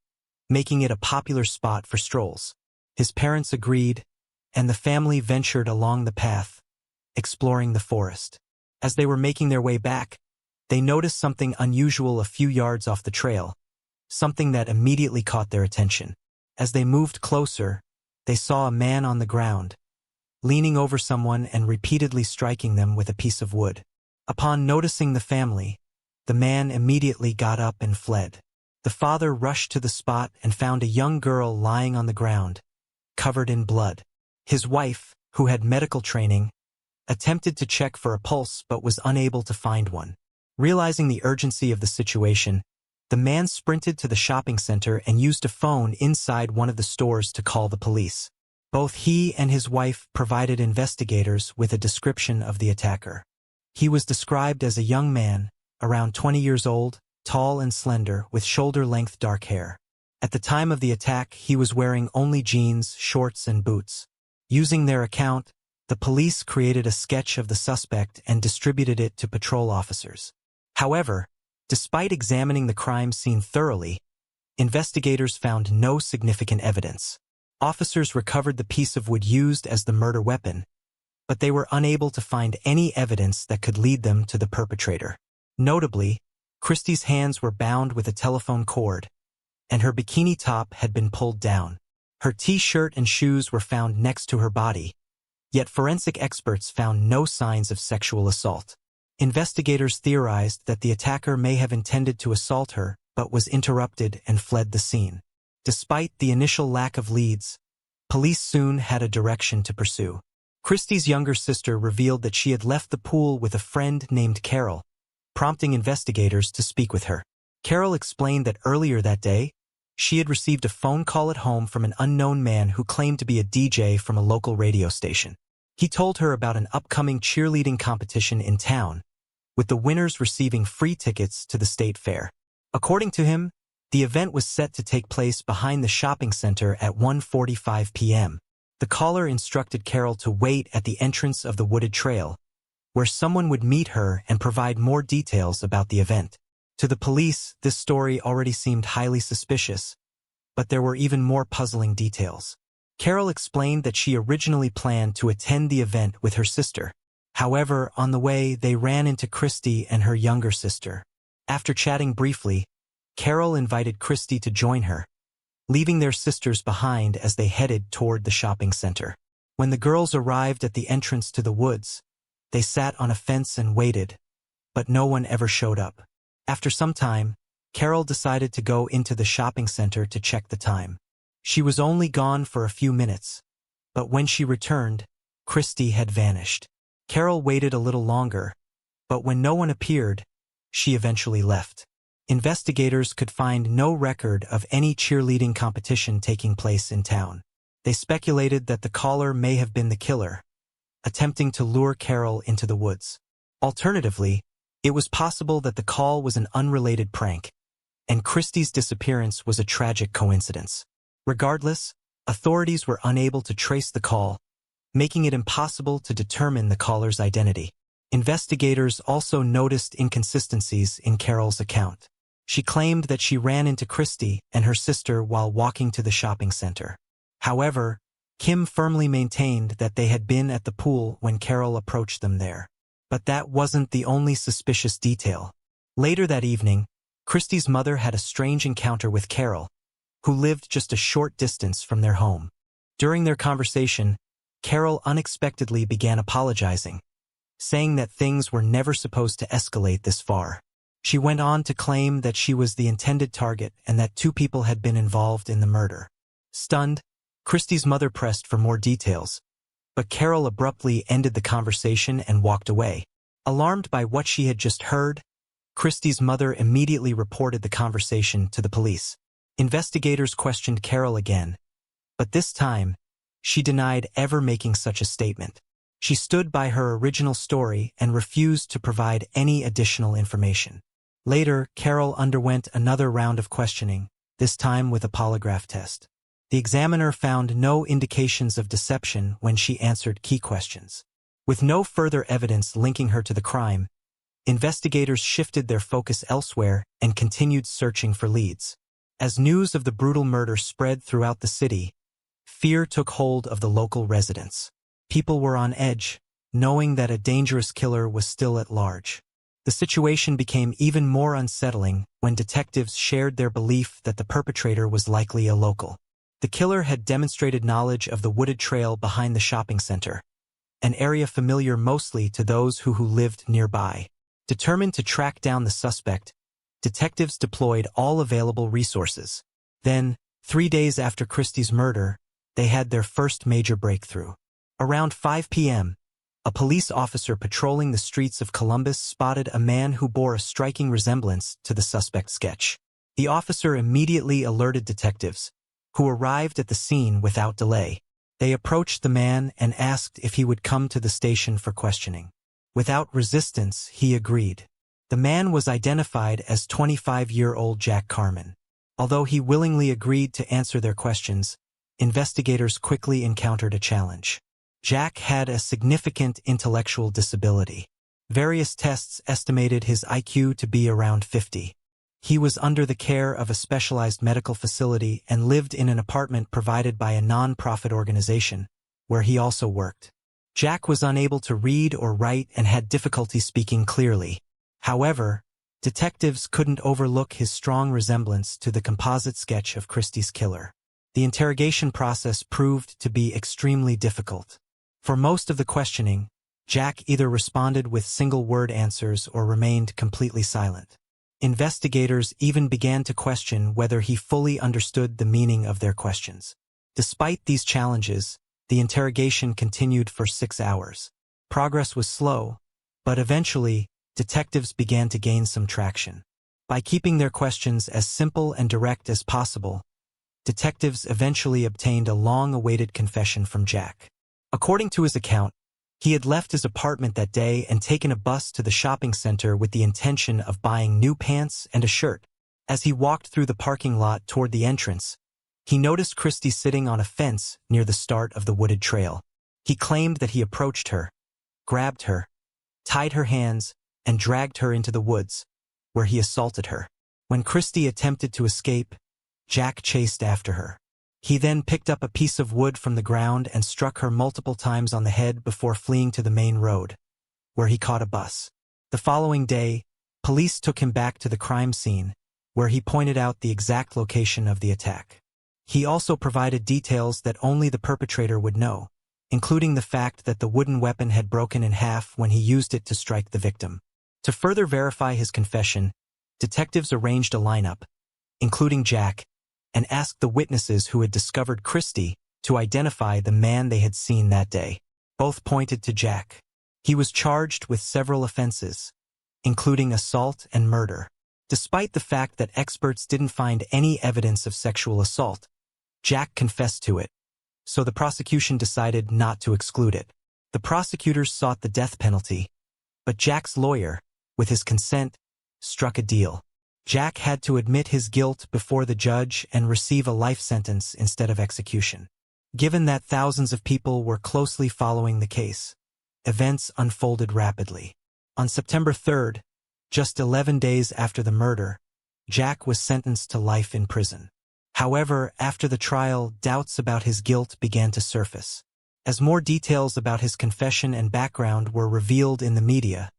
making it a popular spot for strolls. His parents agreed, and the family ventured along the path, exploring the forest. As they were making their way back, they noticed something unusual a few yards off the trail, something that immediately caught their attention. As they moved closer, they saw a man on the ground, leaning over someone and repeatedly striking them with a piece of wood. Upon noticing the family, the man immediately got up and fled. The father rushed to the spot and found a young girl lying on the ground, covered in blood. His wife, who had medical training, attempted to check for a pulse but was unable to find one. Realizing the urgency of the situation, the man sprinted to the shopping center and used a phone inside one of the stores to call the police. Both he and his wife provided investigators with a description of the attacker. He was described as a young man, around 20 years old, tall and slender, with shoulder-length dark hair. At the time of the attack, he was wearing only jeans, shorts, and boots. Using their account, the police created a sketch of the suspect and distributed it to patrol officers. However, despite examining the crime scene thoroughly, investigators found no significant evidence. Officers recovered the piece of wood used as the murder weapon, but they were unable to find any evidence that could lead them to the perpetrator. Notably, Christie's hands were bound with a telephone cord, and her bikini top had been pulled down. Her t-shirt and shoes were found next to her body, yet forensic experts found no signs of sexual assault. Investigators theorized that the attacker may have intended to assault her, but was interrupted and fled the scene. Despite the initial lack of leads, police soon had a direction to pursue. Christie's younger sister revealed that she had left the pool with a friend named Carol, prompting investigators to speak with her. Carol explained that earlier that day, she had received a phone call at home from an unknown man who claimed to be a DJ from a local radio station. He told her about an upcoming cheerleading competition in town, with the winners receiving free tickets to the state fair. According to him, the event was set to take place behind the shopping center at 1:45 p.m. The caller instructed Carol to wait at the entrance of the wooded trail, where someone would meet her and provide more details about the event. To the police, this story already seemed highly suspicious, but there were even more puzzling details. Carol explained that she originally planned to attend the event with her sister. However, on the way, they ran into Christie and her younger sister. After chatting briefly, Carol invited Christie to join her, leaving their sisters behind as they headed toward the shopping center. When the girls arrived at the entrance to the woods, they sat on a fence and waited, but no one ever showed up. After some time, Carol decided to go into the shopping center to check the time. She was only gone for a few minutes, but when she returned, Christie had vanished. Carol waited a little longer, but when no one appeared, she eventually left. Investigators could find no record of any cheerleading competition taking place in town. They speculated that the caller may have been the killer, attempting to lure Carol into the woods. Alternatively, it was possible that the call was an unrelated prank, and Christie's disappearance was a tragic coincidence. Regardless, authorities were unable to trace the call, making it impossible to determine the caller's identity. Investigators also noticed inconsistencies in Carol's account. She claimed that she ran into Christie and her sister while walking to the shopping center. However, Kim firmly maintained that they had been at the pool when Carol approached them there. But that wasn't the only suspicious detail. Later that evening, Christie's mother had a strange encounter with Carol, who lived just a short distance from their home. During their conversation, Carol unexpectedly began apologizing, saying that things were never supposed to escalate this far. She went on to claim that she was the intended target and that two people had been involved in the murder. Stunned, Christie's mother pressed for more details, but Carol abruptly ended the conversation and walked away. Alarmed by what she had just heard, Christie's mother immediately reported the conversation to the police. Investigators questioned Carol again, but this time, she denied ever making such a statement. She stood by her original story and refused to provide any additional information. Later, Carol underwent another round of questioning, this time with a polygraph test. The examiner found no indications of deception when she answered key questions. With no further evidence linking her to the crime, investigators shifted their focus elsewhere and continued searching for leads. As news of the brutal murder spread throughout the city, fear took hold of the local residents. People were on edge, knowing that a dangerous killer was still at large. The situation became even more unsettling when detectives shared their belief that the perpetrator was likely a local. The killer had demonstrated knowledge of the wooded trail behind the shopping center, an area familiar mostly to those who lived nearby. Determined to track down the suspect, detectives deployed all available resources. Then, 3 days after Christie's murder, they had their first major breakthrough. Around 5 p.m., a police officer patrolling the streets of Columbus spotted a man who bore a striking resemblance to the suspect's sketch. The officer immediately alerted detectives, who arrived at the scene without delay. They approached the man and asked if he would come to the station for questioning. Without resistance, he agreed. The man was identified as 25-year-old Jack Carmen. Although he willingly agreed to answer their questions, investigators quickly encountered a challenge. Jack had a significant intellectual disability. Various tests estimated his IQ to be around 50. He was under the care of a specialized medical facility and lived in an apartment provided by a non-profit organization, where he also worked. Jack was unable to read or write and had difficulty speaking clearly. However, detectives couldn't overlook his strong resemblance to the composite sketch of Christie's killer. The interrogation process proved to be extremely difficult. For most of the questioning, Jack either responded with single-word answers or remained completely silent. Investigators even began to question whether he fully understood the meaning of their questions. Despite these challenges, the interrogation continued for 6 hours. Progress was slow, but eventually, detectives began to gain some traction. By keeping their questions as simple and direct as possible, detectives eventually obtained a long-awaited confession from Jack. According to his account, he had left his apartment that day and taken a bus to the shopping center with the intention of buying new pants and a shirt. As he walked through the parking lot toward the entrance, he noticed Christie sitting on a fence near the start of the wooded trail. He claimed that he approached her, grabbed her, tied her hands, and dragged her into the woods, where he assaulted her. When Christie attempted to escape, Jack chased after her. He then picked up a piece of wood from the ground and struck her multiple times on the head before fleeing to the main road, where he caught a bus. The following day, police took him back to the crime scene, where he pointed out the exact location of the attack. He also provided details that only the perpetrator would know, including the fact that the wooden weapon had broken in half when he used it to strike the victim. To further verify his confession, detectives arranged a lineup, including Jack, and asked the witnesses who had discovered Christie to identify the man they had seen that day. Both pointed to Jack. He was charged with several offenses, including assault and murder. Despite the fact that experts didn't find any evidence of sexual assault, Jack confessed to it, so the prosecution decided not to exclude it. The prosecutors sought the death penalty, but Jack's lawyer, with his consent, struck a deal. Jack had to admit his guilt before the judge and receive a life sentence instead of execution. Given that thousands of people were closely following the case, events unfolded rapidly. On September 3rd, just 11 days after the murder, Jack was sentenced to life in prison. However, after the trial, doubts about his guilt began to surface. As more details about his confession and background were revealed in the media,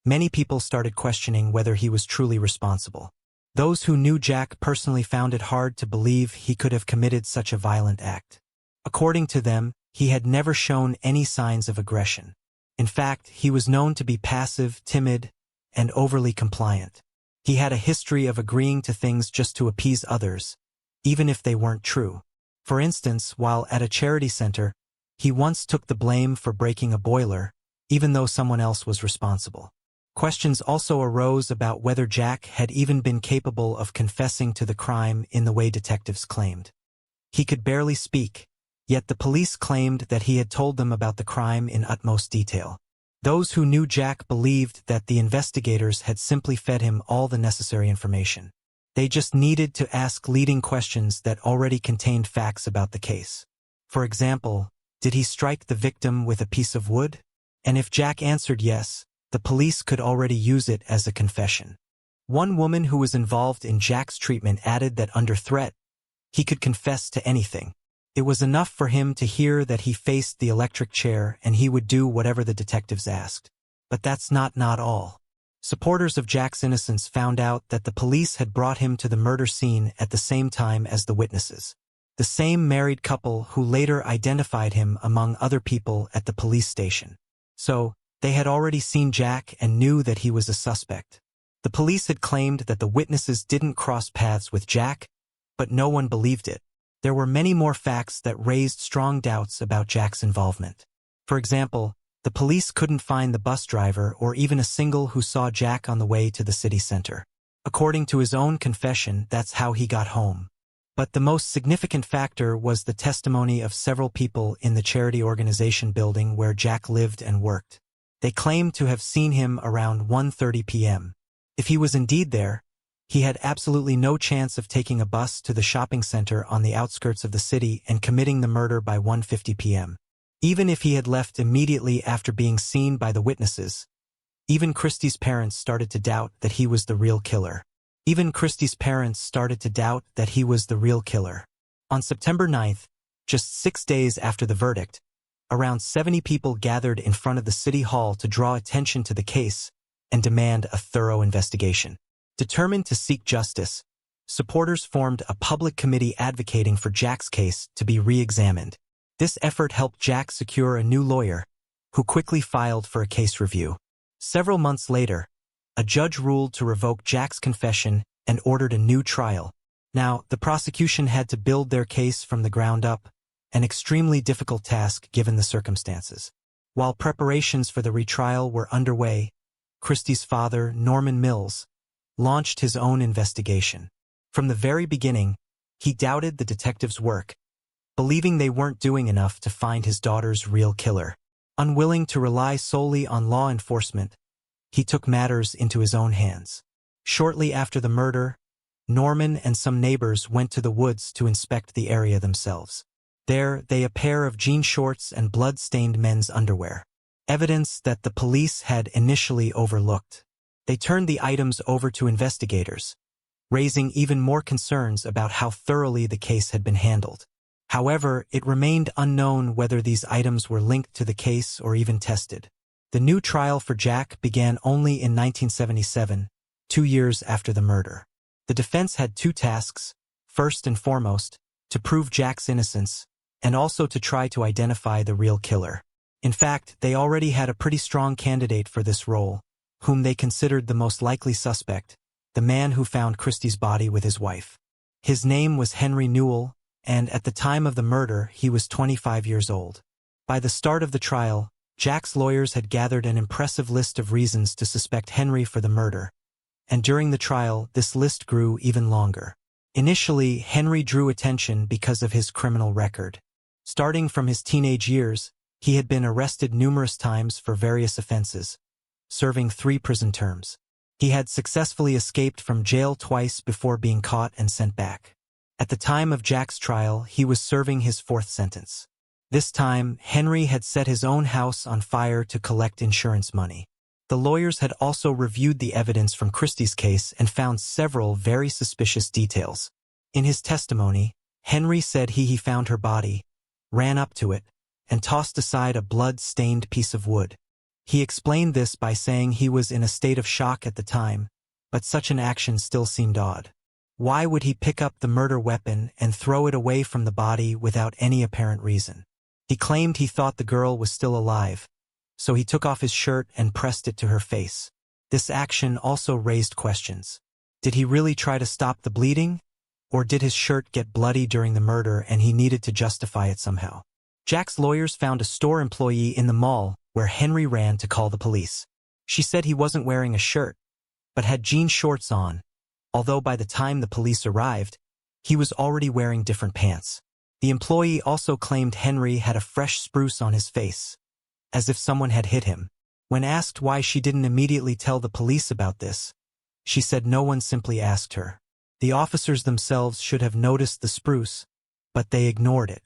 many people started questioning whether he was truly responsible. Those who knew Jack personally found it hard to believe he could have committed such a violent act. According to them, he had never shown any signs of aggression. In fact, he was known to be passive, timid, and overly compliant. He had a history of agreeing to things just to appease others, even if they weren't true. For instance, while at a charity center, he once took the blame for breaking a boiler, even though someone else was responsible. Questions also arose about whether Jack had even been capable of confessing to the crime in the way detectives claimed. He could barely speak, yet the police claimed that he had told them about the crime in utmost detail. Those who knew Jack believed that the investigators had simply fed him all the necessary information. They just needed to ask leading questions that already contained facts about the case. For example, did he strike the victim with a piece of wood? And if Jack answered yes, the police could already use it as a confession. One woman who was involved in Jack's treatment added that under threat, he could confess to anything. It was enough for him to hear that he faced the electric chair and he would do whatever the detectives asked. But that's not all. Supporters of Jack's innocence found out that the police had brought him to the murder scene at the same time as the witnesses. The same married couple who later identified him among other people at the police station. So, they had already seen Jack and knew that he was a suspect. The police had claimed that the witnesses didn't cross paths with Jack, but no one believed it. There were many more facts that raised strong doubts about Jack's involvement. For example, the police couldn't find the bus driver or even a single who saw Jack on the way to the city center. According to his own confession, that's how he got home. But the most significant factor was the testimony of several people in the charity organization building where Jack lived and worked. They claimed to have seen him around 1:30 p.m. If he was indeed there, he had absolutely no chance of taking a bus to the shopping center on the outskirts of the city and committing the murder by 1:50 p.m. Even if he had left immediately after being seen by the witnesses, even Christie's parents started to doubt that he was the real killer. On September 9th, just 6 days after the verdict, around 70 people gathered in front of the city hall to draw attention to the case and demand a thorough investigation. Determined to seek justice, supporters formed a public committee advocating for Jack's case to be re-examined. This effort helped Jack secure a new lawyer, who quickly filed for a case review. Several months later, a judge ruled to revoke Jack's confession and ordered a new trial. Now, the prosecution had to build their case from the ground up, an extremely difficult task given the circumstances. While preparations for the retrial were underway, Christie's father, Norman Mills, launched his own investigation. From the very beginning, he doubted the detectives' work, believing they weren't doing enough to find his daughter's real killer. Unwilling to rely solely on law enforcement, he took matters into his own hands. Shortly after the murder, Norman and some neighbors went to the woods to inspect the area themselves. There, a pair of jean shorts and blood-stained men's underwear. Evidence that the police had initially overlooked. They turned the items over to investigators, raising even more concerns about how thoroughly the case had been handled. However, it remained unknown whether these items were linked to the case or even tested. The new trial for Jack began only in 1977, 2 years after the murder. The defense had two tasks: first and foremost, to prove Jack's innocence, and also to try to identify the real killer. In fact, they already had a pretty strong candidate for this role, whom they considered the most likely suspect, the man who found Christie's body with his wife. His name was Henry Newell, and at the time of the murder, he was 25 years old. By the start of the trial, Jack's lawyers had gathered an impressive list of reasons to suspect Henry for the murder, and during the trial, this list grew even longer. Initially, Henry drew attention because of his criminal record. Starting from his teenage years, he had been arrested numerous times for various offenses, serving 3 prison terms. He had successfully escaped from jail twice before being caught and sent back. At the time of Jack's trial, he was serving his 4th sentence. This time, Henry had set his own house on fire to collect insurance money. The lawyers had also reviewed the evidence from Christie's case and found several very suspicious details. In his testimony, Henry said he found her body, ran up to it, and tossed aside a blood-stained piece of wood. He explained this by saying he was in a state of shock at the time, but such an action still seemed odd. Why would he pick up the murder weapon and throw it away from the body without any apparent reason? He claimed he thought the girl was still alive, so he took off his shirt and pressed it to her face. This action also raised questions. Did he really try to stop the bleeding? Or did his shirt get bloody during the murder and he needed to justify it somehow? Jack's lawyers found a store employee in the mall where Henry ran to call the police. She said he wasn't wearing a shirt, but had jean shorts on, although by the time the police arrived, he was already wearing different pants. The employee also claimed Henry had a fresh spruce on his face, as if someone had hit him. When asked why she didn't immediately tell the police about this, she said no one simply asked her. The officers themselves should have noticed the spruce, but they ignored it.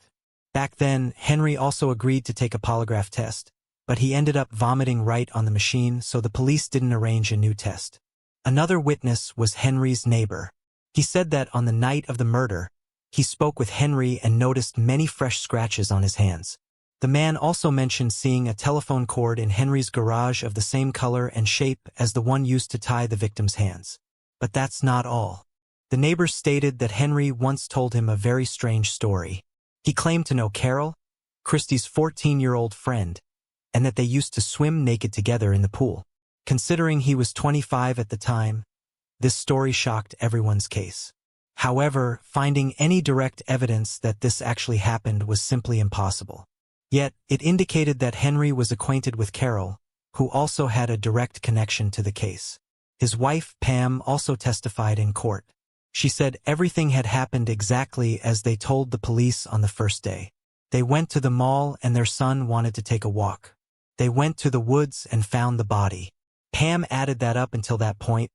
Back then, Henry also agreed to take a polygraph test, but he ended up vomiting right on the machine, so the police didn't arrange a new test. Another witness was Henry's neighbor. He said that on the night of the murder, he spoke with Henry and noticed many fresh scratches on his hands. The man also mentioned seeing a telephone cord in Henry's garage of the same color and shape as the one used to tie the victim's hands. But that's not all. The neighbor stated that Henry once told him a very strange story. He claimed to know Carol, Christie's 14-year-old friend, and that they used to swim naked together in the pool. Considering he was 25 at the time, this story shocked everyone's case. However, finding any direct evidence that this actually happened was simply impossible. Yet, it indicated that Henry was acquainted with Carol, who also had a direct connection to the case. His wife, Pam, also testified in court. She said everything had happened exactly as they told the police on the first day. They went to the mall and their son wanted to take a walk. They went to the woods and found the body. Pam added that up until that point,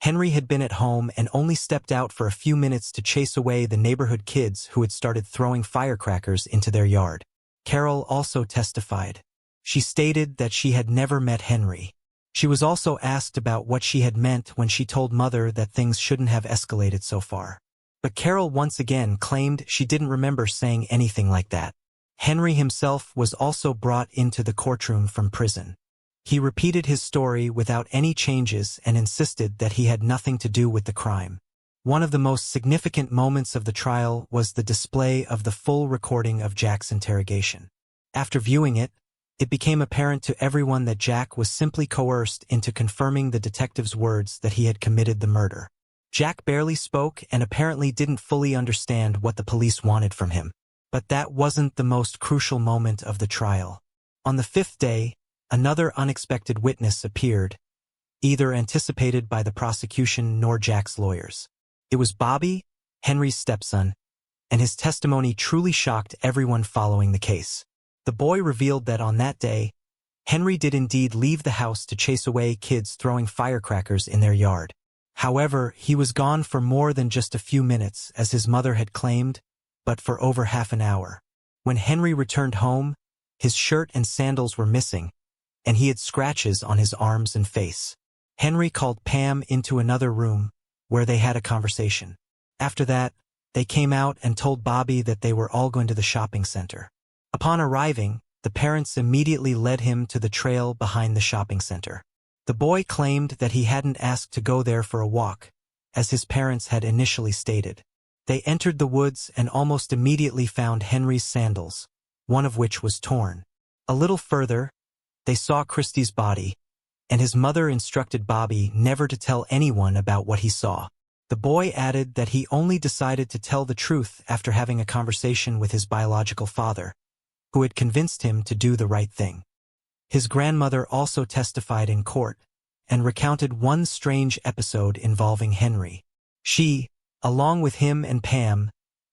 Henry had been at home and only stepped out for a few minutes to chase away the neighborhood kids who had started throwing firecrackers into their yard. Carol also testified. She stated that she had never met Henry. She was also asked about what she had meant when she told Mother that things shouldn't have escalated so far. But Carol once again claimed she didn't remember saying anything like that. Henry himself was also brought into the courtroom from prison. He repeated his story without any changes and insisted that he had nothing to do with the crime. One of the most significant moments of the trial was the display of the full recording of Jack's interrogation. After viewing it, it became apparent to everyone that Jack was simply coerced into confirming the detective's words that he had committed the murder. Jack barely spoke and apparently didn't fully understand what the police wanted from him. But that wasn't the most crucial moment of the trial. On the fifth day, another unexpected witness appeared, either anticipated by the prosecution nor Jack's lawyers. It was Bobby, Henry's stepson, and his testimony truly shocked everyone following the case. The boy revealed that on that day, Henry did indeed leave the house to chase away kids throwing firecrackers in their yard. However, he was gone for more than just a few minutes, as his mother had claimed, but for over half an hour. When Henry returned home, his shirt and sandals were missing, and he had scratches on his arms and face. Henry called Pam into another room, where they had a conversation. After that, they came out and told Bobby that they were all going to the shopping center. Upon arriving, the parents immediately led him to the trail behind the shopping center. The boy claimed that he hadn't asked to go there for a walk, as his parents had initially stated. They entered the woods and almost immediately found Henry's sandals, one of which was torn. A little further, they saw Christie's body, and his mother instructed Bobby never to tell anyone about what he saw. The boy added that he only decided to tell the truth after having a conversation with his biological father, who had convinced him to do the right thing. His grandmother also testified in court and recounted one strange episode involving Henry. She, along with him and Pam,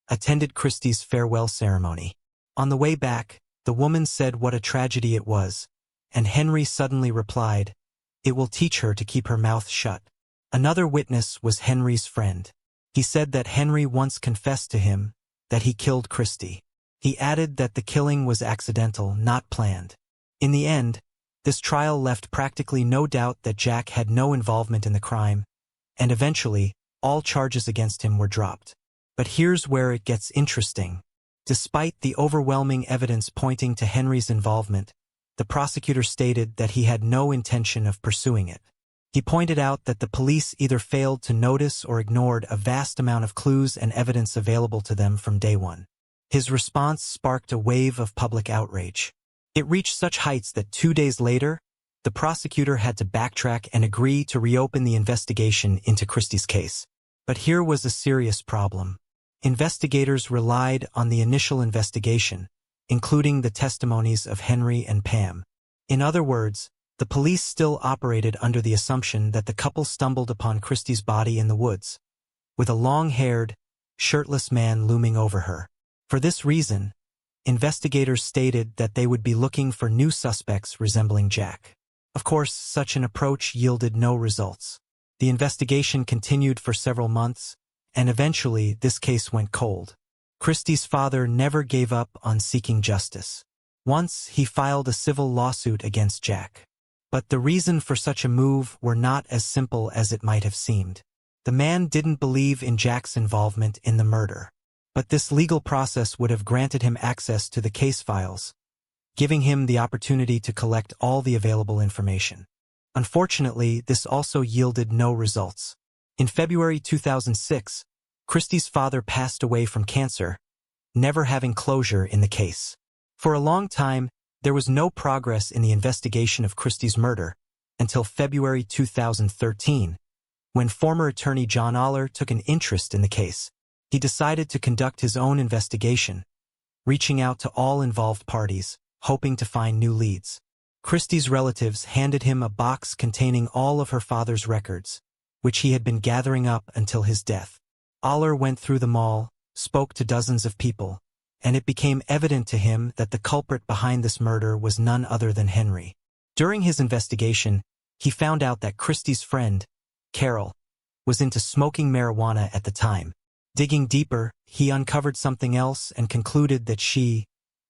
attended Christie's farewell ceremony. On the way back, the woman said what a tragedy it was, and Henry suddenly replied, "It will teach her to keep her mouth shut." Another witness was Henry's friend. He said that Henry once confessed to him that he killed Christie. He added that the killing was accidental, not planned. In the end, this trial left practically no doubt that Jack had no involvement in the crime, and eventually, all charges against him were dropped. But here's where it gets interesting. Despite the overwhelming evidence pointing to Henry's involvement, the prosecutor stated that he had no intention of pursuing it. He pointed out that the police either failed to notice or ignored a vast amount of clues and evidence available to them from day one. His response sparked a wave of public outrage. It reached such heights that 2 days later, the prosecutor had to backtrack and agree to reopen the investigation into Christie's case. But here was a serious problem. Investigators relied on the initial investigation, including the testimonies of Henry and Pam. In other words, the police still operated under the assumption that the couple stumbled upon Christie's body in the woods, with a long-haired, shirtless man looming over her. For this reason, investigators stated that they would be looking for new suspects resembling Jack. Of course, such an approach yielded no results. The investigation continued for several months, and eventually this case went cold. Christie's father never gave up on seeking justice. Once, he filed a civil lawsuit against Jack. But the reason for such a move were not as simple as it might have seemed. The man didn't believe in Jack's involvement in the murder. But this legal process would have granted him access to the case files, giving him the opportunity to collect all the available information. Unfortunately, this also yielded no results. In February 2006, Christie's father passed away from cancer, never having closure in the case. For a long time, there was no progress in the investigation of Christie's murder until February 2013, when former attorney John Aller took an interest in the case. He decided to conduct his own investigation, reaching out to all involved parties, hoping to find new leads. Christie's relatives handed him a box containing all of her father's records, which he had been gathering up until his death. Aller went through them all, spoke to dozens of people, and it became evident to him that the culprit behind this murder was none other than Henry. During his investigation, he found out that Christie's friend, Carol, was into smoking marijuana at the time. Digging deeper, he uncovered something else and concluded that she,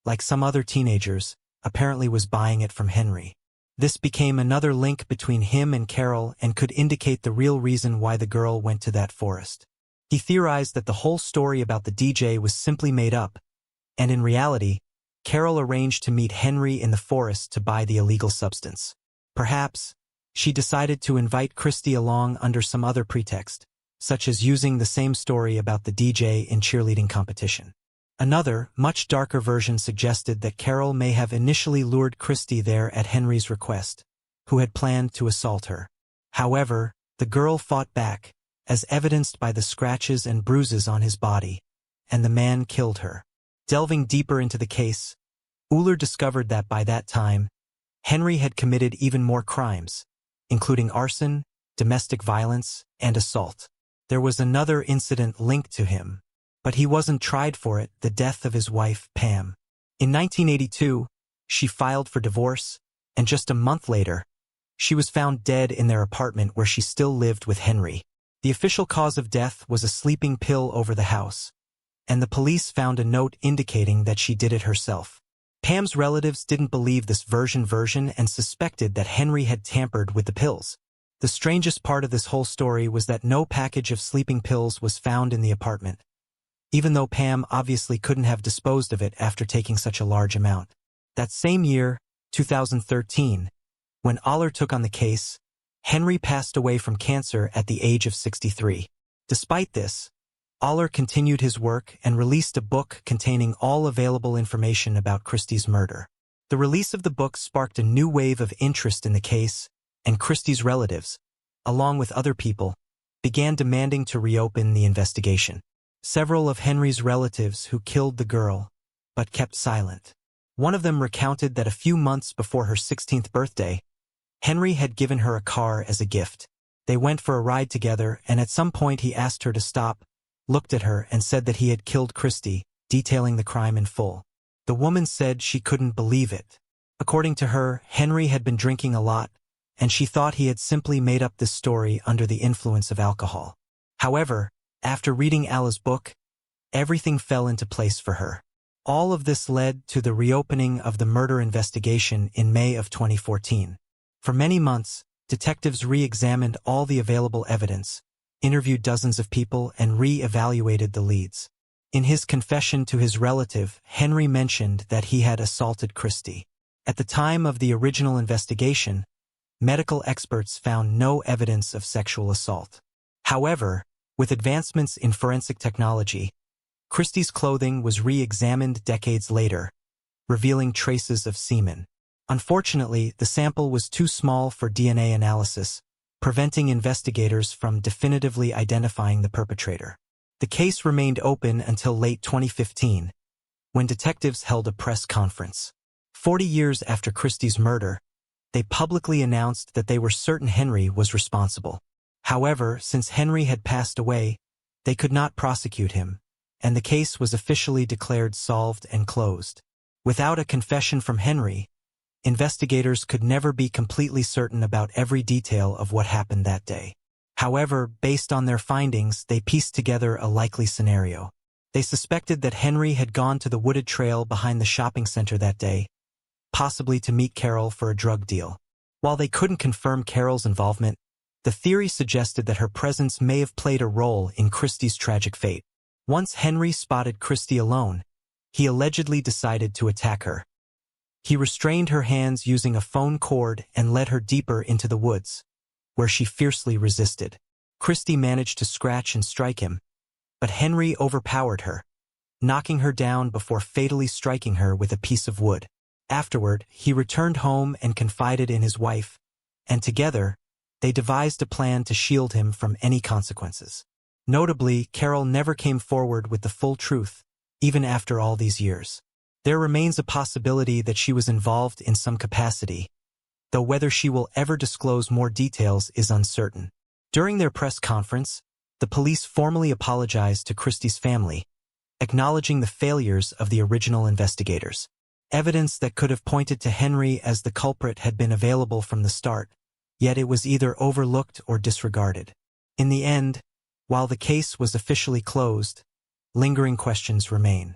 like some other teenagers, apparently was buying it from Henry. This became another link between him and Carol and could indicate the real reason why the girl went to that forest. He theorized that the whole story about the DJ was simply made up, and in reality, Carol arranged to meet Henry in the forest to buy the illegal substance. Perhaps, she decided to invite Christie along under some other pretext, such as using the same story about the DJ in cheerleading competition. Another, much darker version suggested that Carol may have initially lured Christie there at Henry's request, who had planned to assault her. However, the girl fought back, as evidenced by the scratches and bruises on his body, and the man killed her. Delving deeper into the case, Uller discovered that by that time, Henry had committed even more crimes, including arson, domestic violence, and assault. There was another incident linked to him, but he wasn't tried for it, the death of his wife, Pam. In 1982, she filed for divorce, and just a month later, she was found dead in their apartment where she still lived with Henry. The official cause of death was a sleeping pill over the house, and the police found a note indicating that she did it herself. Pam's relatives didn't believe this version and suspected that Henry had tampered with the pills. The strangest part of this whole story was that no package of sleeping pills was found in the apartment, even though Pam obviously couldn't have disposed of it after taking such a large amount. That same year, 2013, when Aller took on the case, Henry passed away from cancer at the age of 63. Despite this, Aller continued his work and released a book containing all available information about Christie's murder. The release of the book sparked a new wave of interest in the case, and Christie's relatives, along with other people, began demanding to reopen the investigation. Several of Henry's relatives who killed the girl, but kept silent. One of them recounted that a few months before her 16th birthday, Henry had given her a car as a gift. They went for a ride together, and at some point he asked her to stop, looked at her, and said that he had killed Christie, detailing the crime in full. The woman said she couldn't believe it. According to her, Henry had been drinking a lot, and she thought he had simply made up this story under the influence of alcohol. However, after reading Alla's book, everything fell into place for her. All of this led to the reopening of the murder investigation in May of 2014. For many months, detectives re-examined all the available evidence, interviewed dozens of people, and re-evaluated the leads. In his confession to his relative, Henry mentioned that he had assaulted Christie. At the time of the original investigation, medical experts found no evidence of sexual assault. However, with advancements in forensic technology, Christie's clothing was re-examined decades later, revealing traces of semen. Unfortunately, the sample was too small for DNA analysis, preventing investigators from definitively identifying the perpetrator. The case remained open until late 2015, when detectives held a press conference. 40 years after Christie's murder, they publicly announced that they were certain Henry was responsible. However, since Henry had passed away, they could not prosecute him, and the case was officially declared solved and closed. Without a confession from Henry, investigators could never be completely certain about every detail of what happened that day. However, based on their findings, they pieced together a likely scenario. They suspected that Henry had gone to the wooded trail behind the shopping center that day, possibly to meet Carol for a drug deal. While they couldn't confirm Carol's involvement, the theory suggested that her presence may have played a role in Christie's tragic fate. Once Henry spotted Christie alone, he allegedly decided to attack her. He restrained her hands using a phone cord and led her deeper into the woods, where she fiercely resisted. Christie managed to scratch and strike him, but Henry overpowered her, knocking her down before fatally striking her with a piece of wood. Afterward, he returned home and confided in his wife, and together, they devised a plan to shield him from any consequences. Notably, Carol never came forward with the full truth, even after all these years. There remains a possibility that she was involved in some capacity, though whether she will ever disclose more details is uncertain. During their press conference, the police formally apologized to Christie's family, acknowledging the failures of the original investigators. Evidence that could have pointed to Henry as the culprit had been available from the start, yet it was either overlooked or disregarded. In the end, while the case was officially closed, lingering questions remain.